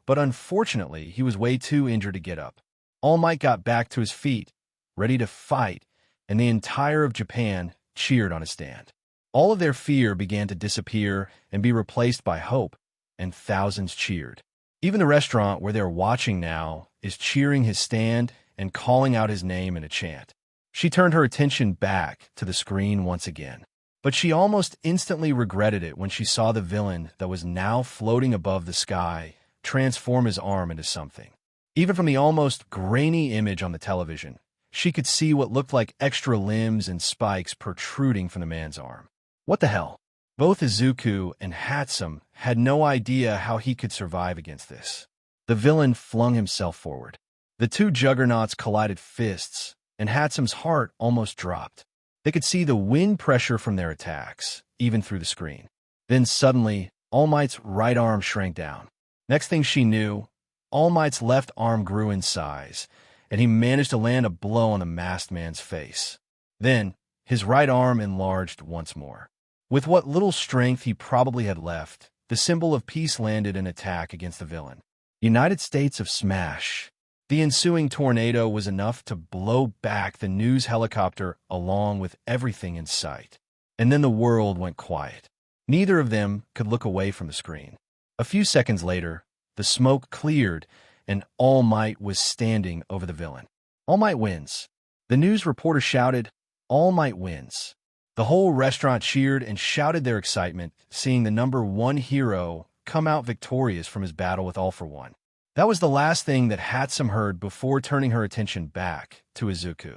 [SPEAKER 2] but unfortunately he was way too injured to get up. All Might got back to his feet, ready to fight, and the entire of Japan cheered on his stand. All of their fear began to disappear and be replaced by hope, and thousands cheered. Even the restaurant where they're watching now is cheering his stand and calling out his name in a chant. She turned her attention back to the screen once again, but she almost instantly regretted it when she saw the villain that was now floating above the sky transform his arm into something. Even from the almost grainy image on the television, she could see what looked like extra limbs and spikes protruding from the man's arm. What the hell? Both Izuku and Hatsum had no idea how he could survive against this. The villain flung himself forward. The two juggernauts collided fists, and Hatsum's heart almost dropped. They could see the wind pressure from their attacks, even through the screen. Then suddenly, All Might's right arm shrank down. Next thing she knew, All Might's left arm grew in size, and he managed to land a blow on the masked man's face. Then, his right arm enlarged once more. With what little strength he probably had left, the symbol of peace landed an attack against the villain. United States of Smash. The ensuing tornado was enough to blow back the news helicopter along with everything in sight. And then the world went quiet. Neither of them could look away from the screen. A few seconds later, the smoke cleared, and All Might was standing over the villain. All Might wins. The news reporter shouted, All Might wins. The whole restaurant cheered and shouted their excitement, seeing the number one hero come out victorious from his battle with All for One. That was the last thing that Hatsum heard before turning her attention back to Izuku.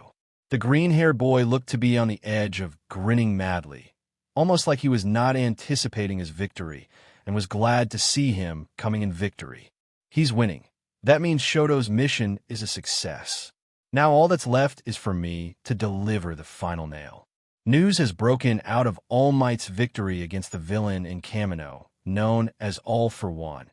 [SPEAKER 2] The green-haired boy looked to be on the edge of grinning madly, almost like he was not anticipating his victory and was glad to see him coming in victory. He's winning. That means Shoto's mission is a success. Now all that's left is for me to deliver the final nail. News has broken out of All Might's victory against the villain in Kamino, known as All for One,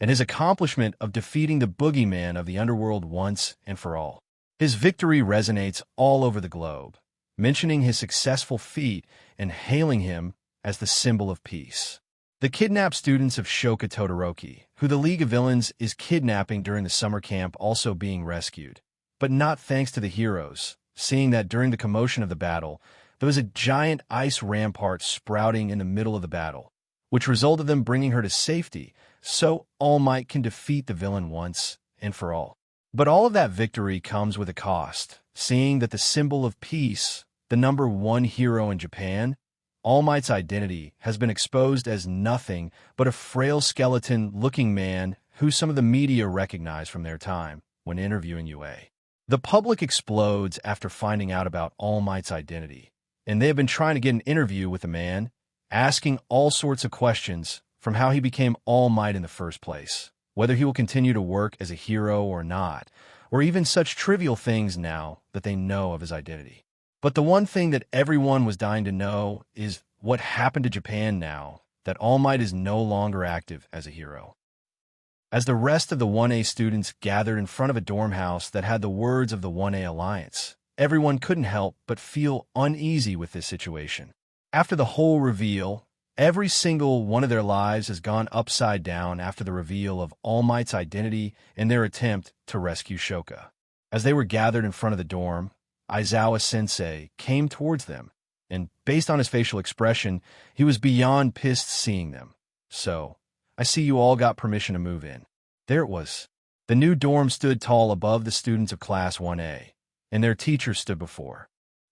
[SPEAKER 2] and his accomplishment of defeating the boogeyman of the underworld once and for all. His victory resonates all over the globe, mentioning his successful feat and hailing him as the symbol of peace. The kidnapped students of Shoka Todoroki, who the League of Villains is kidnapping during the summer camp, also being rescued, but not thanks to the heroes, seeing that during the commotion of the battle, there was a giant ice rampart sprouting in the middle of the battle, which resulted in them bringing her to safety, so All Might can defeat the villain once and for all. But all of that victory comes with a cost, seeing that the symbol of peace, the number one hero in Japan, All Might's identity has been exposed as nothing but a frail skeleton-looking man who some of the media recognize from their time when interviewing UA. The public explodes after finding out about All Might's identity, and they have been trying to get an interview with the man, asking all sorts of questions from how he became All Might in the first place, whether he will continue to work as a hero or not, or even such trivial things now that they know of his identity. But the one thing that everyone was dying to know is what happened to Japan now that All Might is no longer active as a hero. As the rest of the 1A students gathered in front of a dorm house that had the words of the 1A Alliance, everyone couldn't help but feel uneasy with this situation. After the whole reveal, Every single one of their lives has gone upside down after the reveal of All Might's identity and their attempt to rescue Shoka. As they were gathered in front of the dorm, Aizawa-sensei came towards them, and based on his facial expression, he was beyond pissed seeing them. "So, I see you all got permission to move in." There it was. The new dorm stood tall above the students of Class 1A, and their teachers stood before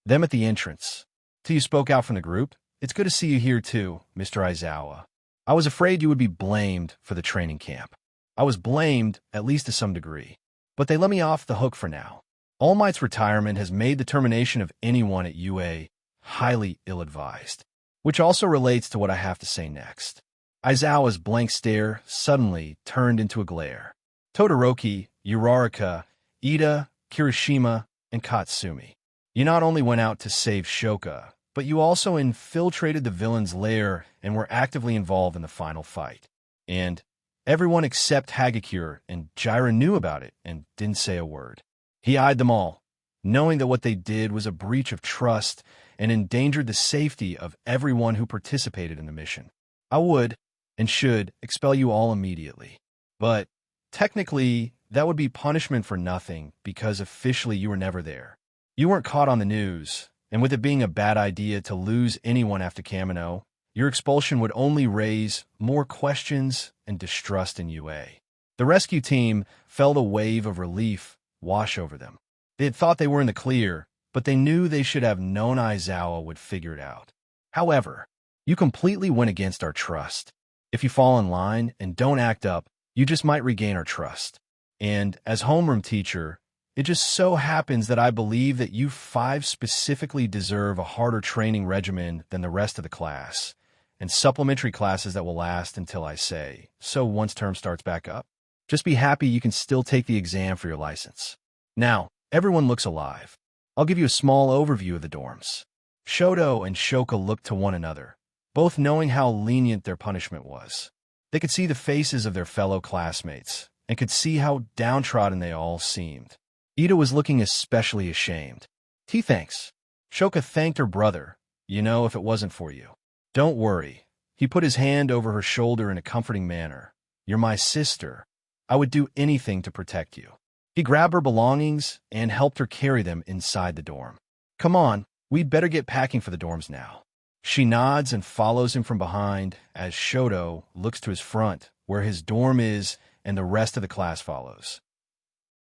[SPEAKER 2] them at the entrance. "Till you spoke out from the group, it's good to see you here too, Mr. Aizawa. I was afraid you would be blamed for the training camp." "I was blamed, at least to some degree. But they let me off the hook for now. All Might's retirement has made the termination of anyone at UA highly ill-advised." Which also relates to what I have to say next. Aizawa's blank stare suddenly turned into a glare. "Todoroki, Uraraka, Ida, Kirishima, and Katsumi. You not only went out to save Shoka, but you also infiltrated the villain's lair and were actively involved in the final fight. And everyone except Hagakure and Jiraiya knew about it and didn't say a word." He eyed them all, knowing that what they did was a breach of trust and endangered the safety of everyone who participated in the mission. "I would and should expel you all immediately. But technically, that would be punishment for nothing because officially you were never there. You weren't caught on the news, and with it being a bad idea to lose anyone after Kamino, your expulsion would only raise more questions and distrust in UA." The rescue team felt a wave of relief wash over them. They had thought they were in the clear, but they knew they should have known Aizawa would figure it out. "However, you completely went against our trust. If you fall in line and don't act up, you just might regain our trust. And as homeroom teacher, it just so happens that I believe that you 5 specifically deserve a harder training regimen than the rest of the class, and supplementary classes that will last until I say so once term starts back up. Just be happy you can still take the exam for your license. Now, everyone looks alive. I'll give you a small overview of the dorms." Shoto and Shoka looked to one another, both knowing how lenient their punishment was. They could see the faces of their fellow classmates, and could see how downtrodden they all seemed. Ida was looking especially ashamed. "Thanks." Shoka thanked her brother. "You know, if it wasn't for you." "Don't worry." He put his hand over her shoulder in a comforting manner. "You're my sister. I would do anything to protect you." He grabbed her belongings and helped her carry them inside the dorm. "Come on, we'd better get packing for the dorms now." She nods and follows him from behind as Shoto looks to his front, where his dorm is, and the rest of the class follows.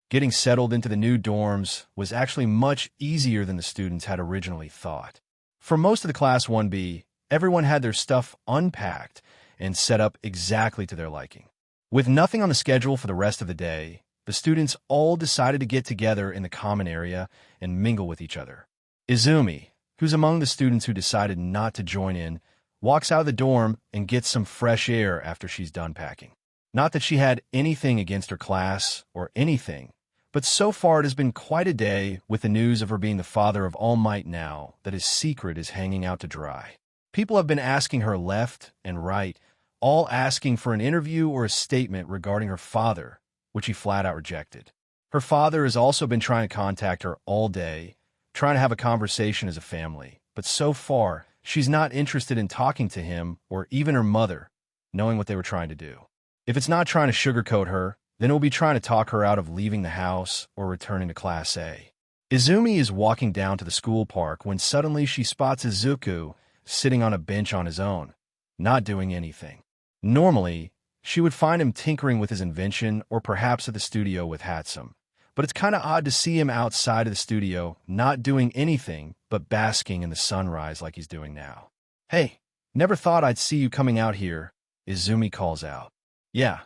[SPEAKER 2] Getting settled into the new dorms was actually much easier than the students had originally thought. For most of the Class 1B, everyone had their stuff unpacked and set up exactly to their liking. With nothing on the schedule for the rest of the day, the students all decided to get together in the common area and mingle with each other. Izumi, who's among the students who decided not to join in, walks out of the dorm and gets some fresh air after she's done packing. Not that she had anything against her class or anything, but so far it has been quite a day with the news of her being the father of All Might now that his secret is hanging out to dry. People have been asking her left and right, all asking for an interview or a statement regarding her father, which he flat out rejected. Her father has also been trying to contact her all day, trying to have a conversation as a family, but so far, she's not interested in talking to him or even her mother, knowing what they were trying to do. If it's not trying to sugarcoat her, then it will be trying to talk her out of leaving the house or returning to Class A. Izumi is walking down to the school park when suddenly she spots Isizuku sitting on a bench on his own, not doing anything. Normally, she would find him tinkering with his invention or perhaps at the studio with Hatsum, but it's kind of odd to see him outside of the studio not doing anything but basking in the sunrise like he's doing now. "Hey, never thought I'd see you coming out here," Izumi calls out. "Yeah,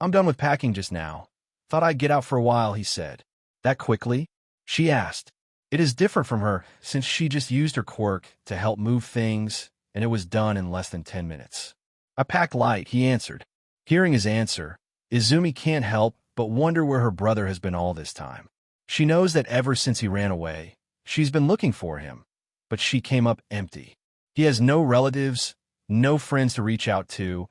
[SPEAKER 2] I'm done with packing just now. Thought I'd get out for a while," he said. "That quickly?" she asked. It is different from her since she just used her quirk to help move things, and it was done in less than 10 minutes. "I packed light," he answered. Hearing his answer, Izumi can't help but wonder where her brother has been all this time. She knows that ever since he ran away, she's been looking for him, but she came up empty. He has no relatives, no friends to reach out to,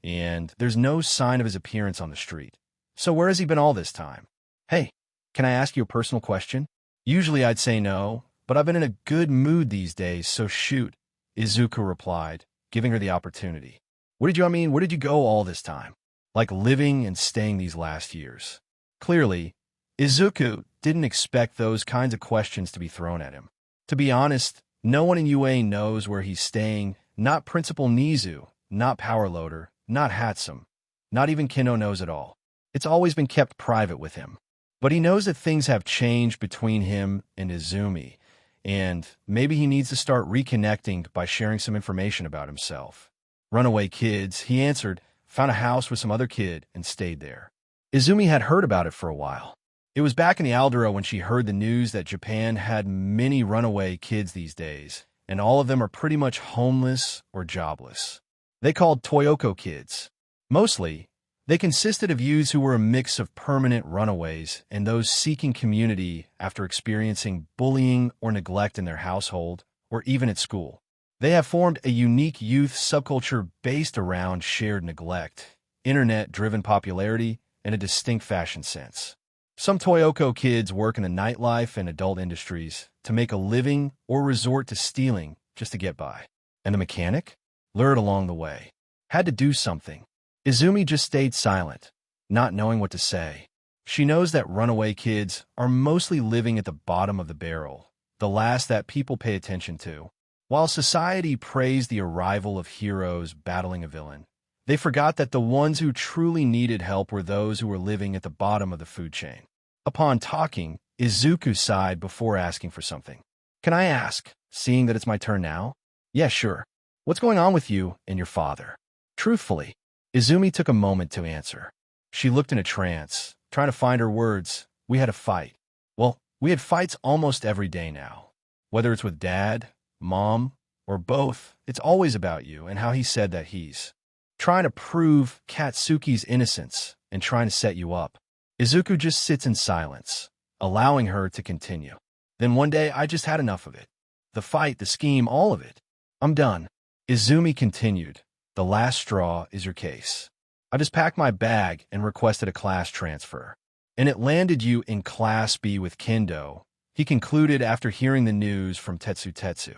[SPEAKER 2] and there's no sign of his appearance on the street. So where has he been all this time? "Hey, can I ask you a personal question?" "Usually I'd say no, but I've been in a good mood these days, so shoot," Izuku replied, giving her the opportunity. Where did you go all this time? Like living and staying these last years. Clearly, Izuku didn't expect those kinds of questions to be thrown at him. To be honest, no one in UA knows where he's staying, not Principal Nizu, not Power Loader, not Hatsum, not even Kendo knows at all. It's always been kept private with him. But he knows that things have changed between him and Izumi, and maybe he needs to start reconnecting by sharing some information about himself. Runaway kids, he answered, found a house with some other kid and stayed there. Izumi had heard about it for a while. It was back in the Aldera when she heard the news that Japan had many runaway kids these days, and all of them are pretty much homeless or jobless. They called Toyoko kids. Mostly, they consisted of youths who were a mix of permanent runaways and those seeking community after experiencing bullying or neglect in their household or even at school. They have formed a unique youth subculture based around shared neglect, internet-driven popularity, and a distinct fashion sense. Some Toyoko kids work in the nightlife and adult industries to make a living or resort to stealing just to get by. And the mechanic? Lured along the way. Had to do something. Izumi just stayed silent, not knowing what to say. She knows that runaway kids are mostly living at the bottom of the barrel, the last that people pay attention to. While society praised the arrival of heroes battling a villain, they forgot that the ones who truly needed help were those who were living at the bottom of the food chain. Upon talking, Izuku sighed before asking for something. Can I ask, seeing that it's my turn now? Yeah, sure. What's going on with you and your father? Truthfully, Izumi took a moment to answer. She looked in a trance, trying to find her words. We had a fight. Well, we had fights almost every day now. Whether it's with Dad, Mom, or both, it's always about you and how he said that he's trying to prove Katsuki's innocence and trying to set you up. Izuku just sits in silence, allowing her to continue. Then one day, I just had enough of it. The fight, the scheme, all of it. I'm done. Izumi continued. The last straw is your case. I just packed my bag and requested a class transfer. And it landed you in Class B with Kendo, he concluded after hearing the news from Tetsu.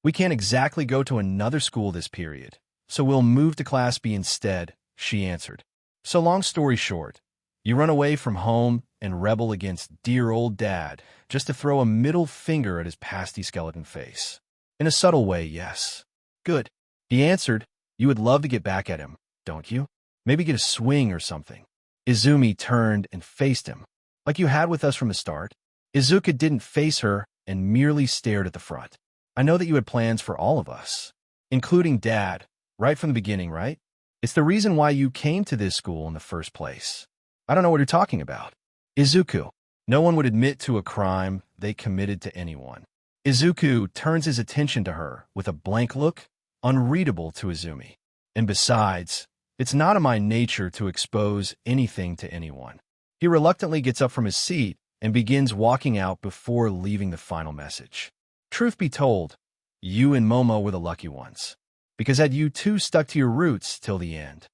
[SPEAKER 2] We can't exactly go to another school this period, so we'll move to Class B instead, she answered. So long story short, you run away from home and rebel against dear old Dad just to throw a middle finger at his pasty skeleton face. In a subtle way, yes. Good. He answered, you would love to get back at him, don't you? Maybe get a swing or something. Izumi turned and faced him, like you had with us from the start. Izuku didn't face her and merely stared at the front. I know that you had plans for all of us, including Dad, right from the beginning, right? It's the reason why you came to this school in the first place. I don't know what you're talking about. Izuku, no one would admit to a crime they committed to anyone. Izuku turns his attention to her with a blank look, unreadable to Izumi. And besides, it's not in my nature to expose anything to anyone. He reluctantly gets up from his seat and begins walking out before leaving the final message. Truth be told, you and Momo were the lucky ones, because had you two stuck to your roots till the end,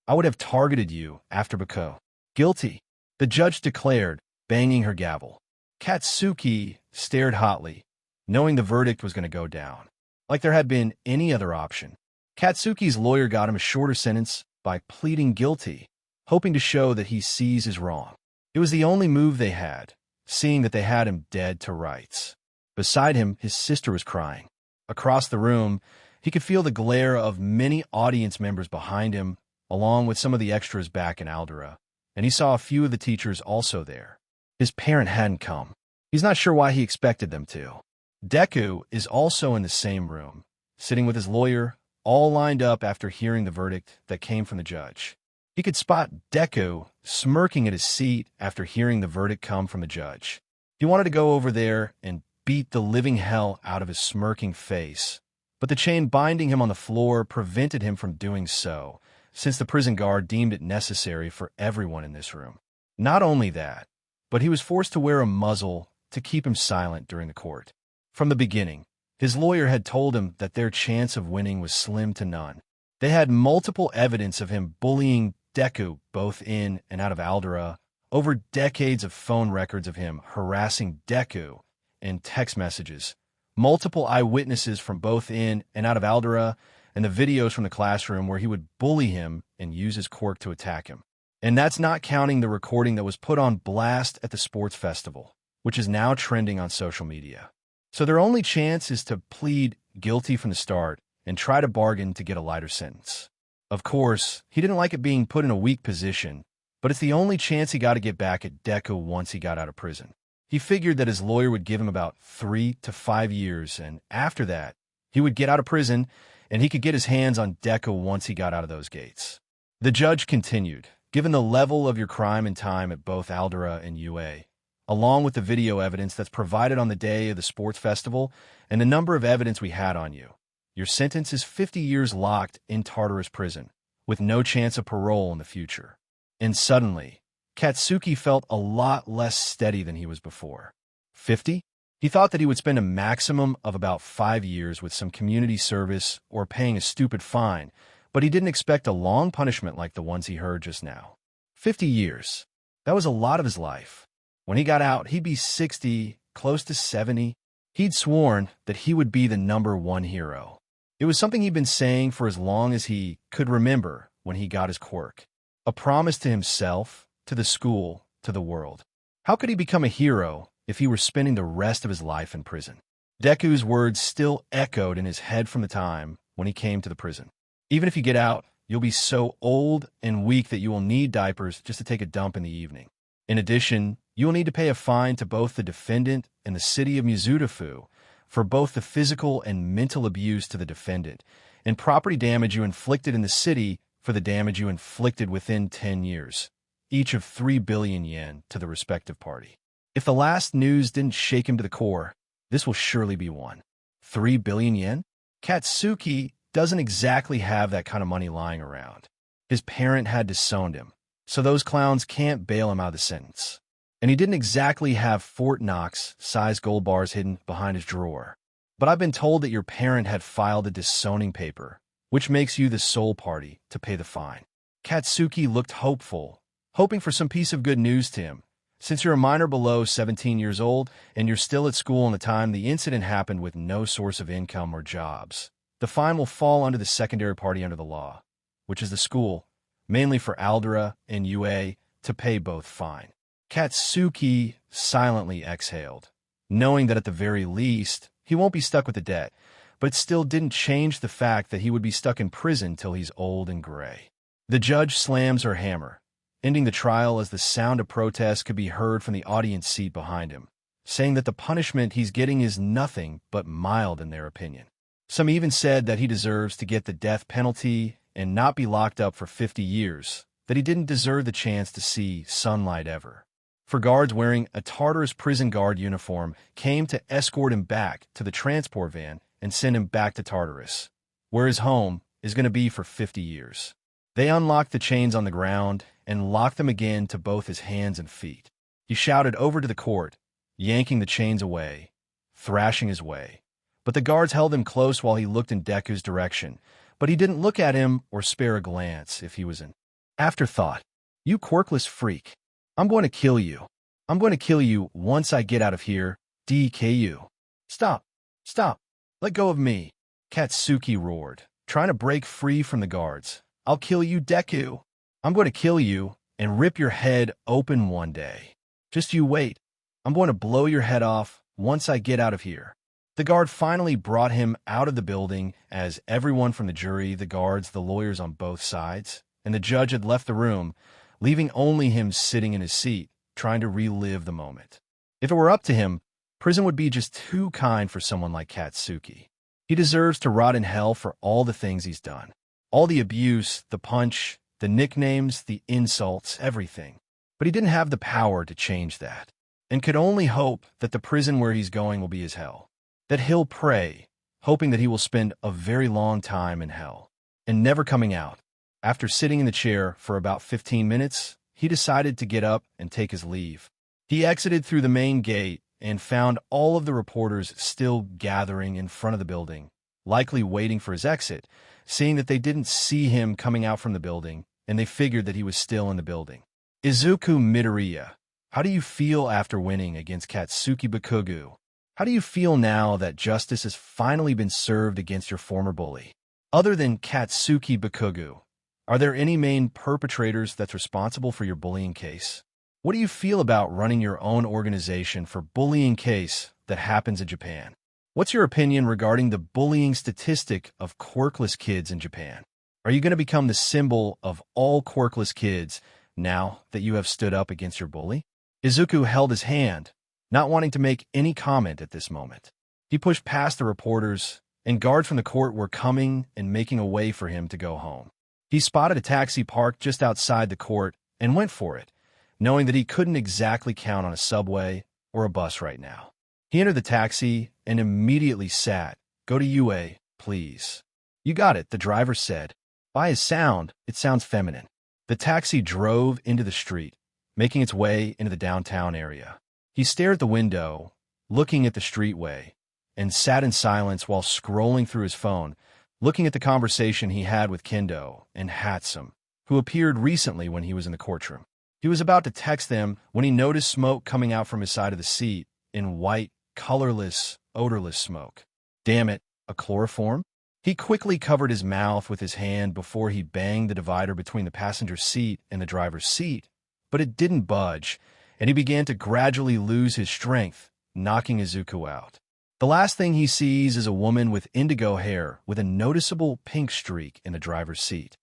[SPEAKER 2] I would have targeted you after Bakugo. Guilty, the judge declared, banging her gavel. Katsuki stared hotly, knowing the verdict was going to go down. Like there had been any other option. Katsuki's lawyer got him a shorter sentence by pleading guilty, hoping to show that he sees his wrong. It was the only move they had, seeing that they had him dead to rights. Beside him, his sister was crying. Across the room, he could feel the glare of many audience members behind him, along with some of the extras back in Aldera, and he saw a few of the teachers also there. His parent hadn't come. He's not sure why he expected them to. Deku is also in the same room, sitting with his lawyer, all lined up after hearing the verdict that came from the judge. He could spot Deku smirking at his seat after hearing the verdict come from the judge. He wanted to go over there and beat the living hell out of his smirking face, but the chain binding him on the floor prevented him from doing so, since the prison guard deemed it necessary for everyone in this room. Not only that, but he was forced to wear a muzzle to keep him silent during the court. From the beginning, his lawyer had told him that their chance of winning was slim to none. They had multiple evidence of him bullying Deku both in and out of Aldera, over decades of phone records of him harassing Deku and text messages, multiple eyewitnesses from both in and out of Aldera, and the videos from the classroom where he would bully him and use his quirk to attack him. And that's not counting the recording that was put on blast at the sports festival, which is now trending on social media. So their only chance is to plead guilty from the start and try to bargain to get a lighter sentence. Of course, he didn't like it being put in a weak position, but it's the only chance he got to get back at Deku once he got out of prison. He figured that his lawyer would give him about 3 to 5 years, and after that, he would get out of prison and he could get his hands on Deku once he got out of those gates. The judge continued, "Given the level of your crime and time at both Aldera and UA, along with the video evidence that's provided on the day of the sports festival and the number of evidence we had on you, your sentence is 50 years locked in Tartarus prison, with no chance of parole in the future." And suddenly, Katsuki felt a lot less steady than he was before. 50? He thought that he would spend a maximum of about 5 years with some community service or paying a stupid fine, but he didn't expect a long punishment like the ones he heard just now. 50 years. That was a lot of his life. When he got out, he'd be 60, close to 70. He'd sworn that he would be the #1 hero. It was something he'd been saying for as long as he could remember when he got his quirk. A promise to himself, to the school, to the world. How could he become a hero if he were spending the rest of his life in prison? Deku's words still echoed in his head from the time when he came to the prison. Even if you get out, you'll be so old and weak that you will need diapers just to take a dump in the evening. In addition, you will need to pay a fine to both the defendant and the city of Mizudafu for both the physical and mental abuse to the defendant, and property damage you inflicted in the city for the damage you inflicted within 10 years, each of 3 billion yen to the respective party. If the last news didn't shake him to the core, this will surely be one. 3 billion yen? Katsuki doesn't exactly have that kind of money lying around. His parent had disowned him, so those clowns can't bail him out of the sentence. And he didn't exactly have Fort Knox-sized gold bars hidden behind his drawer. But I've been told that your parent had filed a disowning paper, which makes you the sole party to pay the fine. Katsuki looked hopeful, hoping for some piece of good news to him. Since you're a minor below 17 years old and you're still at school in the time the incident happened with no source of income or jobs, the fine will fall under the secondary party under the law, which is the school, mainly for Aldera and UA, to pay both fine. Katsuki silently exhaled, knowing that at the very least, he won't be stuck with the debt, but it still didn't change the fact that he would be stuck in prison till he's old and gray. The judge slams her hammer, ending the trial as the sound of protest could be heard from the audience seat behind him, saying that the punishment he's getting is nothing but mild in their opinion. Some even said that he deserves to get the death penalty and not be locked up for 50 years, that he didn't deserve the chance to see sunlight ever. For guards wearing a Tartarus prison guard uniform came to escort him back to the transport van and send him back to Tartarus, where his home is going to be for 50 years. They unlocked the chains on the ground and locked them again to both his hands and feet. He shouted over to the court, yanking the chains away, thrashing his way. But the guards held him close while he looked in Deku's direction, but he didn't look at him or spare a glance if he was an afterthought. "You quirkless freak. I'm going to kill you. I'm going to kill you once I get out of here, DKU. Stop. Stop. Let go of me," Katsuki roared, trying to break free from the guards. "I'll kill you, Deku. I'm going to kill you and rip your head open one day. Just you wait. I'm going to blow your head off once I get out of here." The guard finally brought him out of the building as everyone from the jury, the guards, the lawyers on both sides, and the judge had left the room, leaving only him sitting in his seat, trying to relive the moment. If it were up to him, prison would be just too kind for someone like Katsuki. He deserves to rot in hell for all the things he's done. All the abuse, the punch, the nicknames, the insults, everything. But he didn't have the power to change that, and could only hope that the prison where he's going will be his hell. That he'll pray, hoping that he will spend a very long time in hell, and never coming out. After sitting in the chair for about 15 minutes, he decided to get up and take his leave. He exited through the main gate and found all of the reporters still gathering in front of the building, likely waiting for his exit, seeing that they didn't see him coming out from the building, and they figured that he was still in the building. Izuku Midoriya, how do you feel after winning against Katsuki Bakugo? How do you feel now that justice has finally been served against your former bully? Other than Katsuki Bakugo, are there any main perpetrators that's responsible for your bullying case? What do you feel about running your own organization for bullying case that happens in Japan? What's your opinion regarding the bullying statistic of quirkless kids in Japan? Are you going to become the symbol of all quirkless kids now that you have stood up against your bully? Izuku held his hand, not wanting to make any comment at this moment. He pushed past the reporters, and guards from the court were coming and making a way for him to go home. He spotted a taxi parked just outside the court and went for it, knowing that he couldn't exactly count on a subway or a bus right now. He entered the taxi and immediately sat. "Go to UA, please." "You got it," the driver said. By his sound, it sounds feminine. The taxi drove into the street, making its way into the downtown area. He stared at the window, looking at the streetway, and sat in silence while scrolling through his phone, looking at the conversation he had with Kendo and Hatsum, who appeared recently when he was in the courtroom. He was about to text them when he noticed smoke coming out from his side of the seat in white, colorless, odorless smoke. Damn it, a chloroform? He quickly covered his mouth with his hand before he banged the divider between the passenger seat and the driver's seat, but it didn't budge, and he began to gradually lose his strength, knocking Izuku out. The last thing he sees is a woman with indigo hair with a noticeable pink streak in the driver's seat.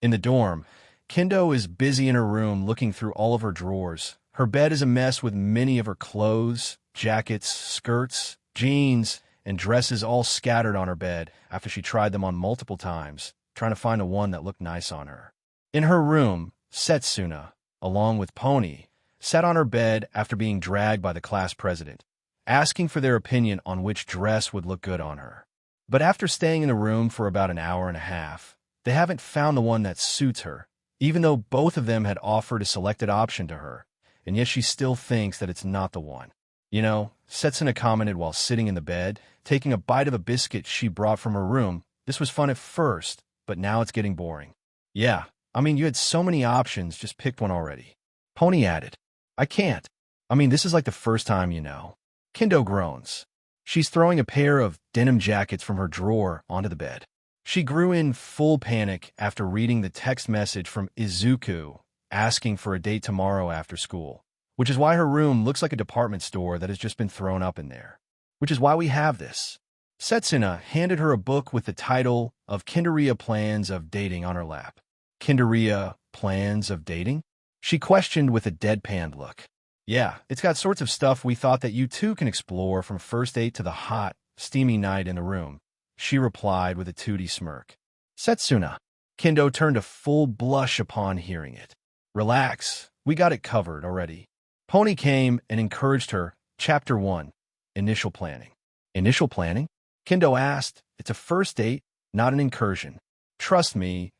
[SPEAKER 2] In the dorm, Kendo is busy in her room looking through all of her drawers. Her bed is a mess with many of her clothes, jackets, skirts, jeans, and dresses all scattered on her bed after she tried them on multiple times, trying to find the one that looked nice on her. In her room, Setsuna, along with Pony, sat on her bed after being dragged by the class president, asking for their opinion on which dress would look good on her. But after staying in the room for about an hour and a half, they haven't found the one that suits her, even though both of them had offered a selected option to her, and yet she still thinks that it's not the one. "You know," Setsuna commented while sitting in the bed, taking a bite of a biscuit she brought from her room, "this was fun at first, but now it's getting boring." "Yeah, I mean, you had so many options, just picked one already." Pony added, "I can't. I mean, this is like the first time, you know." Kendo groans. She's throwing a pair of denim jackets from her drawer onto the bed. She grew in full panic after reading the text message from Izuku asking for a date tomorrow after school, which is why her room looks like a department store that has just been thrown up in there. Which is why we have this. Setsuna handed her a book with the title of Kinderia Plans of Dating on her lap. Kinderia Plans of Dating? She questioned with a deadpan look. "Yeah, it's got sorts of stuff we thought that you too can explore, from first date to the hot, steamy night in the room," she replied with a tooty smirk. "Setsuna." Kendo turned a full blush upon hearing it. "Relax, we got it covered already." Pony came and encouraged her. Chapter 1. Initial Planning. "Initial planning?" Kendo asked. "It's a first date, not an incursion. Trust me,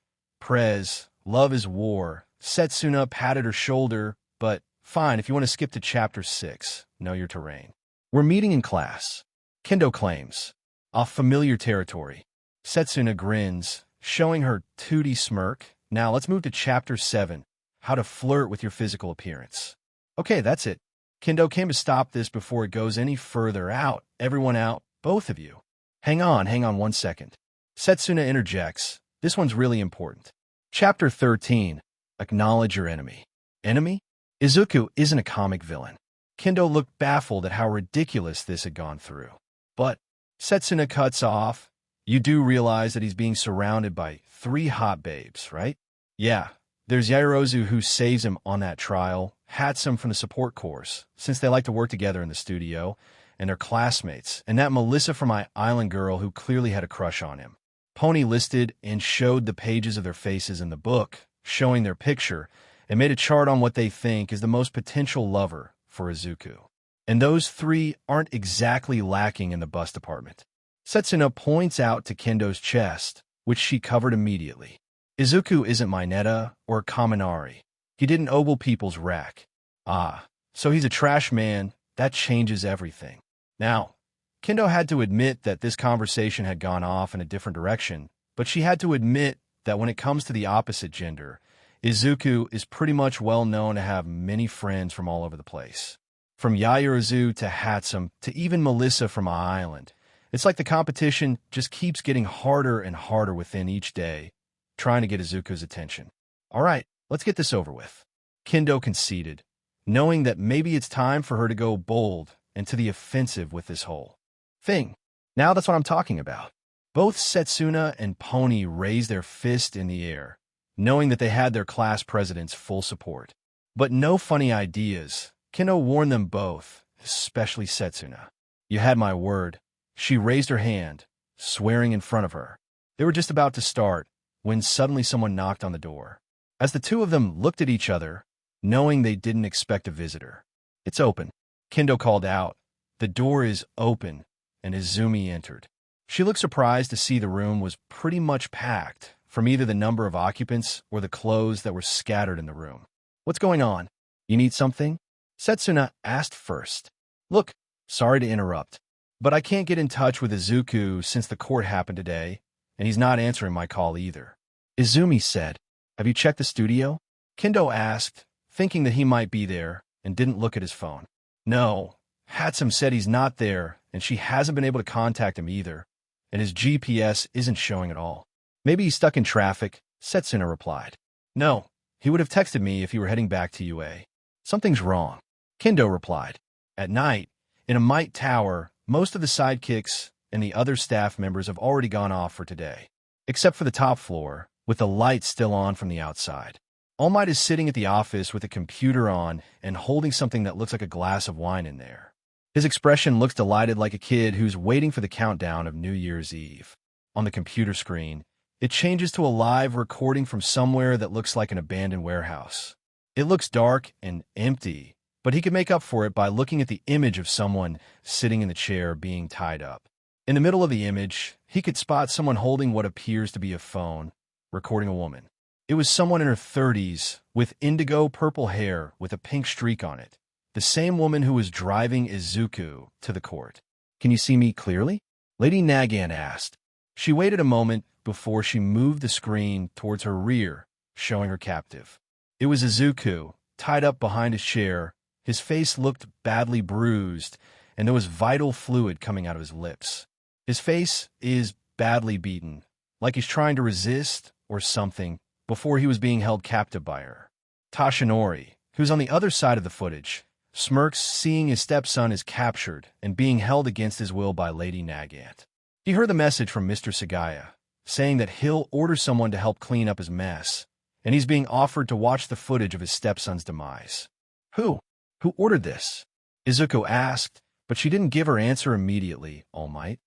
[SPEAKER 2] Prez, love is war." Setsuna patted her shoulder, "But fine, if you want to skip to Chapter 6, know your terrain." "We're meeting in class," Kendo claims. "Off familiar territory." Setsuna grins, showing her tooty smirk. "Now let's move to Chapter 7, how to flirt with your physical appearance." "Okay, that's it." Kendo came to stop this before it goes any further. "Out, everyone out, both of you." Hang on 1 second. Setsuna interjects. "This one's really important." Chapter 13. Acknowledge your enemy. Enemy? Izuku isn't a comic villain. Kendo looked baffled at how ridiculous this had gone through. "But," Setsuna cuts off, "you do realize that he's being surrounded by 3 hot babes, right?" "Yeah, there's Yaoyorozu who saves him on that trial, Hatsum from the support course, since they like to work together in the studio, and they're classmates, and that Melissa from my island girl who clearly had a crush on him." Pony listed and showed the pages of their faces in the book, showing their picture, and made a chart on what they think is the most potential lover for Izuku. And those 3 aren't exactly lacking in the bust department. Setsuna points out to Kendo's chest, which she covered immediately. "Izuku isn't Mineta or Kaminari. He didn't ogle people's rack." "Ah, so he's a trash man. That changes everything." Now, Kendo had to admit that this conversation had gone off in a different direction, but she had to admit that when it comes to the opposite gender, Izuku is pretty much well known to have many friends from all over the place. From Yaoyorozu to Hatsum to even Melissa from my island, It's like the competition just keeps getting harder and harder within each day, trying to get Izuku's attention. All right, let's get this over with. Kendo conceded, knowing that maybe it's time for her to go bold and to the offensive with this whole thing. Now that's what I'm talking about. Both Setsuna and Pony raised their fist in the air, knowing that they had their class president's full support. But no funny ideas. Kendo warned them both, especially Setsuna. You had my word. She raised her hand, swearing in front of her. They were just about to start when suddenly someone knocked on the door. As the two of them looked at each other, knowing they didn't expect a visitor. It's open. Kendo called out. The door is open, and Izumi entered. She looked surprised to see the room was pretty much packed, from either the number of occupants or the clothes that were scattered in the room. What's going on? You need something? Setsuna asked first. Look, sorry to interrupt, but I can't get in touch with Izuku since the court happened today, and he's not answering my call either. Izumi said, Have you checked the studio? Kendo asked, thinking that he might be there, and didn't look at his phone. No, Hatsum said he's not there, and she hasn't been able to contact him either, and his GPS isn't showing at all. Maybe he's stuck in traffic, Setsuna replied. No, he would have texted me if he were heading back to UA. Something's wrong, Kendo replied. At night, in a Might Tower, most of the sidekicks and the other staff members have already gone off for today, except for the top floor, with the lights still on from the outside. All Might is sitting at the office with a computer on and holding something that looks like a glass of wine in there. His expression looks delighted, like a kid who's waiting for the countdown of New Year's Eve. On the computer screen, it changes to a live recording from somewhere that looks like an abandoned warehouse. It looks dark and empty, but he could make up for it by looking at the image of someone sitting in the chair being tied up. In the middle of the image, he could spot someone holding what appears to be a phone, recording a woman. It was someone in her 30s, with indigo purple hair with a pink streak on it. The same woman who was driving Izuku to the court. Can you see me clearly? Lady Nagan asked. She waited a moment before she moved the screen towards her rear, showing her captive. It was Izuku, tied up behind his chair. His face looked badly bruised, and there was vital fluid coming out of his lips. His face is badly beaten, like he's trying to resist or something, before he was being held captive by her. Tashaori, who's on the other side of the footage, smirks seeing his stepson is captured and being held against his will by Lady Nagant. He heard the message from Mr. Sagaya, saying that he'll order someone to help clean up his mess, and he's being offered to watch the footage of his stepson's demise. Who? Who ordered this? Izuku asked, but she didn't give her answer immediately, All Might.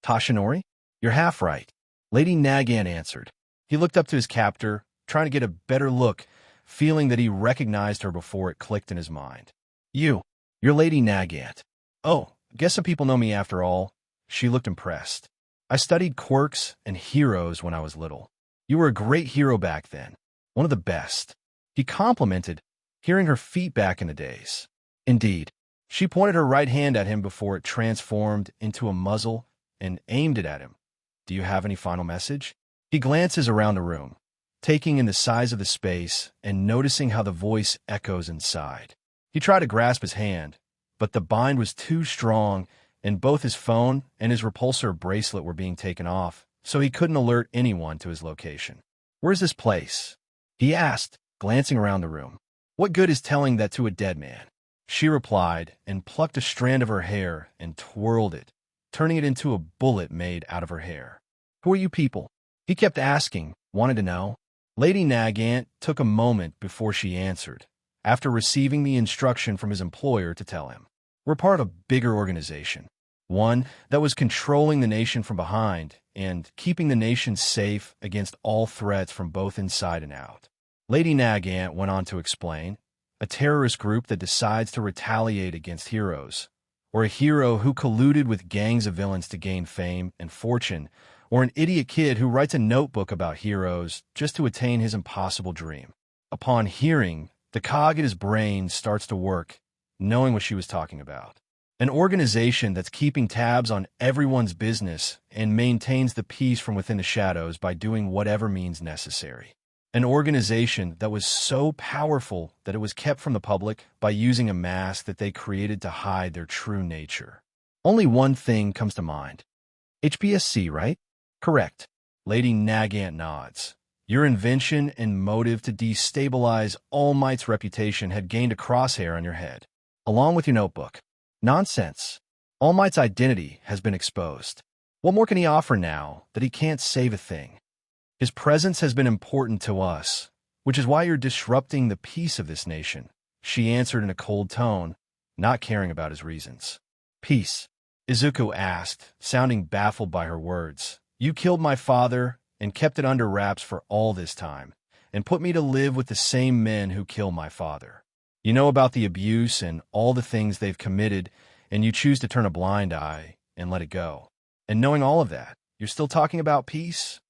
[SPEAKER 2] Tashaori? You're half right. Lady Nagan answered. He looked up to his captor, trying to get a better look, feeling that he recognized her before it clicked in his mind. You're Lady Nagant. Oh, guess some people know me after all. She looked impressed. I studied quirks and heroes when I was little. You were a great hero back then. One of the best. He complimented, hearing her feet back in the days. Indeed. She pointed her right hand at him before it transformed into a muzzle and aimed it at him. Do you have any final message? He glances around the room, taking in the size of the space and noticing how the voice echoes inside. He tried to grasp his hand, but the bind was too strong, and both his phone and his repulsor bracelet were being taken off, so he couldn't alert anyone to his location. Where's this place? He asked, glancing around the room. What good is telling that to a dead man? She replied and plucked a strand of her hair and twirled it, turning it into a bullet made out of her hair. Who are you people? He kept asking, wanted to know. Lady Nagant took a moment before she answered, after receiving the instruction from his employer to tell him. We're part of a bigger organization, one that was controlling the nation from behind and keeping the nation safe against all threats from both inside and out. Lady Nagant went on to explain, a terrorist group that decides to retaliate against heroes, or a hero who colluded with gangs of villains to gain fame and fortune, or an idiot kid who writes a notebook about heroes just to attain his impossible dream. Upon hearing, the cog in his brain starts to work, knowing what she was talking about. An organization that's keeping tabs on everyone's business and maintains the peace from within the shadows by doing whatever means necessary. An organization that was so powerful that it was kept from the public by using a mask that they created to hide their true nature. Only one thing comes to mind. HBSC, right? Correct. Lady Nagant nods. Your invention and motive to destabilize All Might's reputation had gained a crosshair on your head, along with your notebook. Nonsense. All Might's identity has been exposed. What more can he offer now that he can't save a thing? His presence has been important to us, which is why you're disrupting the peace of this nation, she answered in a cold tone, not caring about his reasons. Peace? Izuku asked, sounding baffled by her words. You killed my father and kept it under wraps for all this time, and put me to live with the same men who killed my father. You know about the abuse and all the things they've committed, and you choose to turn a blind eye and let it go. And knowing all of that, you're still talking about peace?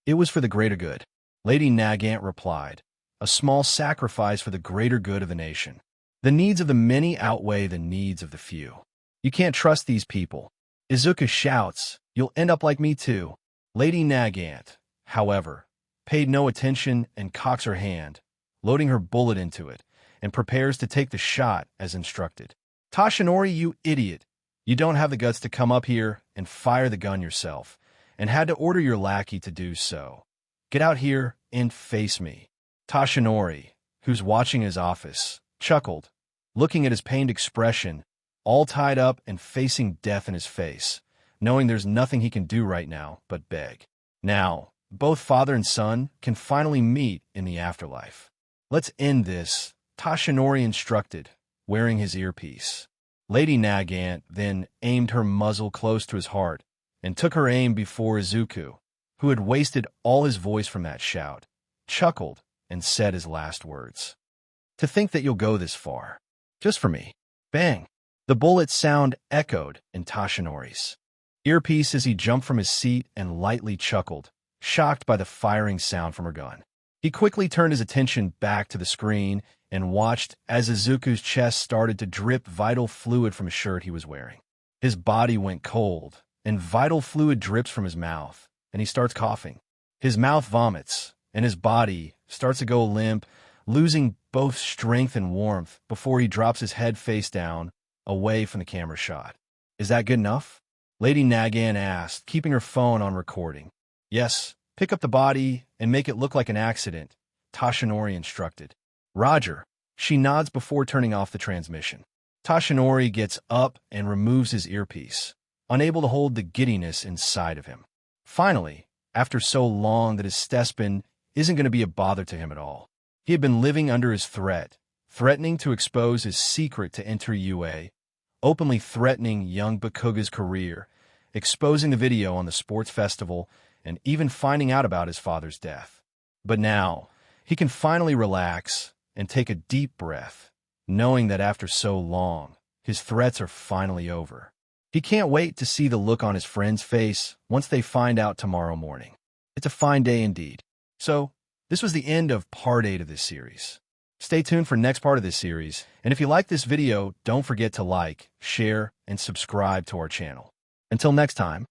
[SPEAKER 2] It was for the greater good, Lady Nagant replied. A small sacrifice for the greater good of the nation. The needs of the many outweigh the needs of the few. You can't trust these people. Izuku shouts, you'll end up like me too. Lady Nagant, however, paid no attention and cocks her hand, loading her bullet into it, and prepares to take the shot as instructed. Tashaori, you idiot! You don't have the guts to come up here and fire the gun yourself, and had to order your lackey to do so. Get out here and face me. Tashaori, who's watching his office, chuckled, looking at his pained expression, all tied up and facing death in his face, knowing there's nothing he can do right now but beg. Now, both father and son can finally meet in the afterlife. Let's end this, Tashaori instructed, wearing his earpiece. Lady Nagant then aimed her muzzle close to his heart and took her aim before Izuku, who had wasted all his voice from that shout, chuckled and said his last words. To think that you'll go this far. Just for me. Bang! The bullet's sound echoed in Tashaori's earpiece as he jumped from his seat and lightly chuckled, shocked by the firing sound from her gun. He quickly turned his attention back to the screen and watched as Izuku's chest started to drip vital fluid from a shirt he was wearing. His body went cold, and vital fluid drips from his mouth, and he starts coughing. His mouth vomits, and his body starts to go limp, losing both strength and warmth before he drops his head face down, away from the camera shot. Is that good enough? Lady Nagant asked, keeping her phone on recording. Yes, pick up the body and make it look like an accident, Tashaori instructed. Roger. She nods before turning off the transmission. Tashaori gets up and removes his earpiece, unable to hold the giddiness inside of him. Finally, after so long that his Stespin isn't going to be a bother to him at all. He had been living under his threat, threatening to expose his secret to enter UA, openly threatening young Bakugo's career, exposing the video on the sports festival, and even finding out about his father's death. But now, he can finally relax and take a deep breath, knowing that after so long, his threats are finally over. He can't wait to see the look on his friend's face once they find out tomorrow morning. It's a fine day indeed. So, this was the end of Part 8 of this series. Stay tuned for next part of this series, and if you like this video, don't forget to like, share, and subscribe to our channel. Until next time.